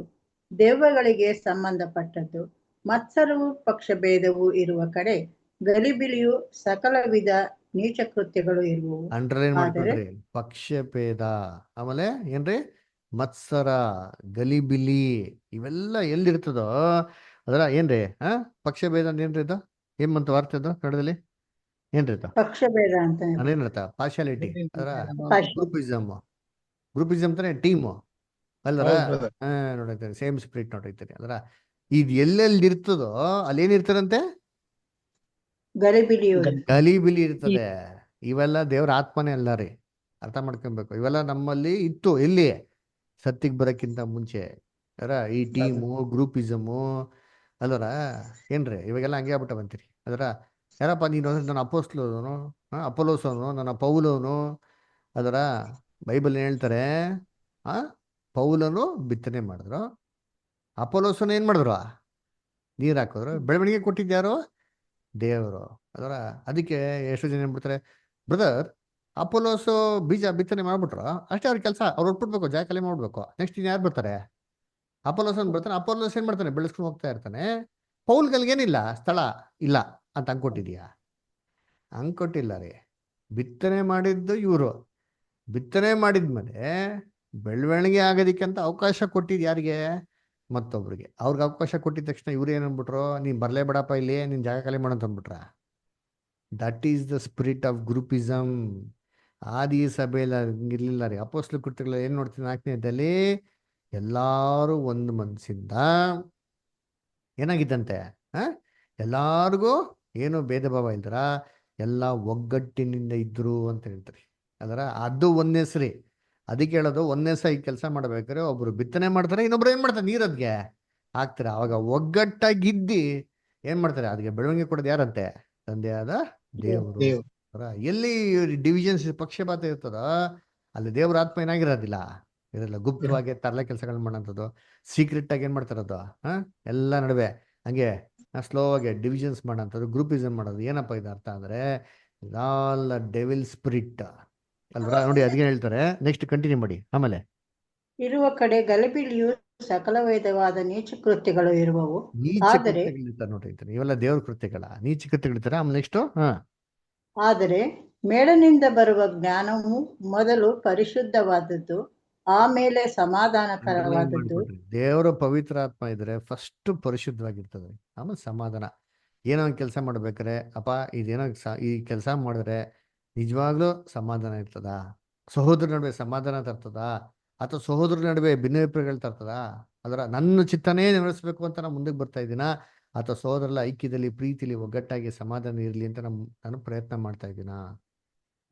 ದೆವ್ವಗಳಿಗೆ ಸಂಬಂಧಪಟ್ಟದ್ದು. ಮತ್ಸರವು ಪಕ್ಷಭೇದವು ಇರುವ ಕಡೆ ಗಲಿಬಿಲಿಯು ಸಕಲ ವಿಧ ನೀಚ ಕೃತ್ಯಗಳು ಇರುವವು. ಅಂಡರ್ಲೈನ್ ಮಾಡ್ಕೊಳ್ರಿ, ಪಕ್ಷಭೇದ, ಆಮೇಲೆ ಏನ್ರಿ ಮತ್ಸರ, ಗಲಿಬಿಲಿ, ಇವೆಲ್ಲ ಎಲ್ಲಿರ್ತದೋ ಅದರ ಏನ್ರಿ ಪಕ್ಷಭೇದ ಅಂತ ಏನ್ರಿ ಇದು, ಏನ್ ಬಂತು ವಾರ್ತೆ ಇದು ಕನ್ನಡದಲ್ಲಿ ಏನ್ರಿ ಇದು ಪಕ್ಷಭೇದ ಅಂತ ಅದೇನರ್ಥ, ಪಾರ್ಶಾಲಿಟಿ, ಅದರ ಗ್ರೂಪಿಸಮ್ ತಾನೆ, ಟೀಮು ಅಲ್ಲರ. ನೋಡೈತಾರೆ ಸೇಮ್ ಸ್ಪಿರಿಟ್ ನೋಡೈತಾರೆ ಅದರ. ಇದು ಎಲ್ಲೆಲ್ಲಿ ಇರ್ತದೋ ಅಲ್ಲಿ ಏನಿರ್ತಾರಂತೆ, ಗಲಿಬಿಲಿ ಇರ್ತದೆ. ಇವೆಲ್ಲ ದೇವ್ರ ಆತ್ಮನೇ ಅಲ್ಲ ರೀ, ಅರ್ಥ ಮಾಡ್ಕೊಬೇಕು. ಇವೆಲ್ಲ ನಮ್ಮಲ್ಲಿ ಇತ್ತು ಎಲ್ಲಿ, ಸತ್ತಿಗೆ ಬರೋಕ್ಕಿಂತ ಮುಂಚೆ ಅರ. ಈ ಟೀಮು ಗ್ರೂಪಿಸಮು ಅಲ್ಲರ ಏನ್ರಿ ಇವಾಗೆಲ್ಲ ಹಂಗೆ ಆಗ್ಬಿಟ್ಟ ಬಂತೀರಿ ಅದರ. ಯಾರಪ್ಪ ನೀನು, ನನ್ನ ಅಪೋಸ್ಲೋನು, ಅಪೋಲೋಸೋನು, ನನ್ನ ಪೌಲೋನು ಅದರ. ಬೈಬಲ್ ಏನ್ ಹೇಳ್ತಾರೆ, ಪೌಲನು ಬಿತ್ತನೆ ಮಾಡಿದ್ರು, ಅಪೋಲೋಸನು ಏನ್ ಮಾಡಿದ್ರು, ನೀರು ಹಾಕಿದ್ರು. ಬೆಳವಣಿಗೆ ಕೊಟ್ಟಿದ್ಯಾರು, ದೇವರು ಅದರ. ಅದಕ್ಕೆ ಎಷ್ಟು ಜನ ಏನ್ಬಿಡ್ತಾರೆ, ಬ್ರದರ್ ಅಪೋಲೋಸು ಬೀಜ ಬಿತ್ತನೆ ಮಾಡ್ಬಿಟ್ರು ಅಷ್ಟೇ ಅವ್ರ ಕೆಲಸ, ಅವ್ರು ಹೊಟ್ಬಿಡ್ಬೇಕು, ಜಾಗ ಖಾಲಿ ಮಾಡ್ಬೇಕು. ನೆಕ್ಸ್ಟ್ ಇನ್ನು ಯಾರು ಬರ್ತಾರೆ, ಅಪೋಲೋಸನ್ ಬರ್ತಾನೆ. ಅಪೋಲೋಸ್ ಏನ್ ಮಾಡ್ತಾನೆ, ಬೆಳೆಸ್ಕೊಂಡು ಹೋಗ್ತಾ ಇರ್ತಾನೆ. ಪೌಲ್ಗಲ್ಗೇನಿಲ್ಲ, ಸ್ಥಳ ಇಲ್ಲ ಅಂತ ಹಂಕೊಟ್ಟಿದ್ಯಾ? ಹಂಕೊಟ್ಟಿಲ್ಲ ರೀ. ಬಿತ್ತನೆ ಮಾಡಿದ್ದು ಇವರು, ಬಿತ್ತನೆ ಮಾಡಿದ್ಮೇಲೆ ಬೆಳವಣಿಗೆ ಆಗೋದಿಕ್ಕಂತ ಅವಕಾಶ ಕೊಟ್ಟಿದ್ದು ಯಾರಿಗೆ, ಮತ್ತೊಬ್ರಿಗೆ. ಅವ್ರಿಗೆ ಅವಕಾಶ ಕೊಟ್ಟಿದ ತಕ್ಷಣ ಇವ್ರು ಏನನ್ಬಿಟ್ರು, ನೀನ್ ಬರ್ಲೇ ಬೇಡಪ್ಪ ಇಲ್ಲಿ, ನಿನ್ ಜಾಗ ಖಾಲಿ ಮಾಡಂತ ಅಂದ್ಬಿಟ್ರ. That is the spirit of groupism. ಆದಿ ಸಭೆಯಲ್ಲಿ ಇರ್ಲಿಲ್ಲ ರೀ. ಅಪೊಸ್ತಲ ಕೃತ್ಯಗಳು ಏನ್ ನೋಡ್ತೀನಿ 4ನೇ ಅಧ್ಯಾಯದಲ್ಲಿ, ಎಲ್ಲಾರು ಒಂದು ಮನಸ್ಸಿಂದ ಏನಾಗಿದ್ದಂತೆ, ಎಲ್ಲಾರ್ಗೂ ಏನು ಭೇದ ಭಾವ ಇಲ್ದರ ಎಲ್ಲ ಒಗ್ಗಟ್ಟಿನಿಂದ ಇದ್ರು ಅಂತ ಹೇಳ್ತಾರೆ ಅದರ. ಅದು ಒಂದೇ ಸರಿ. ಅದಕ್ಕೆ ಹೇಳೋದು, ಒಂದೇ ಸರಿ ಕೆಲಸ ಮಾಡ್ಬೇಕಾದ್ರೆ ಒಬ್ರು ಬಿತ್ತನೆ ಮಾಡ್ತಾರೆ, ಇನ್ನೊಬ್ರು ಏನ್ ಮಾಡ್ತಾರೆ, ನೀರದ್ಗೆ ಹಾಕ್ತಾರೆ. ಅವಾಗ ಒಗ್ಗಟ್ಟಾಗಿದ್ದಿ ಏನ್ ಮಾಡ್ತಾರೆ, ಅದಕ್ಕೆ ಬೆಳವಣಿಗೆ ಕೊಡೋದು ಯಾರಂತೆ, ತಂದೆಯಾದ ದೇವರು. ಎಲ್ಲಿ ಡಿವಿಷನ್ಸ್, ಪಕ್ಷಪಾತ ಇರ್ತದ, ಅಲ್ಲಿ ದೇವ್ರ ಆತ್ಮ ಏನಾಗಿರೋದಿಲ್ಲ, ಇರಲ್ಲ. ಗುಪ್ತವಾಗಿ ತರಲೆ ಕೆಲಸಗಳನ್ನ ಮಾಡೋಂಥದ್ದು, ಸೀಕ್ರೆಟ್ ಆಗಿ ಏನ್ ಮಾಡ್ತಾರದು, ಎಲ್ಲ ನಡುವೆ ಹಂಗೆ ಸ್ಲೋ ಆಗಿ ಡಿವಿಷನ್ಸ್ ಮಾಡೋಂಥದ್ದು, ಗ್ರೂಪಿಸಮ್ ಮಾಡೋದು. ಏನಪ್ಪ ಇದು ಅರ್ಥ ಅಂದರೆ ಆಲ್ ಡೆವಿಲ್ ಸ್ಪಿರಿಟ್ ಅಲ್ವರ. ನೋಡಿ ಅದಕ್ಕೆ ಹೇಳ್ತಾರೆ. ನೆಕ್ಸ್ಟ್ ಕಂಟಿನ್ಯೂ ಮಾಡಿ. ಆಮೇಲೆ ಇರುವ ಕಡೆ ಗಲಿಬಿಲಿಯು ಸಕಲ ವಿಧವಾದ ನೀಚ ಕೃತ್ಯಗಳು ಇರುವವು. ನೀಚ ಆದರೆ ಕೃತ್ಯಗಳಿರ್ತಾರೆ ನೋಡ್ರಿ. ಇವೆಲ್ಲ ದೇವ್ರ ಕೃತ್ಯಗಳ, ನೀಚ ಕೃತ್ಯಗಳಿರ್ತಾರೆ. ಆಮೇಲೆ ನೆಕ್ಸ್ಟ್ ಆದರೆ ಮೇಡನಿಂದ ಬರುವ ಜ್ಞಾನವು ಮೊದಲು ಪರಿಶುದ್ಧವಾದದ್ದು, ಆಮೇಲೆ ಸಮಾಧಾನಕರವಾದದ್ದು. ದೇವರ ಪವಿತ್ರ ಆತ್ಮ ಇದ್ರೆ ಫಸ್ಟ್ ಪರಿಶುದ್ಧವಾಗಿರ್ತದೆ, ಆಮೇಲೆ ಸಮಾಧಾನ. ಏನೋ ಒಂದು ಕೆಲಸ ಮಾಡ್ಬೇಕಾರೆ ಅಪ್ಪ ಇದೇನೋ ಈ ಕೆಲಸ ಮಾಡಿದ್ರೆ ನಿಜವಾಗ್ಲೂ ಸಮಾಧಾನ ಇರ್ತದ, ಸಹೋದರ ನಡುವೆ ಸಮಾಧಾನ ತರ್ತದ, ಅಥವಾ ಸಹೋದರ ನಡುವೆ ಭಿನ್ನಾಭಿಪ್ರಾಯಗಳು ತರ್ತದ, ಅದರ ನನ್ನ ಚಿತ್ತನೇ ನೆರವೇರಿಸ್ಬೇಕು ಅಂತ ನಾನು ಮುಂದಕ್ಕೆ ಬರ್ತಾ ಇದ್ದೀನ, ಅಥವಾ ಸಹೋದರರ ಐಕ್ಯದಲ್ಲಿ ಪ್ರೀತಿಲಿ ಒಗ್ಗಟ್ಟಾಗಿ ಸಮಾಧಾನ ಇರಲಿ ಅಂತ ನಾನು ಪ್ರಯತ್ನ ಮಾಡ್ತಾ ಇದ್ದೀನ.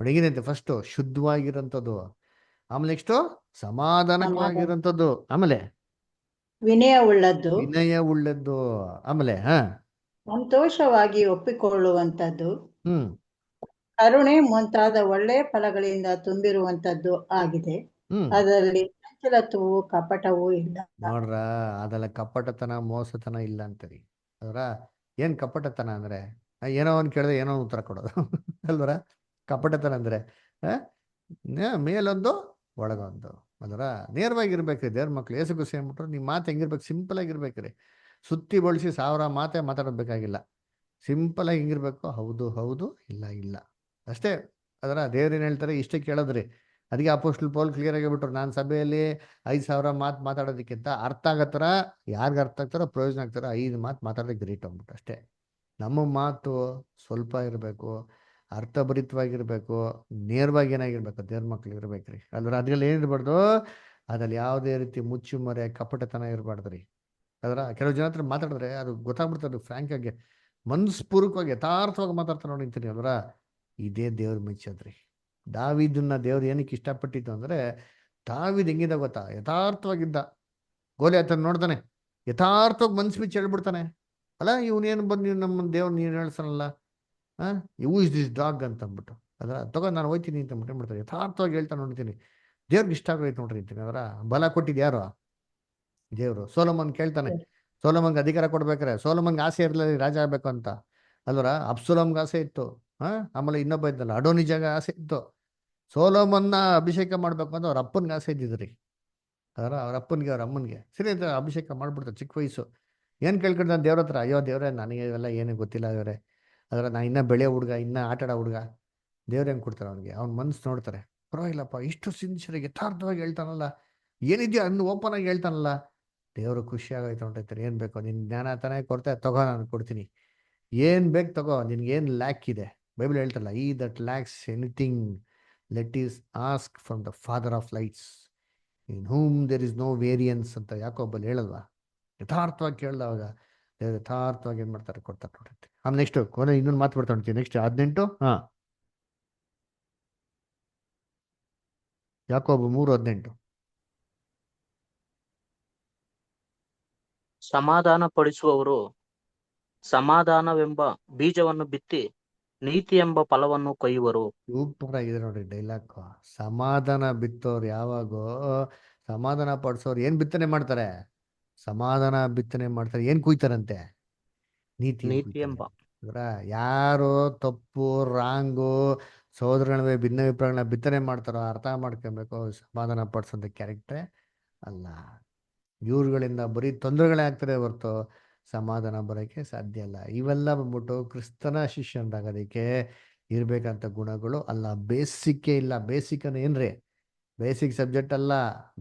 ಹೇಗಿನಂತೆ ಫಸ್ಟ್ ಶುದ್ಧವಾಗಿರೋಂಥದ್ದು, ಆಮೇಲೆ ನೆಕ್ಸ್ಟ್ ಸಮಾಧಾನವಾಗಿರೋಂಥದ್ದು, ಆಮೇಲೆ ವಿನಯ ಉಳ್ಳದ್ದು, ವಿನಯ ಉಳ್ಳದ್ದು, ಆಮೇಲೆ ಸಂತೋಷವಾಗಿ ಒಪ್ಪಿಕೊಳ್ಳುವಂಥದ್ದು, ಹ್ಮ್ ಕರುಣೆ ಮುಂತಾದ ಒಳ್ಳೆಯ ಫಲಗಳಿಂದ ತುಂಬಿರುವಂಥದ್ದು ಆಗಿದೆ. ಹ್ಮ್ ಅದರಲ್ಲಿ ಚಂಚಲತ್ವವು ಕಪಟವೂ ಇಲ್ಲ. ನೋಡ್ರ, ಅದೆಲ್ಲ ಕಪಟತನ ಮೋಸತನ ಇಲ್ಲ ಅಂತರಿ. ಅದರ ಏನ್ ಕಪಟತನ ಅಂದ್ರೆ ಏನೋ ಒಂದ್ ಕೇಳಿದ್ರೆ ಏನೋ ಉತ್ತರ ಕೊಡೋದು ಅಲ್ವರ. ಕಪಟತನ ಅಂದ್ರೆ ಮೇಲೊಂದು ಒಳಗೊಂದು. ಅದರ ನೇರವಾಗಿರ್ಬೇಕ್ರಿ ದೇವ್ರ ಮಕ್ಳು. ಏಸು ಗುಸಿ ಅಂದ್ಬಿಟ್ರು ನಿಮ್ಮ ಮಾತು ಹೆಂಗಿರ್ಬೇಕು, ಸಿಂಪಲ್ ಆಗಿರ್ಬೇಕ್ರಿ. ಸುತ್ತಿ ಬಳಸಿ 1000 ಮಾತೇ ಮಾತಾಡೋದ್ಬೇಕಾಗಿಲ್ಲ. ಸಿಂಪಲ್ ಆಗಿ ಹೆಂಗಿರ್ಬೇಕು, ಹೌದು ಹೌದು, ಇಲ್ಲ ಇಲ್ಲ ಅಷ್ಟೇ. ಅದರ ದೇವ್ರೇನು ಹೇಳ್ತಾರೆ ಇಷ್ಟೇ ಕೇಳೋದ್ರಿ. ಅದಕ್ಕೆ ಅಪೋಸ್ಟಲ್ ಪೌಲ್ ಕ್ಲಿಯರ್ ಆಗಿ ಬಿಟ್ರು, ನಾನು ಸಭೆಯಲ್ಲಿ 5,000 ಮಾತು ಮಾತಾಡೋದಕ್ಕಿಂತ ಅರ್ಥ ಆಗತ್ತಾರ, ಯಾರಿಗೆ ಅರ್ಥ ಆಗ್ತಾರೋ ಪ್ರಯೋಜನ ಆಗ್ತಾರೋ 5 ಮಾತು ಮಾತಾಡೋದಕ್ಕೆ ಗ್ರೇಟ್ ಅಂದ್ಬಿಟ್ಟು ಅಷ್ಟೇ. ನಮ್ಮ ಮಾತು ಸ್ವಲ್ಪ ಇರಬೇಕು, ಅರ್ಥಭರಿತವಾಗಿರ್ಬೇಕು, ನೇರವಾಗಿ ಏನಾಗಿರ್ಬೇಕು, ದೇವ್ರ ಮಕ್ಳು ಇರ್ಬೇಕ್ರಿ. ಅದ್ರ ಅದ್ರಲ್ಲಿ ಏನಿರ್ಬಾರ್ದು, ಅದ್ರಲ್ಲಿ ಯಾವುದೇ ರೀತಿ ಮುಚ್ಚುಮರೆ ಕಪಟತನ ಇರಬಾರ್ದ್ರಿ. ಅದರ ಕೆಲವು ಜನ ಹತ್ರ ಮಾತಾಡಿದ್ರೆ ಅದು ಗೊತ್ತಾಗ್ಬಿಡ್ತಾರೆ ಫ್ರಾಂಕ್ ಆಗಿ, ಮನಸ್ಪೂರ್ವಕವಾಗಿ ಯಥಾರ್ಥವಾಗಿ ಮಾತಾಡ್ತಾರೆ ನೋಡಿ ಅಂತೀನಿ. ಅದರ ಇದೇ ದೇವ್ರ ಮೆಚ್ಚದ್ರಿ. ದಾವೀದನ್ನ ದೇವ್ರು ಏನಕ್ಕೆ ಇಷ್ಟಪಟ್ಟಿದ್ದು ಅಂದ್ರೆ, ದಾವೀದ್ ಹೆಂಗಿದ್ದ ಗೊತ್ತಾ, ಯಥಾರ್ಥವಾಗಿದ್ದ. ಗೋಲಿಯಾತನ ನೋಡ್ತಾನೆ, ಯಥಾರ್ಥವಾಗಿ ಮನ್ಸು ಬಿಚ್ಚಿ ಹೇಳ್ಬಿಡ್ತಾನೆ, ಅಲ್ಲ ಇವನೇನು ಬಂದು ನೀವು ನಮ್ಮ ದೇವ್ರು ನೀನು ಹೇಳ್ಸನಲ್ಲ, ಯೂ ಇಸ್ ದಿಸ್ ಡಾಗ್ ಅಂತ ಅಂದ್ಬಿಟ್ಟು. ಅದರ ತಗೋ ನಾನು ಹೋಯ್ತೀನಿ ಅಂತ ಬಿಡ್ತಾರೆ. ಯಥಾರ್ಥವಾಗಿ ಹೇಳ್ತಾ ನೋಡ್ತೀನಿ, ದೇವ್ರಿಗೆ ಇಷ್ಟ ಆಗೈತೆ ನೋಡ್ರಿ ಅಂತೀನಿ. ಅದರ ಬಲ ಕೊಟ್ಟಿದ್ದು ಯಾರು? ದೇವ್ರು. ಸೋಲೋಮನ್ ಕೇಳ್ತಾನೆ, ಸೋಲೋಮನ್ಗೆ ಅಧಿಕಾರ ಕೊಡ್ಬೇಕಾರೆ ಸೋಲೋಮನ್ಗೆ ಆಸೆ ಇರಲಿಲ್ಲ ರಾಜ ಆಗ್ಬೇಕು ಅಂತ ಅಲ್ವರ. ಅಬ್ಸುಲಮ್ಗೆ ಆಸೆ ಇತ್ತು, ಆಮೇಲೆ ಇನ್ನೊಬ್ಬ ಇದ್ದಲ್ಲ ಅಡೋನಿಜಾಗ ಆಸೆ ಇತ್ತು. ಸೋಲೋಮನ್ನ ಅಭಿಷೇಕ ಮಾಡ್ಬೇಕು ಅಂತ ಅವ್ರ ಅಪ್ಪನ್ಗೆ ಆಸೆ ಇದ್ದಿದ್ರಿ. ಅದರ ಅವ್ರ ಅಪ್ಪನಿಗೆ ಅವ್ರ ಅಮ್ಮನಿಗೆ ಸರಿ ಅಂತ ಅಭಿಷೇಕ ಮಾಡ್ಬಿಡ್ತಾರೆ ಚಿಕ್ಕ ವಯಸ್ಸು. ಏನು ಕೇಳ್ಕೊಂಡು ನಾನು ದೇವ್ರ ಹತ್ರ, ಅಯ್ಯೋ ದೇವ್ರೆ ನನಗೆ ಇವೆಲ್ಲ ಏನೂ ಗೊತ್ತಿಲ್ಲ ದೇವ್ರೆ, ಅದರ ನಾ ಇನ್ನೂ ಬೆಳೆಯೋ ಹುಡುಗ, ಇನ್ನೂ ಆಟಾಡೋ ಹುಡುಗ. ದೇವ್ರು ಹೆಂಗೆ ಕೊಡ್ತಾರೆ ಅವ್ನಿಗೆ? ಅವ್ನ ಮನ್ಸು ನೋಡ್ತಾರೆ, ಪರವಾಗಿಲ್ಲಪ್ಪ ಇಷ್ಟು ಸಿನ್ಸಿಯರಾಗಿ ಯಥಾರ್ಥವಾಗಿ ಹೇಳ್ತಾನಲ್ಲ, ಏನಿದೆಯೋ ಅನ್ನು ಓಪನ್ ಆಗಿ ಹೇಳ್ತಾನಲ್ಲ. ದೇವರು ಖುಷಿ ಆಗೈತೆ ಹೊಂಟೈತಾರೆ. ಏನು ಬೇಕೋ ನಿನ್ನ ಜ್ಞಾನ ತಾನೇ ಕೊಡ್ತಾ ತಗೋ, ನಾನು ಕೊಡ್ತೀನಿ, ಏನು ಬೇಕು ತಗೋ, ನಿನ್ಗೇನು ಲ್ಯಾಕ್ ಇದೆ. ಬೈಬಲ್ ಹೇಳ್ತಾರಲ್ಲ, ಈ that lacks anything let us ask from the father of lights in whom there is no variance ಅಂತ ಯಾಕೋಬಲ್ಲಿ ಹೇಳಲ್ವಾ. ಯಥಾರ್ಥವಾಗಿ ಕೇಳಿದವಾಗ ದೇವ್ರು ಯಥಾರ್ಥವಾಗಿ ಏನು ಮಾಡ್ತಾರೆ, ಕೊಡ್ತಾರೆ ನೋಡುತ್ತೆ. ಆಮೇಲೆ ನೆಕ್ಸ್ಟ್ ಕೊನೆ ಇನ್ನೊಂದು ಮಾತು ಬರ್ತಾ ನೋಡ್ತೀವಿ. ನೆಕ್ಸ್ಟ್ 18 ಯಾಕೋಬ 3:18 ಸಮಾಧಾನ ಪಡಿಸುವವರು ಸಮಾಧಾನವೆಂಬ ಬೀಜವನ್ನು ಬಿತ್ತಿ ನೀತಿ ಎಂಬ ಫಲವನ್ನು ಕೊಯ್ಯುವರು. ಸೂಪರ್ ಆಗಿದೆ ನೋಡ್ರಿ ಡೈಲಾಗ್. ಸಮಾಧಾನ ಬಿತ್ತೋರು ಯಾವಾಗೋ, ಸಮಾಧಾನ ಪಡಿಸೋರು ಏನ್ ಬಿತ್ತನೆ ಮಾಡ್ತಾರೆ? ಸಮಾಧಾನ ಬಿತ್ತನೆ ಮಾಡ್ತಾರೆ. ಏನ್ ಕುಯ್ತಾರಂತೆ? ನೀತಿ ಎಂಬ. ಯಾರು ತಪ್ಪು ರಾಂಗು ಸಹೋದರಗಳ ಭಿನ್ನಾಭಿಪ್ರಾಯಗಳನ್ನ ಬಿತ್ತನೆ ಮಾಡ್ತಾರೋ ಅರ್ಥ ಮಾಡ್ಕೊಬೇಕು. ಸಮಾಧಾನ ಪಡಿಸೋಂಥ ಕ್ಯಾರೆಕ್ಟ್ರೇ ಅಲ್ಲ. ಇವ್ರುಗಳಿಂದ ಬರೀ ತೊಂದರೆಗಳೇ ಆಗ್ತಾರೆ ಹೊರತು ಸಮಾಧಾನ ಬರೋಕ್ಕೆ ಸಾಧ್ಯ ಇಲ್ಲ. ಇವೆಲ್ಲ ಬಂದ್ಬಿಟ್ಟು ಕ್ರಿಸ್ತನ ಶಿಷ್ಯನಾಗೋದಕ್ಕೆ ಇರ್ಬೇಕಂತ ಗುಣಗಳು ಅಲ್ಲ. ಬೇಸಿಕ್ಕೇ ಇಲ್ಲ. ಬೇಸಿಕ್ ಅನ್ನು ಏನ್ರಿ? ಬೇಸಿಕ್ ಸಬ್ಜೆಕ್ಟ್ ಅಲ್ಲ.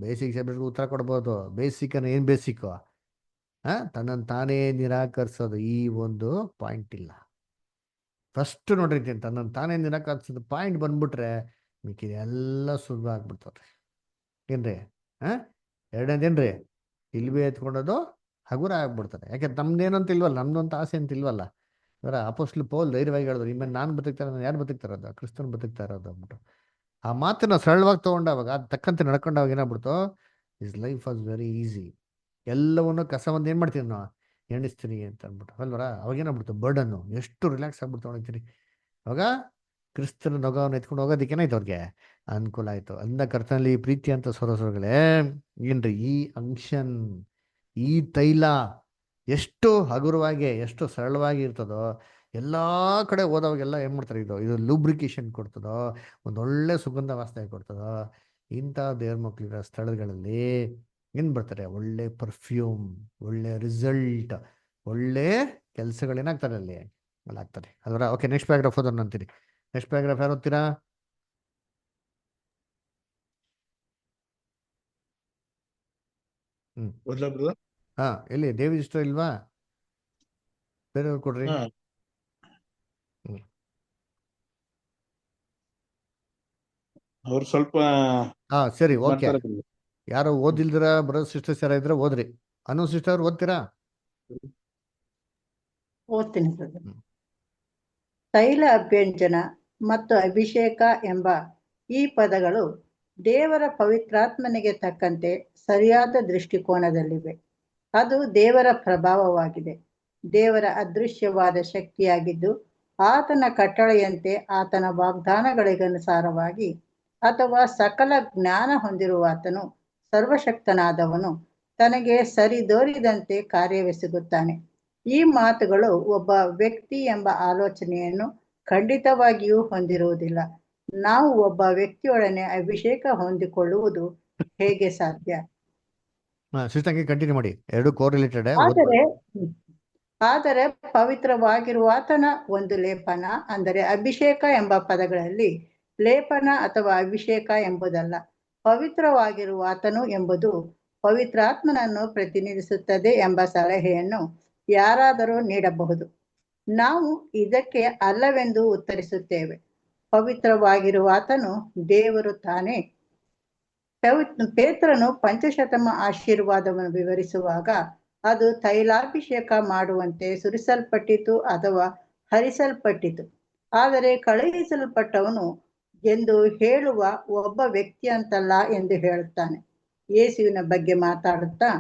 ಬೇಸಿಕ್ ಸಬ್ಜೆಕ್ಟ್ ಉತ್ತರ ಕೊಡ್ಬೋದು. ಬೇಸಿಕ್ ಅನ್ನು ಏನ್ ಬೇಸಿಕ್ಕು? ತನ್ನನ್ನು ತಾನೇ ನಿರಾಕರಿಸೋದು. ಈ ಒಂದು ಪಾಯಿಂಟ್ ಇಲ್ಲ. ಫಸ್ಟ್ ನೋಡ್ರಿ, ತನ್ನನ್ನು ತಾನೇ ನಿರಾಕರಿಸೋದು ಪಾಯಿಂಟ್ ಬಂದ್ಬಿಟ್ರೆ ಮಿಕ್ಕಿದೆ ಎಲ್ಲ ಸುಲಭ ಆಗ್ಬಿಡ್ತವ್ರಿ. ಏನ್ರಿ? ಎರಡನೇದೇನ್ರಿ? ಇಲ್ವೇ ಎತ್ಕೊಂಡೋದು ಹಗುರ ಆಗ್ಬಿಡ್ತಾರೆ. ಯಾಕೆಂದ್ರೆ ನಮ್ದೇನಂತ ಇಲ್ವಲ್ಲ, ನಮ್ದಂತ ಆಸೆ ಅಂತ ಇಲ್ವಲ್ಲ. ಅದರ ಅಪೊಸ್ತಲ ಪೌಲ್ ಧೈರ್ಯವಾಗಿ ಹೇಳಿದ್ರು, ನಿಮ್ಮನ್ನು ನಾನು ಬದುಕ್ತಾರೆ, ಯಾರು ಬದುಕ್ತಾ ಇರೋದು? ಕ್ರಿಸ್ತನ್ ಬದುಕ್ತಾ ಇರೋದು ಅಂದ್ಬಿಟ್ಟು. ಆ ಮಾತನ್ನ ಸರಳವಾಗಿ ತೊಗೊಂಡಾಗ ಅದು ತಕ್ಕಂತೆ ನಡ್ಕೊಂಡಾಗ ಏನಾಗ್ಬಿಡ್ತು, is life was very easy. ಎಲ್ಲವನ್ನು ಕಸವನ್ನು ಏನು ಮಾಡ್ತೀನಿ ನಾವು ಎಣಿಸ್ತೀನಿ ಅಂತ ಅಂದ್ಬಿಟ್ಟು ಅಲ್ವರ. ಅವಾಗೇನಾಗ್ಬಿಡ್ತು, ಬರ್ಡನ್ನು ಎಷ್ಟು ರಿಲ್ಯಾಕ್ಸ್ ಆಗ್ಬಿಡ್ತು ನೋಡ್ತೀನಿ. ಅವಾಗ ಕ್ರಿಸ್ತನ ನೊಗವನ್ನು ಎತ್ಕೊಂಡು ಹೋಗೋದಕ್ಕೇನಾಯ್ತು ಅವ್ರಿಗೆ ಅನುಕೂಲ ಆಯಿತು. ಅಂದ ಕರ್ತನಲ್ಲಿ ಪ್ರೀತಿ ಅಂತ ಸೊರಸೊರಗಳೇ, ಏನ್ರಿ ಈ ಅಂಶನ್, ಈ ತೈಲ ಎಷ್ಟು ಹಗುರವಾಗಿ ಎಷ್ಟು ಸರಳವಾಗಿ ಇರ್ತದೋ ಎಲ್ಲ ಕಡೆ ಹೋದವಾಗೆಲ್ಲ ಏನು ಮಾಡ್ತಾರೆ, ಇದು ಲೂಬ್ರಿಕೇಶನ್ ಕೊಡ್ತದೋ, ಒಂದೊಳ್ಳೆ ಸುಗಂಧ ವಾಸನೆ ಕೊಡ್ತದೋ. ಇಂಥ ದೇವ್ರ ಮಕ್ಕಳಿರೋ ಸ್ಥಳಗಳಲ್ಲಿ ಏನು ಬರ್ತಾರೆ, ಒಳ್ಳೆ ಪರ್ಫ್ಯೂಮ್, ಒಳ್ಳೆ ರಿಸಲ್ಟ್, ಒಳ್ಳೆ ಕೆಲಸಗಳೇನಾಗ್ತಾರೆ ಅಲ್ಲಿ ಆಗ್ತಾರೆ ಅದರ. ಓಕೆ, ನೆಕ್ಸ್ಟ್ ಪ್ಯಾರಾಗ್ರಾಫ್ ಓದೋಣ ಅಂತೀನಿ. ನೆಕ್ಸ್ಟ್ ಪ್ಯಾರಾಗ್ರಾಫ್ ಯಾರು ಓದ್ತೀರಾ? ಓದ್ಲಾ ಬ್ರದರ್? ಹಾ, ಎಲ್ಲಿ ದೇವಿ ಇಷ್ಟ ಇಲ್ವಾ? ಬೇರೆಯವ್ರು ಕೊಡ್ರಿ. ಹಾ, ಹ್ಮ್ ಅವ್ರು ಸ್ವಲ್ಪ ಹಾ ಸರಿ, ಓಕೆ. ಮಾಡ್ತಾರೆ brother. ಯಾರು ಓದಿಲ್ದಿರ ಬರೋ ಸಿಸ್ಟರ್ಸ್ ಯಾರ ಇದ್ರೆ ಓದ್ರಿ. ಅನು ಸಿಸ್ಟರ್ ಓದ್ತೀರಾ? ಓದ್ತೀನಿ brother. ಹ್ಮ್. ತೈಲ ಅಭ್ಯಂಜನ ಮತ್ತು ಅಭಿಷೇಕ ಎಂಬ ಈ ಪದಗಳು ದೇವರ ಪವಿತ್ರಾತ್ಮನಿಗೆ ತಕ್ಕಂತೆ ಸರಿಯಾದ ದೃಷ್ಟಿಕೋನದಲ್ಲಿವೆ. ಅದು ದೇವರ ಪ್ರಭಾವವಾಗಿದೆ. ದೇವರ ಅದೃಶ್ಯವಾದ ಶಕ್ತಿಯಾಗಿದ್ದು, ಆತನ ಕಟ್ಟಳೆಯಂತೆ ಆತನ ವಾಗ್ದಾನಗಳಿಗನುಸಾರವಾಗಿ ಅಥವಾ ಸಕಲ ಜ್ಞಾನ ಹೊಂದಿರುವಾತನು ಸರ್ವಶಕ್ತನಾದವನು ತನಗೆ ಸರಿದೋರಿದಂತೆ ಕಾರ್ಯವೆಸಗುತ್ತಾನೆ. ಈ ಮಾತುಗಳು ಒಬ್ಬ ವ್ಯಕ್ತಿ ಎಂಬ ಆಲೋಚನೆಯನ್ನು ಖಂಡಿತವಾಗಿಯೂ ಹೊಂದಿರುವುದಿಲ್ಲ. ನಾವು ಒಬ್ಬ ವ್ಯಕ್ತಿಯೊಡನೆ ಅಭಿಷೇಕ ಹೊಂದಿಕೊಳ್ಳುವುದು ಹೇಗೆ ಸಾಧ್ಯ? ಸಿಸ್ಟರ್ ಕಂಟಿನ್ಯೂ ಮಾಡಿ, ಎರಡು ಕೋರಿಲೇಟೆಡ್. ಆದರೆ ಪವಿತ್ರವಾಗಿರುವಾತನ ಒಂದು ಲೇಪನ, ಅಂದರೆ ಅಭಿಷೇಕ ಎಂಬ ಪದಗಳಲ್ಲಿ ಲೇಪನ ಅಥವಾ ಅಭಿಷೇಕ ಎಂಬುದಲ್ಲ. ಪವಿತ್ರವಾಗಿರುವಾತನು ಎಂಬುದು ಪವಿತ್ರಾತ್ಮನನ್ನು ಪ್ರತಿನಿಧಿಸುತ್ತದೆ ಎಂಬ ಸಲಹೆಯನ್ನು ಯಾರಾದರೂ ನೀಡಬಹುದು. ನಾವು ಇದಕ್ಕೆ ಅಲ್ಲವೆಂದು ಉತ್ತರಿಸುತ್ತೇವೆ. ಪವಿತ್ರವಾಗಿರುವಾತನು ದೇವರು ತಾನೇ. ಪೇತ್ರನು ಪಂಚಶತಮ ಆಶೀರ್ವಾದವನ್ನು ವಿವರಿಸುವಾಗ ಅದು ತೈಲಾಭಿಷೇಕ ಮಾಡುವಂತೆ ಸುರಿಸಲ್ಪಟ್ಟಿತು ಅಥವಾ ಹರಿಸಲ್ಪಟ್ಟಿತು. ಆದರೆ ಕಳುಹಿಸಲ್ಪಟ್ಟವನು ಎಂದು ಹೇಳುವ ಒಬ್ಬ ವ್ಯಕ್ತಿ ಅಂತಲ್ಲ ಎಂದು ಹೇಳುತ್ತಾನೆ. ಯೇಸುವಿನ ಬಗ್ಗೆ ಮಾತಾಡುತ್ತಾ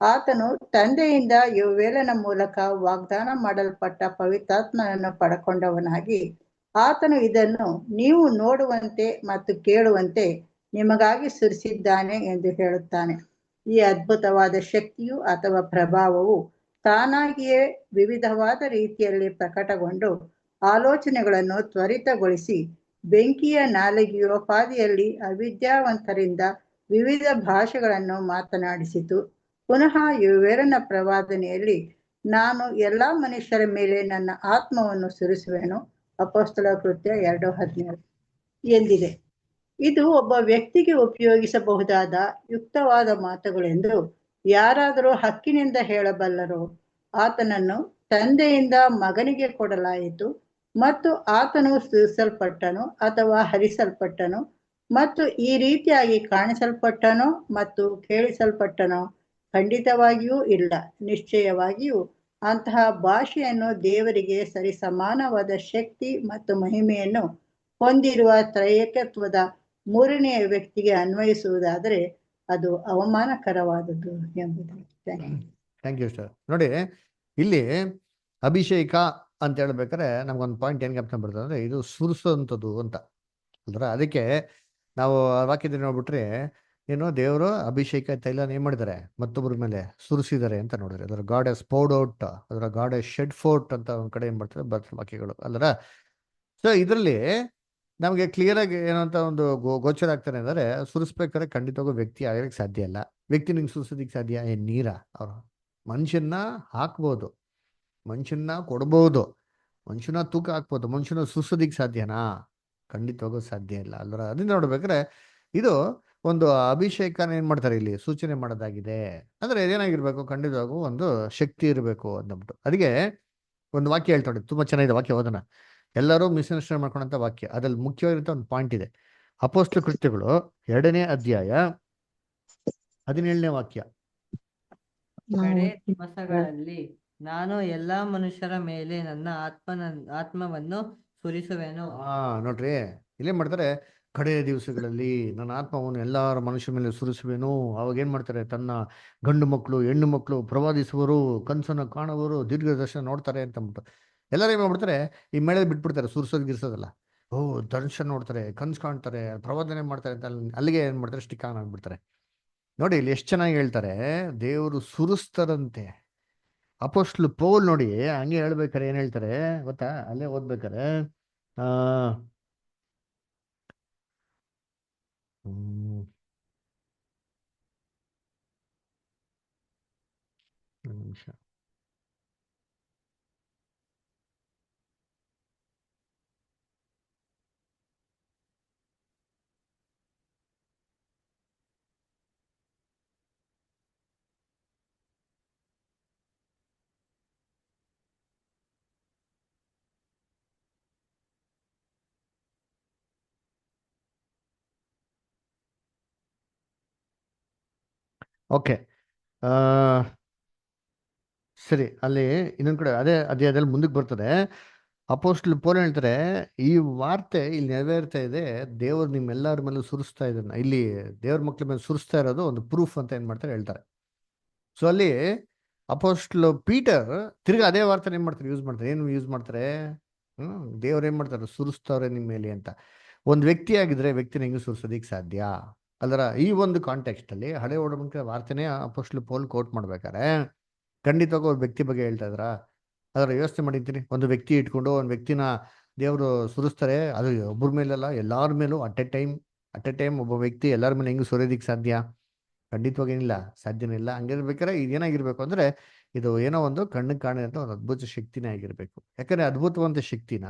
ಆತನು ತಂದೆಯಿಂದ ಯೋವೇಲನ ಮೂಲಕ ವಾಗ್ದಾನ ಮಾಡಲ್ಪಟ್ಟ ಪವಿತ್ರಾತ್ಮನನ್ನು ಪಡ್ಕೊಂಡವನಾಗಿ ಆತನು ಇದನ್ನು ನೀವು ನೋಡುವಂತೆ ಮತ್ತು ಕೇಳುವಂತೆ ನಿಮಗಾಗಿ ಸುರಿಸಿದ್ದಾನೆ ಎಂದು ಹೇಳುತ್ತಾನೆ. ಈ ಅದ್ಭುತವಾದ ಶಕ್ತಿಯು ಅಥವಾ ಪ್ರಭಾವವು ತಾನಾಗಿಯೇ ವಿವಿಧವಾದ ರೀತಿಯಲ್ಲಿ ಪ್ರಕಟಗೊಂಡು ಆಲೋಚನೆಗಳನ್ನು ತ್ವರಿತಗೊಳಿಸಿ ಬೆಂಕಿಯ ನಾಲಿಗೆಯೋಪಾದಿಯಲ್ಲಿ ಅವಿದ್ಯಾವಂತರಿಂದ ವಿವಿಧ ಭಾಷೆಗಳನ್ನು ಮಾತನಾಡಿಸಿತು. ಪುನಃ ಯೋವೇಲನ ಪ್ರವಾದನೆಯಲ್ಲಿ ನಾನು ಎಲ್ಲಾ ಮನುಷ್ಯರ ಮೇಲೆ ನನ್ನ ಆತ್ಮವನ್ನು ಸುರಿಸುವೆನು, ಅಪೊಸ್ತಲ ಕೃತ್ಯ 2:17 ಎಂದಿದೆ. ಇದು ಒಬ್ಬ ವ್ಯಕ್ತಿಗೆ ಉಪಯೋಗಿಸಬಹುದಾದ ಯುಕ್ತವಾದ ಮಾತುಗಳೆಂದು ಯಾರಾದರೂ ಹಕ್ಕಿನಿಂದ ಹೇಳಬಲ್ಲರೋ? ಆತನನ್ನು ತಂದೆಯಿಂದ ಮಗನಿಗೆ ಕೊಡಲಾಯಿತು ಮತ್ತು ಆತನು ಸುರಿಸಲ್ಪಟ್ಟನು ಅಥವಾ ಹರಿಸಲ್ಪಟ್ಟನು ಮತ್ತು ಈ ರೀತಿಯಾಗಿ ಕಾಣಿಸಲ್ಪಟ್ಟನೋ ಮತ್ತು ಕೇಳಿಸಲ್ಪಟ್ಟನೋ? ಖಂಡಿತವಾಗಿಯೂ ಇಲ್ಲ. ನಿಶ್ಚಯವಾಗಿಯೂ ಅಂತಹ ಭಾಷೆಯನ್ನು ದೇವರಿಗೆ ಸರಿ ಸಮಾನವಾದ ಶಕ್ತಿ ಮತ್ತು ಮಹಿಮೆಯನ್ನು ಹೊಂದಿರುವ ತ್ರೈಕತ್ವದ ಮೂರನೆಯ ವ್ಯಕ್ತಿಗೆ ಅನ್ವಯಿಸುವುದಾದರೆ ಅದು ಅವಮಾನಕರವಾದದ್ದು ಎಂಬುದು. Thank you sir. ನೋಡಿ, ಇಲ್ಲಿ ಅಭಿಷೇಕ ಅಂತ ಹೇಳ್ಬೇಕಾದ್ರೆ ನಮ್ಗೊಂದು ಪಾಯಿಂಟ್ ಏನ್ ಜ್ಞಾಪನ ಬರ್ತದೆ ಅಂದ್ರೆ ಇದು ಸುರಿಸೋಂಥದ್ದು ಅಂತ ಅಲ್ದ್ರ. ಅದಕ್ಕೆ ನಾವು ವಾಕ್ಯದಲ್ಲಿ ನೋಡ್ಬಿಟ್ರೆ ಏನು, ದೇವರು ಅಭಿಷೇಕ ತೈಲನ ಏನ್ ಮಾಡಿದ್ದಾರೆ, ಮತ್ತೊಬ್ಬರ ಮೇಲೆ ಸುರಿಸಿದ್ದಾರೆ ಅಂತ ನೋಡಿದ್ರೆ ಅದರ ಗಾಡ್ ಎಸ್ ಪೌರ್ಡ್ ಔಟ್, ಅದರ ಗಾಡ್ ಎಸ್ ಶೆಡ್ ಫೋರ್ಟ್ ಅಂತ ಒಂದ್ ಕಡೆ ಏನ್ ಮಾಡ್ತಾರೆ ಬರ್ತಾರೆ ವಾಕ್ಯಗಳು ಅಲ್ದ್ರ. ಸೊ ಇದರಲ್ಲಿ ನಮಗೆ ಕ್ಲಿಯರ್ ಆಗಿ ಏನಂತ ಒಂದು ಗೋಚರ ಆಗ್ತಾನೆ ಅಂದರೆ ಸುರಿಸ್ಬೇಕಾದ್ರೆ ಖಂಡಿತವಾಗೂ ವ್ಯಕ್ತಿ ಆಗಕ್ಕೆ ಸಾಧ್ಯ ಇಲ್ಲ. ವ್ಯಕ್ತಿ ನಿಂಗೆ ಸುರಿಸೋದಿಕ್ಕೆ ಸಾಧ್ಯ ಏನ್ ನೀರ? ಅವರು ಮನುಷ್ಯನ್ನ ಹಾಕ್ಬೋದು, ಮನುಷ್ಯನ್ನ ಕೊಡ್ಬೋದು, ಮನುಷ್ಯನ ತೂಕ ಹಾಕ್ಬೋದು, ಮನುಷ್ಯನ ಸುರಿಸೋದಿಕ್ಕೆ ಸಾಧ್ಯನಾ? ಖಂಡಿತವಾಗೂ ಸಾಧ್ಯ ಇಲ್ಲ ಅಲ್ರ. ಅದನ್ನ ನೋಡ್ಬೇಕಾದ್ರೆ ಇದು ಒಂದು ಅಭಿಷೇಕನ ಏನ್ ಮಾಡ್ತಾರೆ ಇಲ್ಲಿ ಸೂಚನೆ ಮಾಡೋದಾಗಿದೆ. ಅಂದ್ರೆ ಏನಾಗಿರ್ಬೇಕು, ಖಂಡಿತವಾಗೂ ಒಂದು ಶಕ್ತಿ ಇರಬೇಕು ಅಂದ್ಬಿಟ್ಟು. ಅದಕ್ಕೆ ಒಂದು ವಾಕ್ಯ ಹೇಳ್ತಾ ನೋಡಿ, ತುಂಬಾ ಚೆನ್ನಾಗಿದೆ ವಾಕ್ಯ, ಓದೋಣ. ಎಲ್ಲರೂ ಮಿಸ್ಅಂಡರ್ಸ್ಟ್ಯಾಂಡ್ ಮಾಡ್ಕೊಂಡಂತ ವಾಕ್ಯ, ಅದ್ರಲ್ಲಿ ಮುಖ್ಯವಾಗಿರುವಂತ ಒಂದು ಪಾಯಿಂಟ್ ಇದೆ. ಅಪೊಸ್ತಲ ಕೃತ್ಯಗಳು 2ನೇ ಅಧ್ಯಾಯ 17ನೇ ವಾಕ್ಯ. ಕಡೆ ದಿವಸಗಳಲ್ಲಿ ನಾನು ಎಲ್ಲಾ ಮನುಷ್ಯರ ಮೇಲೆ ನನ್ನ ಆತ್ಮವನ್ನು ಸುರಿಸುವೆನು. ನೋಡ್ರಿ, ಇಲ್ಲೇ ಮಾಡ್ತಾರೆ, ಕಡೆಯ ದಿವಸಗಳಲ್ಲಿ ನನ್ನ ಆತ್ಮವನ್ನು ಎಲ್ಲಾರ ಮನುಷ್ಯರ ಮೇಲೆ ಸುರಿಸುವೆನು. ಅವಾಗ ಏನ್ ಮಾಡ್ತಾರೆ, ತನ್ನ ಗಂಡು ಮಕ್ಕಳು ಹೆಣ್ಣು ಮಕ್ಕಳು ಪ್ರವಾದಿಸುವರು, ಕನ್ಸನ್ನು ಕಾಣುವರು, ದೀರ್ಘದರ್ಶನ ನೋಡ್ತಾರೆ ಅಂತ ಅಂದ್ಬಿಟ್ಟು ಎಲ್ಲರೂ ಏನ್ ಮಾಡ್ಬಿಡ್ತಾರೆ, ಈ ಮೇಳೆ ಬಿಟ್ಬಿಡ್ತಾರೆ, ಸುರಿಸೋದು ಗಿರ್ಸೋದಲ್ಲ. ದರ್ಶನ ನೋಡ್ತಾರೆ, ಕನ್ಸು ಕಾಣ್ತಾರೆ, ಪ್ರವಾದನೆ ಮಾಡ್ತಾರೆ ಅಂತ ಅಲ್ಲಿಗೆ ಏನ್ ಮಾಡ್ತಾರೆ, ಸ್ಟಿಕ್ ಆನ್ ಆಗ್ಬಿಡ್ತಾರೆ. ನೋಡಿ ಇಲ್ಲಿ ಎಷ್ಟು ಚೆನ್ನಾಗಿ ಹೇಳ್ತಾರೆ, ದೇವರು ಸುರಿಸ್ತಾರಂತೆ. ಅಪೋಸ್ಟ್ಲ್ ಪೌಲ್ ನೋಡಿ ಹಂಗೆ ಹೇಳ್ಬೇಕಾರೆ ಏನ್ ಹೇಳ್ತಾರೆ ಗೊತ್ತಾ? ಅಲ್ಲೇ ಓದ್ಬೇಕಾರೆ ಆ ಹ್ಮ್, ಒಂದ್ ನಿಮಿಷ. ಓಕೆ, ಆ ಸರಿ. ಅಲ್ಲಿ ಇನ್ನೊಂದ್ ಕಡೆ ಅದೇ ಅಧ್ಯಾಯದಲ್ಲಿ ಮುಂದಕ್ಕೆ ಬರ್ತದೆ. ಅಪೋಸ್ಟ್ಲ್ ಪೌಲ್ ಹೇಳ್ತಾರೆ, ಈ ವಾರ್ತೆ ಇಲ್ಲಿ ನೆರವೇರ್ತಾ ಇದೆ, ದೇವರು ನಿಮ್ಮೆಲ್ಲರ ಮೇಲೂ ಸುರಿಸ್ತಾ ಇದನ್ನ, ಇಲ್ಲಿ ದೇವ್ರ ಮಕ್ಳ ಮೇಲೆ ಸುರಿಸ್ತಾ ಇರೋದು ಒಂದು ಪ್ರೂಫ್ ಅಂತ ಏನ್ ಮಾಡ್ತಾರೆ ಹೇಳ್ತಾರೆ. ಸೊ ಅಲ್ಲಿ ಅಪೋಸ್ಟ್ಲ್ ಪೀಟರ್ ತಿರ್ಗಾ ಅದೇ ವಾರ್ತೆ ಏನ್ ಮಾಡ್ತಾರೆ ಯೂಸ್ ಮಾಡ್ತಾರೆ. ಏನು ಯೂಸ್ ಮಾಡ್ತಾರೆ? ದೇವ್ರು ಏನ್ ಮಾಡ್ತಾರೆ? ಸುರಿಸ್ತವ್ರೆ ನಿಮ್ಮ ಮೇಲೆ ಅಂತ. ಒಂದು ವ್ಯಕ್ತಿ ಆಗಿದ್ರೆ ವ್ಯಕ್ತಿನ ಹೆಂಗೆ ಸುರಿಸೋದಿಕ್ ಸಾಧ್ಯ? ಅದರ ಈ ಒಂದು ಕಾಂಟೆಕ್ಸ್ಟ್ ಅಲ್ಲಿ ಹಳೆ ಒಡಂಬಡಿಕೆ ವಾರ್ತೆನೇ ಅಪೋಸ್ಟ್ಲ್ ಪೌಲ್ ಕೋಟ್ ಮಾಡ್ಬೇಕಾರೆ ಖಂಡಿತವಾಗೂ ಒಬ್ಬ ವ್ಯಕ್ತಿ ಬಗ್ಗೆ ಹೇಳ್ತಾ ಇದ್ರ? ಅದರ ಯೋಚನೆ ಮಾಡಿದ್ದೀನಿ. ಒಂದು ವ್ಯಕ್ತಿ ಇಟ್ಕೊಂಡು ಒಂದು ವ್ಯಕ್ತಿನ ದೇವರು ಸುರಿಸ್ತಾರೆ, ಅದು ಒಬ್ಬರ ಮೇಲೆಲ್ಲ ಎಲ್ಲಾರ ಮೇಲೂ ಅಟ್ ಎ ಟೈಮ್ ಒಬ್ಬ ವ್ಯಕ್ತಿ ಎಲ್ಲರ ಮೇಲೆ ಹೆಂಗೆ ಸುರಿಯೋದಿಕ್ ಸಾಧ್ಯ? ಖಂಡಿತವಾಗಿ ಏನಿಲ್ಲ, ಸಾಧ್ಯನೇ ಇಲ್ಲ. ಹಂಗಿರ್ಬೇಕಾದ್ರೆ ಇದೇನಾಗಿರ್ಬೇಕು ಅಂದ್ರೆ ಇದು ಏನೋ ಒಂದು ಕಣ್ಣಿಗೆ ಕಾಣಿದಂತ ಒಂದು ಅದ್ಭುತ ಶಕ್ತಿನೇ ಆಗಿರ್ಬೇಕು. ಯಾಕಂದ್ರೆ ಅದ್ಭುತವಂತ ಶಕ್ತಿನ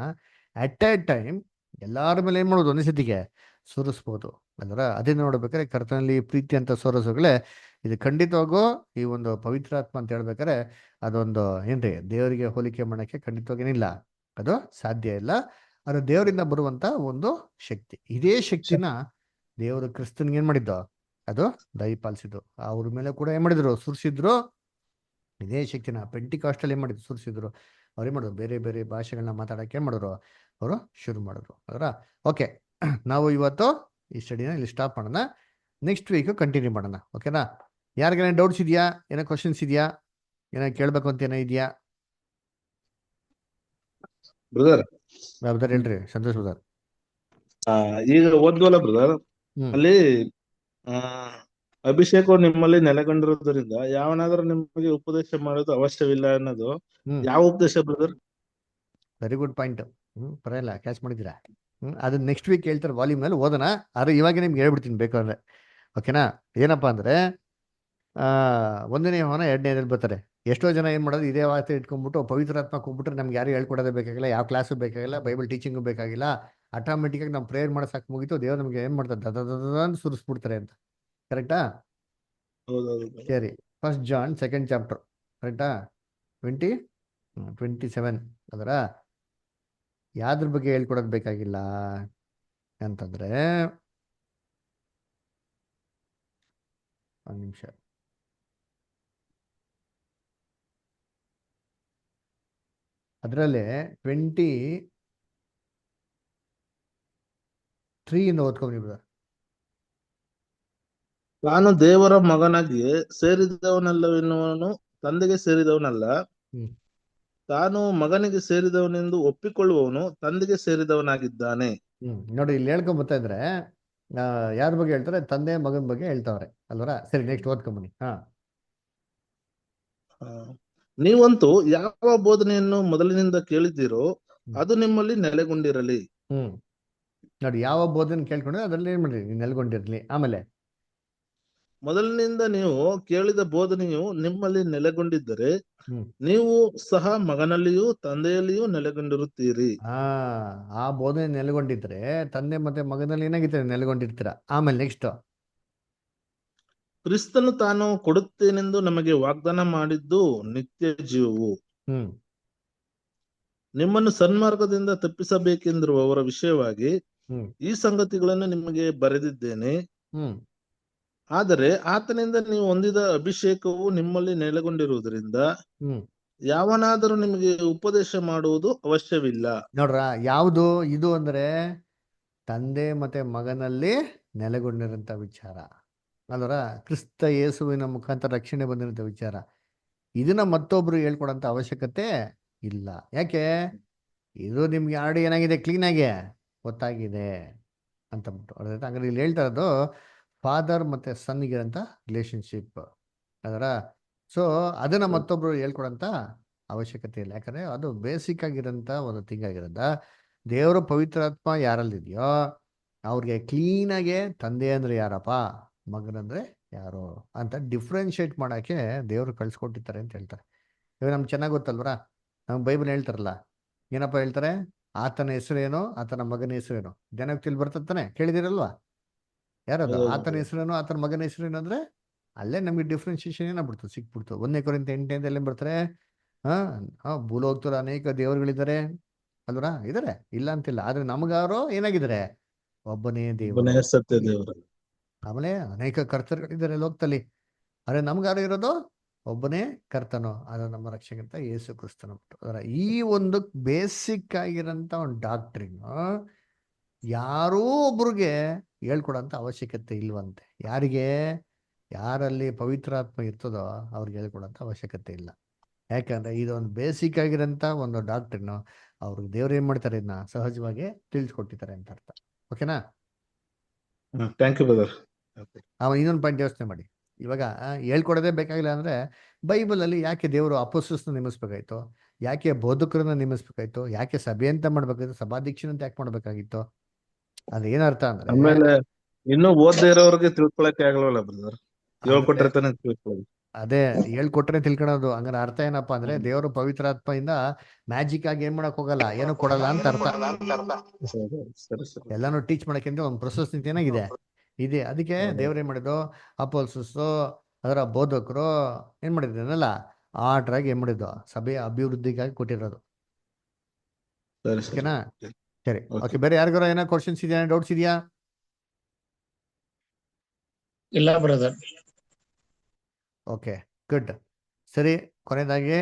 ಅಟ್ ಎ ಟೈಮ್ ಎಲ್ಲಾರ ಮೇಲೆ ಏನ್ ಮಾಡೋದು ಒಂದೇ ಸತಿಗೆ ಸುರಿಸ್ಬೋದು ಅಲ್ರ. ಅದೇ ನೋಡ್ಬೇಕಾದ್ರೆ ಕರ್ತನಲ್ಲಿ ಪ್ರೀತಿ ಅಂತ ಸೋರಸುಗಳೇ, ಇದು ಖಂಡಿತವಾಗೂ ಈ ಒಂದು ಪವಿತ್ರಾತ್ಮ ಅಂತ ಹೇಳ್ಬೇಕಾರೆ ಅದೊಂದು ಏನ್ರಿ ದೇವರಿಗೆ ಹೋಲಿಕೆ ಮಾಡಕ್ಕೆ ಖಂಡಿತವಾಗಿ ಏನಿಲ್ಲ, ಅದು ಸಾಧ್ಯ ಇಲ್ಲ. ಅದು ದೇವರಿಂದ ಬರುವಂತ ಒಂದು ಶಕ್ತಿ. ಇದೇ ಶಕ್ತಿನ ದೇವರು ಕ್ರಿಸ್ತನ್ಗೆ ಏನ್ ಮಾಡಿದ್ದು? ಅದು ದಯಪಾಲಿಸಿದ್ದು. ಅವ್ರ ಮೇಲೆ ಕೂಡ ಏನ್ ಮಾಡಿದ್ರು? ಸುರಿಸಿದ್ರು. ಇದೇ ಶಕ್ತಿನ ಪೆಂಟಿಕಾಸ್ಟಲ್ಲಿ ಏನ್ ಮಾಡಿದ್ರು? ಸುರಿಸಿದ್ರು. ಅವ್ರೇನ್ ಮಾಡಿದ್ರು? ಬೇರೆ ಬೇರೆ ಭಾಷೆಗಳನ್ನ ಮಾತಾಡಕ್ಕೆ ಏನ್ ಮಾಡಿದ್ರು? ಅವರು ಶುರು ಮಾಡಿದ್ರು ಅದರ. ಓಕೆ, ನಾವು ಇವತ್ತು ಈ ಸ್ಟಡಿನ ಇಲ್ಲಿ ಸ್ಟಾಪ್ ಮಾಡೋಣ. ನೆಕ್ಸ್ಟ್ ವೀಕ್ ಕಂಟಿನ್ಯೂ ಮಾಡೋಣ. ಓಕೆನಾ? ಯಾರಿಗೇನ ಡೌಟ್ಸ್ ಇದೆಯಾ? ಏನೋ ಕ್ವಶನ್ಸ್ ಇದೆಯಾ? ಏನೋ ಕೇಳ್ಬೇಕು ಅಂತ ಏನೋ ಇದೆಯಾ? ಬ್ರದರ್, ಬ್ರದರ್ ಹೇಳ್ರಿ. ಸಂತೋಷ್ ಬ್ರದರ್. ಈಗ ಓದ್ವಲ್ಲ ಬ್ರದರ್, ಹ್ಮ್ ಅಲ್ಲಿ ಆ ಅಭಿಷೇಕವು ನಿಮ್ಮಲ್ಲಿ ನೆಲೆಗೊಂಡಿರುವುದರಿಂದ ಯಾವನಾದ್ರೂ ನಿಮಗೆ ಉಪದೇಶ ಮಾಡೋದು ಅವಶ್ಯವಿಲ್ಲ ಅನ್ನೋದು ಹ್ಮ್ ಯಾವ ಉಪದೇಶ ಬ್ರದರ್? Very good point. ಪರವಾಗಿಲ್ಲ, ಕ್ಯಾಚ್ ಮಾಡಿದ್ದೀರಾ. ಅದನ್ನ ನೆಕ್ಸ್ಟ್ ವೀಕ್ ಹೇಳ್ತಾರೆ ವಾಲ್ಯೂಮ್ ಮೇಲೆ ಓದೋಣ. ಆದ್ರೆ ಇವಾಗ ನಿಮ್ಗೆ ಹೇಳ್ಬಿಡ್ತೀನಿ ಬೇಕಾದ್ರೆ. ಓಕೆನಾ? ಏನಪ್ಪಾ ಅಂದ್ರೆ ಒಂದನೇ ಯೋಹಾನ 2ನೇದಲ್ಲಿ ಬರ್ತಾರೆ. ಎಷ್ಟೋ ಜನ ಏನ್ ಮಾಡೋದು, ಇದೇ ವಾರ್ತೆ ಇಟ್ಕೊಂಡ್ಬಿಟ್ಟು ಪವಿತ್ರಾತ್ಮ ಹೋಗ್ಬಿಟ್ರೆ ನಮ್ಗೆ ಯಾರು ಹೇಳ್ಕೊಡೋದೇ ಬೇಕಾಗಿಲ್ಲ, ಯಾವ ಕ್ಲಾಸು ಬೇಕಾಗಿಲ್ಲ, ಬೈಬಲ್ ಟೀಚಿಂಗು ಬೇಕಾಗಿಲ್ಲ, ಆಟೋಮೆಟಿಕ್ ಆಗಿ ನಾವು ಪ್ರೇಯರ್ ಮಾಡೋ ಸಾಕು, ಮುಗಿತು, ದೇವ್ರು ನಮ್ಗೆ ಏನ್ ಮಾಡ್ತಾರೆ ಅಂತ ಸುರಿಸ್ಬಿಡ್ತಾರೆ ಅಂತ. ಕರೆಕ್ಟಾ? ಹೌದೌದು. ಸರಿ. 1 ಜಾನ್ 2nd ಚಾಪ್ಟರ್, ಕರೆಕ್ಟಾ? 27 ಅದರ ಯಾವ್ದ್ರ ಬಗ್ಗೆ ಹೇಳ್ಕೊಡೋದು ಬೇಕಾಗಿಲ್ಲ ಅಂತಂದ್ರೆ, ಒಂದು ನಿಮಿಷ, ಅದರಲ್ಲೇ 23 ಇಂದ ಓದ್ಕೊಂಡ್ರಿ ಬ್ರದರ್. ತಾನು ದೇವರ ಮಗನಾಗಿ ಸೇರಿದವನಲ್ಲವೆನ್ನುವನು ತಂದೆಗೆ ಸೇರಿದವನಲ್ಲ, ಹ್ಮ್ ತಾನು ಮಗನಿಗೆ ಸೇರಿದವನೆಂದು ಒಪ್ಪಿಕೊಳ್ಳುವವನು ತಂದೆಗೆ ಸೇರಿದವನಾಗಿದ್ದಾನೆ. ನೋಡಿ, ಇಲ್ಲಿ ಹೇಳ್ಕೊಂಬತ್ತಾ ಇದ್ರೆ ಯಾರ ಬಗ್ಗೆ ಹೇಳ್ತಾರೆ? ತಂದೆ ಮಗನ ಬಗ್ಗೆ ಹೇಳ್ತಾವ್ರೆ ಅಲ್ವರ. ಸರಿ, ನೆಕ್ಸ್ಟ್ ಓದ್ಕೊಂಬನ್ನಿ. ಆ, ನೀವಂತೂ ಯಾವ ಬೋಧನೆಯನ್ನು ಮೊದಲಿನಿಂದ ಕೇಳಿದ್ದೀರೋ ಅದು ನಿಮ್ಮಲ್ಲಿ ನೆಲೆಗೊಂಡಿರಲಿ. ನೋಡಿ, ಯಾವ ಬೋಧನೆ ಕೇಳ್ಕೊಂಡ್ರೆ ಅದ್ರಲ್ಲಿ ಏನ್ ಮಾಡ್ರಿ? ನೆಲೆಗೊಂಡಿರ್ಲಿ. ಆಮೇಲೆ ಮೊದಲಿನಿಂದ ನೀವು ಕೇಳಿದ ಬೋಧನೆಯು ನಿಮ್ಮಲ್ಲಿ ನೆಲೆಗೊಂಡಿದ್ದರೆ ಹ್ಮ್ ನೀವು ಸಹ ಮಗನಲ್ಲಿಯೂ ತಂದೆಯಲ್ಲಿಯೂ ನೆಲೆಗೊಂಡಿರುತ್ತೀರಿ. ಆ ಬೋಧನೆ ನೆಲೆಗೊಂಡಿದ್ರೆ ತಂದೆ ಮತ್ತೆ ಮಗನಲ್ಲಿ ಏನಾಗಿರ್ತಾರೆ? ನೆಲೆಗೊಂಡಿರ್ತೀರ. ಆಮೇಲೆ ನೆಕ್ಸ್ಟ್, ಕ್ರಿಸ್ತನು ತಾನು ಕೊಡುತ್ತೇನೆಂದು ನಮಗೆ ವಾಗ್ದಾನ ಮಾಡಿದ್ದು ನಿತ್ಯ ಜೀವವು. ನಿಮ್ಮನ್ನು ಸನ್ಮಾರ್ಗದಿಂದ ತಪ್ಪಿಸಬೇಕೆಂದಿರುವವರ ವಿಷಯವಾಗಿ ಈ ಸಂಗತಿಗಳನ್ನು ನಿಮಗೆ ಬರೆದಿದ್ದೇನೆ. ಆದರೆ ಆತನಿಂದ ನೀವು ಹೊಂದಿದ ಅಭಿಷೇಕವು ನಿಮ್ಮಲ್ಲಿ ನೆಲೆಗೊಂಡಿರುವುದರಿಂದ ಯಾವನಾದರೂ ನಿಮಗೆ ಉಪದೇಶ ಮಾಡುವುದು ಅವಶ್ಯವಿಲ್ಲ. ನೋಡ್ರ, ಯಾವುದು ಇದು ಅಂದ್ರೆ ತಂದೆ ಮತ್ತೆ ಮಗನಲ್ಲಿ ನೆಲೆಗೊಂಡಿರಂತ ವಿಚಾರ ಅಲ್ವರ. ಕ್ರಿಸ್ತ ಯೇಸುವಿನ ಮುಖಾಂತರ ರಕ್ಷಣೆ ಬಂದಿರಂತ ವಿಚಾರ. ಇದನ್ನ ಮತ್ತೊಬ್ರು ಹೇಳ್ಕೊಡಂತ ಅವಶ್ಯಕತೆ ಇಲ್ಲ. ಯಾಕೆ? ಇದು ನಿಮ್ಗೆ ಆಲ್ರೆಡಿ ಏನಾಗಿದೆ? ಕ್ಲೀನ್ ಆಗಿ ಗೊತ್ತಾಗಿದೆ ಅಂತಂದ್ಬಿಟ್ಟು. ಹಂಗಾರೆ ಇಲ್ಲಿ ಹೇಳ್ತಾ ಇರೋದು ಫಾದರ್ ಮತ್ತೆ ಸನ್ನಿಗಿರಂತ ರಿಲೇಶನ್ಶಿಪ್ ಅದರ. ಸೊ ಅದನ್ನ ಮತ್ತೊಬ್ರು ಹೇಳ್ಕೊಡಂತ ಅವಶ್ಯಕತೆ ಇಲ್ಲ. ಯಾಕಂದ್ರೆ ಅದು ಬೇಸಿಕ್ ಆಗಿರೋಂಥ ಒಂದು ಥಿಂಗ್ ಆಗಿರೋದ. ದೇವರ ಪವಿತ್ರಾತ್ಮ ಯಾರಲ್ಲಿದೆಯೋ ಅವ್ರಿಗೆ ಕ್ಲೀನಾಗೆ ತಂದೆ ಅಂದ್ರೆ ಯಾರಪ್ಪ, ಮಗನಂದ್ರೆ ಯಾರು ಅಂತ ಡಿಫ್ರೆನ್ಶಿಯೇಟ್ ಮಾಡೋಕ್ಕೆ ದೇವರು ಕಳ್ಸಿಕೊಟ್ಟಿರ್ತಾರೆ ಅಂತ ಹೇಳ್ತಾರೆ. ಇವಾಗ ನಮ್ಗೆ ಚೆನ್ನಾಗಿ ಗೊತ್ತಲ್ವರ, ನಮ್ಗೆ ಬೈಬಲ್ ಹೇಳ್ತಾರಲ್ಲ, ಏನಪ್ಪ ಹೇಳ್ತಾರೆ, ಆತನ ಹೆಸರೇನು, ಆತನ ಮಗನ ಹೆಸರೇನು ಜನಕ್ಕೆ ತಿಳಿ ಬರ್ತತಾನೆ, ಕೇಳಿದಿರಲ್ವಾ? ಯಾರದು ಆತನ ಹೆಸರೇನು, ಆತನ ಮಗನ ಹೆಸರೇನು ಅಂದ್ರೆ ಅಲ್ಲೇ ನಮಗೆ ಡಿಫ್ರೆನ್ಶಿಯೇಷನ್ ಏನಾಗ್ಬಿಡ್ತು, ಸಿಕ್ಬಿಡ್ತು. 1 ಕೊರಿಂಥ 8 ಏನ್ ಬರ್ತಾರೆ, ಭೂಲೋಕದಲ್ಲಿ ಅನೇಕ ದೇವರುಗಳಿದ್ದಾರೆ ಅಲ್ವರ, ಇದಾರೆ, ಇಲ್ಲ ಅಂತಿಲ್ಲ. ಆದ್ರೆ ನಮಗಾರು ಏನಾಗಿದ್ದಾರೆ, ಒಬ್ಬನೇ ದೇವರು. ಸತ್ಯ ದೇವರು. ಆಮೇಲೆ ಅನೇಕ ಕರ್ತರುಗಳಿದ್ದಾರೆ ಲೋಕದಲ್ಲಿ, ಆದ್ರೆ ನಮ್ಗಾರು ಇರೋದು ಒಬ್ಬನೇ ಕರ್ತನು, ಅದು ನಮ್ಮ ರಕ್ಷಕಂತ ಯೇಸು ಕ್ರಿಸ್ತನು. ಅದರ ಈ ಒಂದು ಬೇಸಿಕ್ ಆಗಿರೋಂಥ ಒಂದು ಡಾಕ್ಟ್ರಿನ್ ಯಾರೂ ಒಬ್ರಿಗೆ ಹೇಳ್ಕೊಡೋಂಥ ಅವಶ್ಯಕತೆ ಇಲ್ವಂತೆ. ಯಾರಿಗೆ, ಯಾರಲ್ಲಿ ಪವಿತ್ರಾತ್ಮ ಇರ್ತದೋ ಅವ್ರಿಗೆ ಹೇಳ್ಕೊಡೋಂಥ ಅವಶ್ಯಕತೆ ಇಲ್ಲ. ಯಾಕಂದ್ರೆ ಇದೊಂದು ಬೇಸಿಕ್ ಆಗಿರೋಂಥ ಒಂದು ಡಾಕ್ಟ್ರಿನ್ ಅವ್ರಿಗೆ ದೇವ್ರು ಏನ್ ಮಾಡ್ತಾರೆ, ಇದನ್ನ ಸಹಜವಾಗಿ ತಿಳಿಸ್ಕೊಟ್ಟಿದ್ದಾರೆ ಅಂತ ಅರ್ಥ. ಓಕೆನಾ? Thank you brother. ಇನ್ನೊಂದು ಪಾಯಿಂಟ್ ಯೋಚನೆ ಮಾಡಿ. ಇವಾಗ ಹೇಳ್ಕೊಡೋದೇ ಬೇಕಾಗಿಲ್ಲ ಅಂದ್ರೆ ಬೈಬಲ್ ಅಲ್ಲಿ ಯಾಕೆ ದೇವರು ಅಪೋಸ್ತಲರನ್ನ ನೇಮಿಸ್ಬೇಕಾಯ್ತು, ಯಾಕೆ ಬೋಧಕರನ್ನ ನೇಮಿಸ್ಬೇಕಾಯ್ತು, ಯಾಕೆ ಸಭೆ ಅಂತ ಮಾಡ್ಬೇಕಾಯ್ತು, ಸಭಾಧ್ಯಕ್ಷನ ಅಂತ ಯಾಕೆ ಮಾಡ್ಬೇಕಾಗಿತ್ತು? ಅದ್ರ ಏನರ್ಥ ಅಂದ್ರೆ, ಆಮೇಲೆ ಇನ್ನೂ ಓದದೇ ಇರೋರಿಗೆ ತಿಳ್ಕೊಳಕ್ಕೆ ಆಗಲ್ವಲ್ಲ ಬ್ರದರ್, ಹೇಳ್ಕೊಟ್ಟಿರ್ತಾನೆ ತಿಳ್ಕೊಳ್ಳಿ. ಅದೇ ಹೇಳ್ಕೊಟ್ರೆ ತಿಳ್ಕೊಳೋದು. ಹಂಗಾರೆ ಅರ್ಥ ಏನಪ್ಪಾ ಅಂದ್ರೆ, ದೇವರು ಪವಿತ್ರಾತ್ಮೆಯಿಂದ ಮ್ಯಾಜಿಕ್ ಆಗಿ ಏನ್ ಮಾಡಕ್ ಹೋಗಲ್ಲ, ಏನು ಕೊಡಲ್ಲ ಅಂತ ಅರ್ಥ. ಸರಿ ಸರಿ. ಎಲ್ಲಾನು ಟೀಚ್ ಮಾಡಕ್ಕಿಂತ ಒಂದು ಪ್ರೊಸೆಸ್ ಏನಾಗಿದೆ ಇದೆ. ಅದಕ್ಕೆ ದೇವ್ರು ಏನ್ ಮಾಡಿದ್ರು, ಅಪೋಸ್ತಲರು, ಅದರ ಬೋಧಕರು ಏನ್ ಮಾಡಿದ್ರಲ್ಲ, ಆರ್ಡರ್ ಆಗಿ ಏನ್ ಮಾಡಿದ್ದು, ಸಭೆಯ ಅಭಿವೃದ್ಧಿಗಾಗಿ ಕೊಟ್ಟಿರೋದು. ಸರಿ ಸರಿ. ಓಕೆನಾ? ಸರಿ, Okay. ಓಕೆ. ಬೇರೆ ಯಾರಿಗಾರ ಏನೋ ಕ್ವಶನ್ಸ್ ಇದೆಯಾ, ಡೌಟ್ಸ್ ಇದೆಯಾ? ಇಲ್ಲ ಬ್ರದರ್. Okay, good. ಸರಿ, ಕೊನೆಯದಾಗಿ